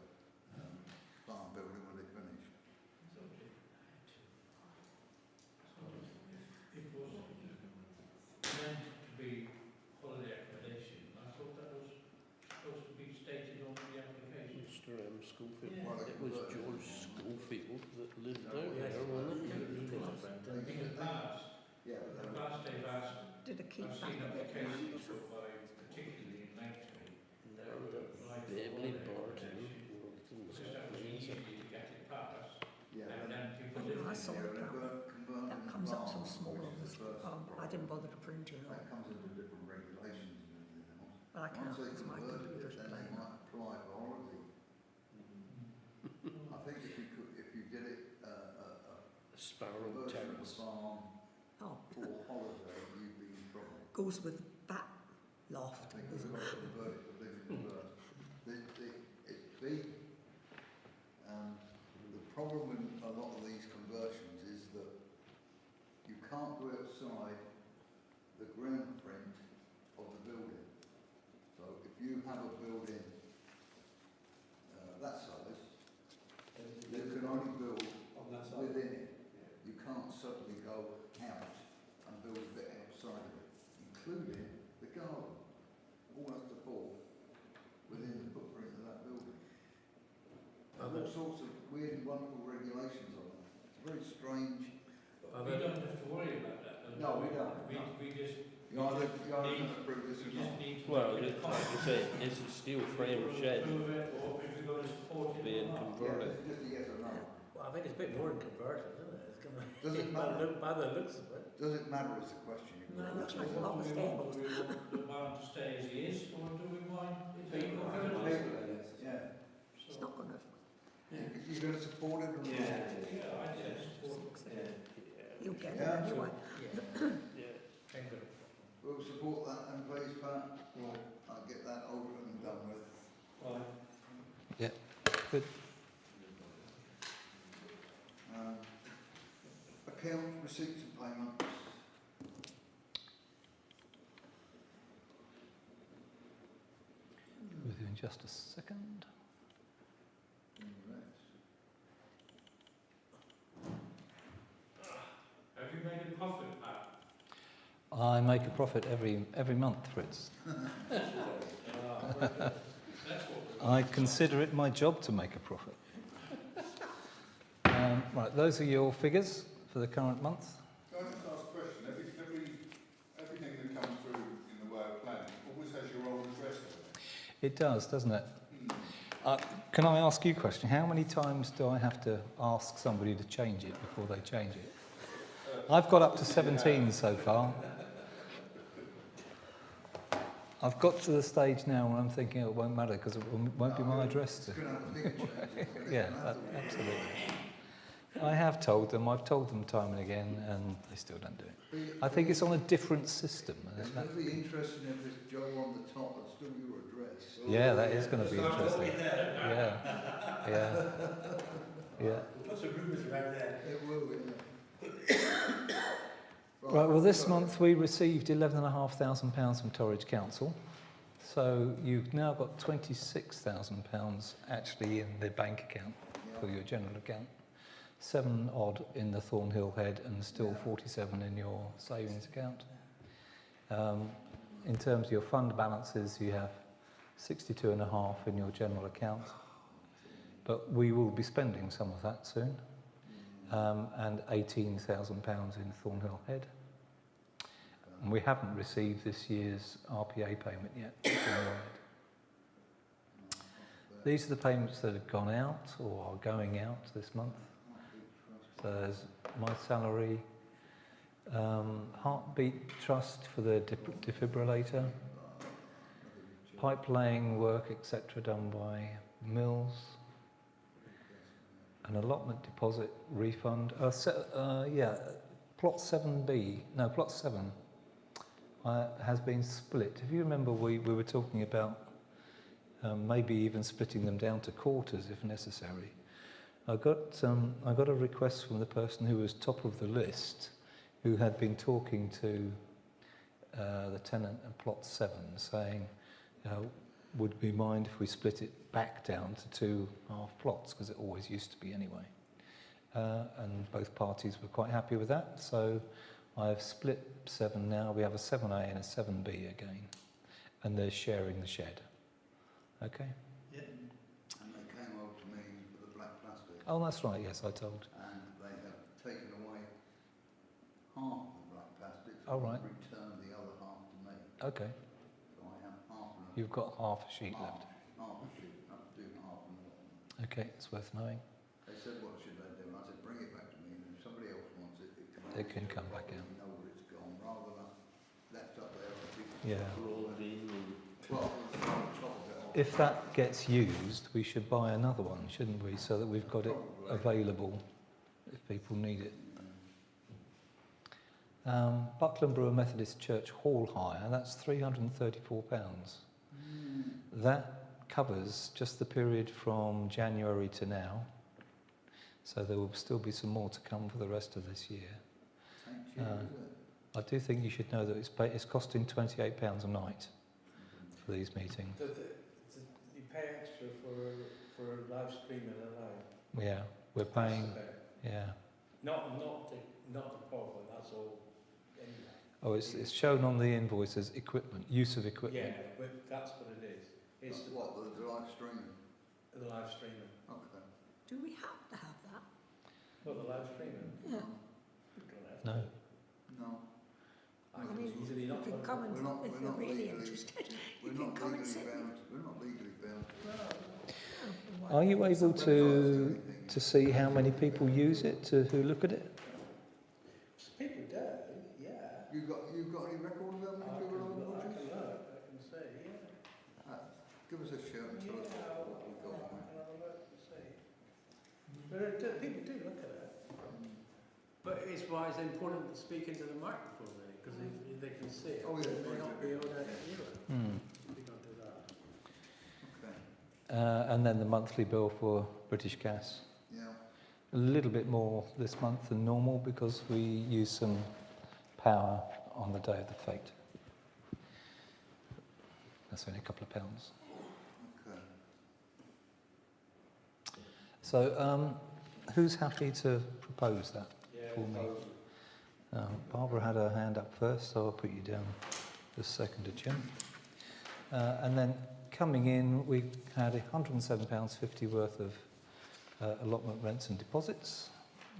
farm building when they finish. It was meant to be holiday accommodation. I thought that was supposed to be stated on the application. Mr. M. Schofield. Yeah. Well, It was George Schofield that lived Oh, down yes. there, wasn't it? In the past, Yeah, but the past they've asked, Did it keep I've back seen a bit? applications put by, particularly in Langton, And there was Babley Barton. just that was easy to get it passed, yeah. and then people I don't know, I live saw in it there. now. That comes up so small on this. I didn't bother to print it That out, comes under different regulations and everything else. but I can't Once they because my converted computer's it, then they playing. might apply for holiday. I think if you did it, Sparrow conversion of a Terrace. farm Oh, for holiday, you'd be in trouble. goes with that I loft, think isn't we've got to it? convert it to living convert. It's big. The problem with a lot of these conversions is that you can't go outside the ground print of the building. So if you have a building that size, you can only build On that side. within it. You can't suddenly go out and build a bit outside of it, including the garden. All has to fall within the footprint of that building. Are All there- sorts of weird, wonderful regulations on it. It's very strange. Are We there- don't have to worry about that. though, No, do we don't, no. We just The You either going to approve this or not. Well, like I say, it's a steel frame shed being converted. Yeah, just a yes or no. Well, I think it's a bit more than converted, isn't it? It's gonna, Does it matter? by the looks of it. Does it matter is the question. No, it looks like a lot of stables. Do we want the barn to stay as it is, or do we want people Yeah. It's not going to, You're going to support it or not? Yeah, I'd say support. you'll get it Yeah. anyway. Yeah. Ain't gonna- We'll support that then, please, Pat. I'll get that over and done with. Yeah, good. Account receipts and payments. With you in just a second. Have you made a profit, Pat? I make a profit every month, Fritz. I consider it my job to make a profit. Right, those are your figures for the current month. Can I just ask a question? Everything that comes through in the way of planning always has your old address on it. It does, doesn't it? Can I ask you a question? How many times do I have to ask somebody to change it before they change it? I've got up to 17 so far. I've got to the stage now where I'm thinking it won't matter because it won't be my address. It's going to have a bigger change. Yeah, absolutely. I have told them, I've told them time and again, and they still don't do it. I think it's on a different system. It's going to be interesting if this Joe on the top is still your address. Yeah, that is going to be interesting. Yeah, yeah, yeah. Put some rumours around there. It will, yeah. Right, well this month we received £11,500 from Torridge Council. So you've now got £26,000 actually in the bank account for your general account. 7 odd in the Thornhill Head and still 47 in your savings account. In terms of your fund balances, you have 62.5 in your general account, but we will be spending some of that soon, and £18,000 in Thornhill Head. And we haven't received this year's RPA payment yet. These are the payments that have gone out or are going out this month. So there's my salary, Heartbeat Trust for the defibrillator, pipe laying work, etc. done by Mills, an allotment deposit refund. Plot 7B, no, plot 7 has been split. If you remember, we were talking about maybe even splitting them down to quarters if necessary. I got a request from the person who was top of the list, who had been talking to the tenant at plot 7, saying, would we mind if we split it back down to 2 half plots, because it always used to be anyway. And both parties were quite happy with that, so I've split 7 now. We have a 7A and a 7B again, and they're sharing the shed. Okay? And they came over to me with the black plastic. Oh, that's right, yes, I told. And they have taken away half the black plastic. Oh, right. Returned the other half to me. Okay. So I have half of them. You've got half a sheet left. Half a sheet, not do half more. Okay, it's worth knowing. They said, what should they do? And I said, bring it back to me, and if somebody else wants it, It can come back out. You know where it's gone, rather than left up there. Yeah. Well, on top of it. If that gets used, we should buy another one, shouldn't we? So that we've got it available if people need it. Buckland Brewer Methodist Church hall hire, that's £334. That covers just the period from January to now. So there will still be some more to come for the rest of this year. I do think you should know that it's costing £28 a night for these meetings. You pay extra for live streaming and live. Yeah, we're paying. Yeah. Not the problem. That's all. Anyway. Oh, it's shown on the invoice as equipment, use of equipment. Yeah, but that's what it is. It's the live streaming? The live streaming. Okay. Do we have to have that? Well, the live streaming. Yeah. We don't have No. to. No. I mean, you can come and, if you're really interested, you can come and sit. We're not legally bound. Are you able to see how many people use it, who look at it? People do, yeah. You've got any record of how many people are on I watches? can look, I can see, yeah. Give us a shout and tell us what we've got. I can have a look and see. But people do look at it. But it's why it's important to speak into the microphone, really, because if they can see it, Oh, yeah, they may not be able to hear it. We can't do that. Okay. And then the monthly bill for British Gas. Yeah. A little bit more this month than normal because we use some power on the day of the fete. That's only a couple of pounds. Okay. So, who's happy to propose that for me? Barbara had her hand up first, so I'll put you down as second, Jim. And then coming in, we had £107.50 worth of allotment rents and deposits,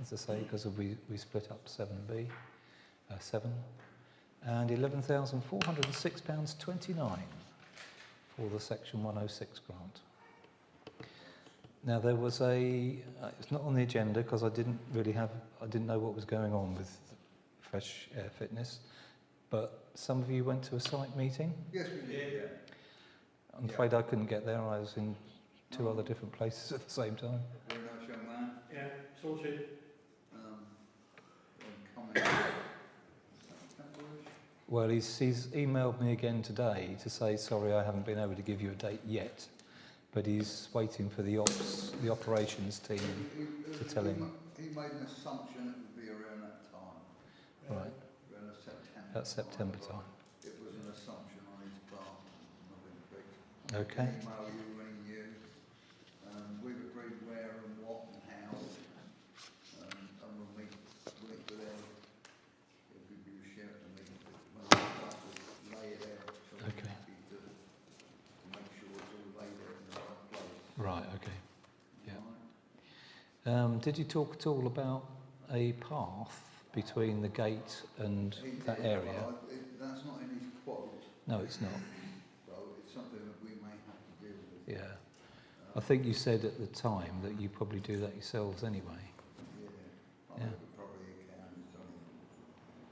as I say, because we split up 7B, 7, and £11,406.29 for the Section 106 grant. Now there was it's not on the agenda because I didn't know what was going on with Fresh Air Fitness, but some of you went to a site meeting. Yes, we did. Yeah. I'm afraid I couldn't get there. I was in two other different places at the same time. Very nice young man. Yeah, sorted. Well, he's emailed me again today to say, sorry, I haven't been able to give you a date yet, but he's waiting for the operations team to tell him. He made an assumption it would be around that time. Right. Around September. At September time. It was an assumption on his part, nothing fixed. Okay. Email you, ring you. We've agreed where and what and how. And we'll meet with them. It'll give you a shout to meet when we start to lay it out. So we're Okay. happy to make sure it's all laid out in the right place. Right, okay. Yeah. Alright? Did you talk at all about a path between the gate and that area? Well, that's not in his quote, No, it's not. so it's something that we may have to deal with. Yeah. I think you said at the time that you probably do that yourselves anyway. Yeah, Yeah. we probably can. It's only,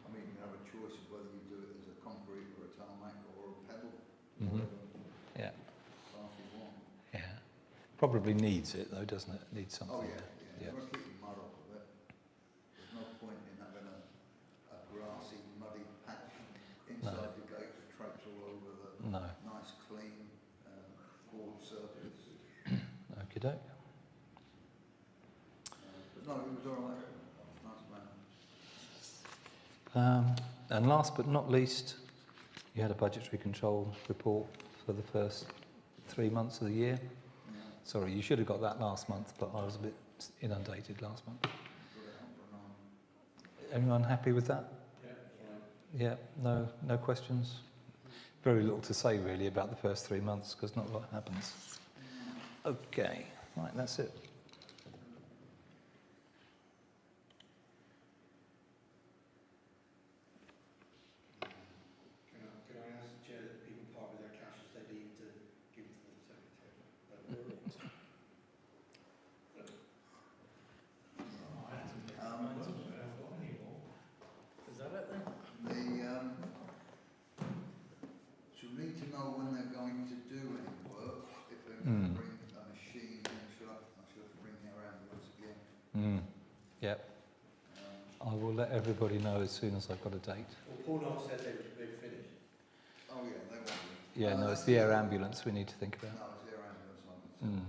I mean, you have a choice of whether you do it as a concrete or a tarmac or a pebble. Mhm. Yeah. Path you want. Yeah. Probably needs it though, doesn't it? Needs something. Oh yeah, Yeah. We're keeping mud off of it. There's no point in having a grassy, muddy patch inside the gate that traps all over the No. nice, clean, broad surface. Okie doke. But no, it was all right. Nice man. And last but not least, you had a budgetary control report for the first 3 months of the year. Yeah. Sorry, you should have got that last month, but I was a bit inundated last month. Got it up and on. Anyone happy with that? Yeah, Yeah, no questions? Very little to say really about the first 3 months because not a lot happens. Okay, right, that's it. Can I ask the chair that people part with their cash as they leave to give to the secretary? Is that it then? She'll need to know when they're going to do any work, if they're going to bring a machine in, she'll have to bring their ambulance again. Yep. I will let everybody know as soon as I've got a date. Well, Paul Knox said they've finished. Oh yeah, they want to. Yeah, no, it's the air ambulance we need to think No, about. it's their ambulance, I can say.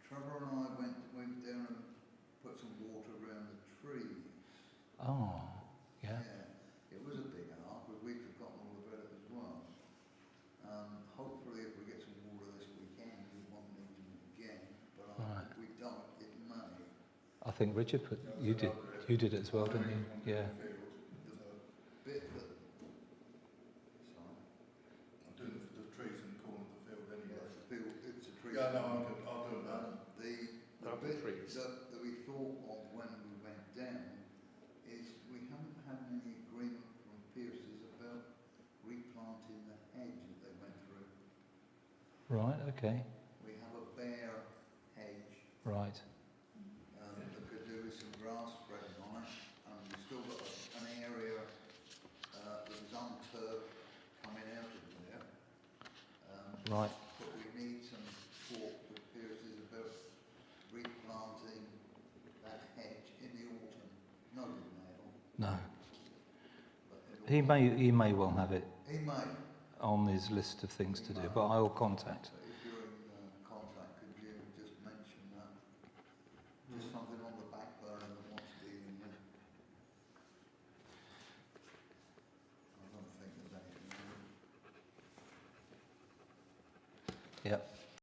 Trevor and I went down and put some water around the trees. Oh, yeah. It was a big arc, but we'd forgotten all about it as well. Hopefully if we get some water this weekend, we won't need them again, but Right. if we don't, it may. I think Richard, you did it as well, didn't you? Yeah. The bit that, sorry, I'm doing the trees in the corner of the field anyway. it's a tree. Yeah, no, I'll do that. The Apple bit trees. that we thought of when we went down is we Right, okay, We have a bare hedge, right. that could do with some grass spreading on it, and we've still got an area, that is unturfed coming out of there. Right. But we need some talk with Pierce's about replanting that hedge in the autumn. No good now, No. but it'll- He may well have it He may. on his list of things to do, but I will contact. So if you're in contact, could you just mention that? Just something on the back burner that wants dealing with. I don't think there's anything. Yep.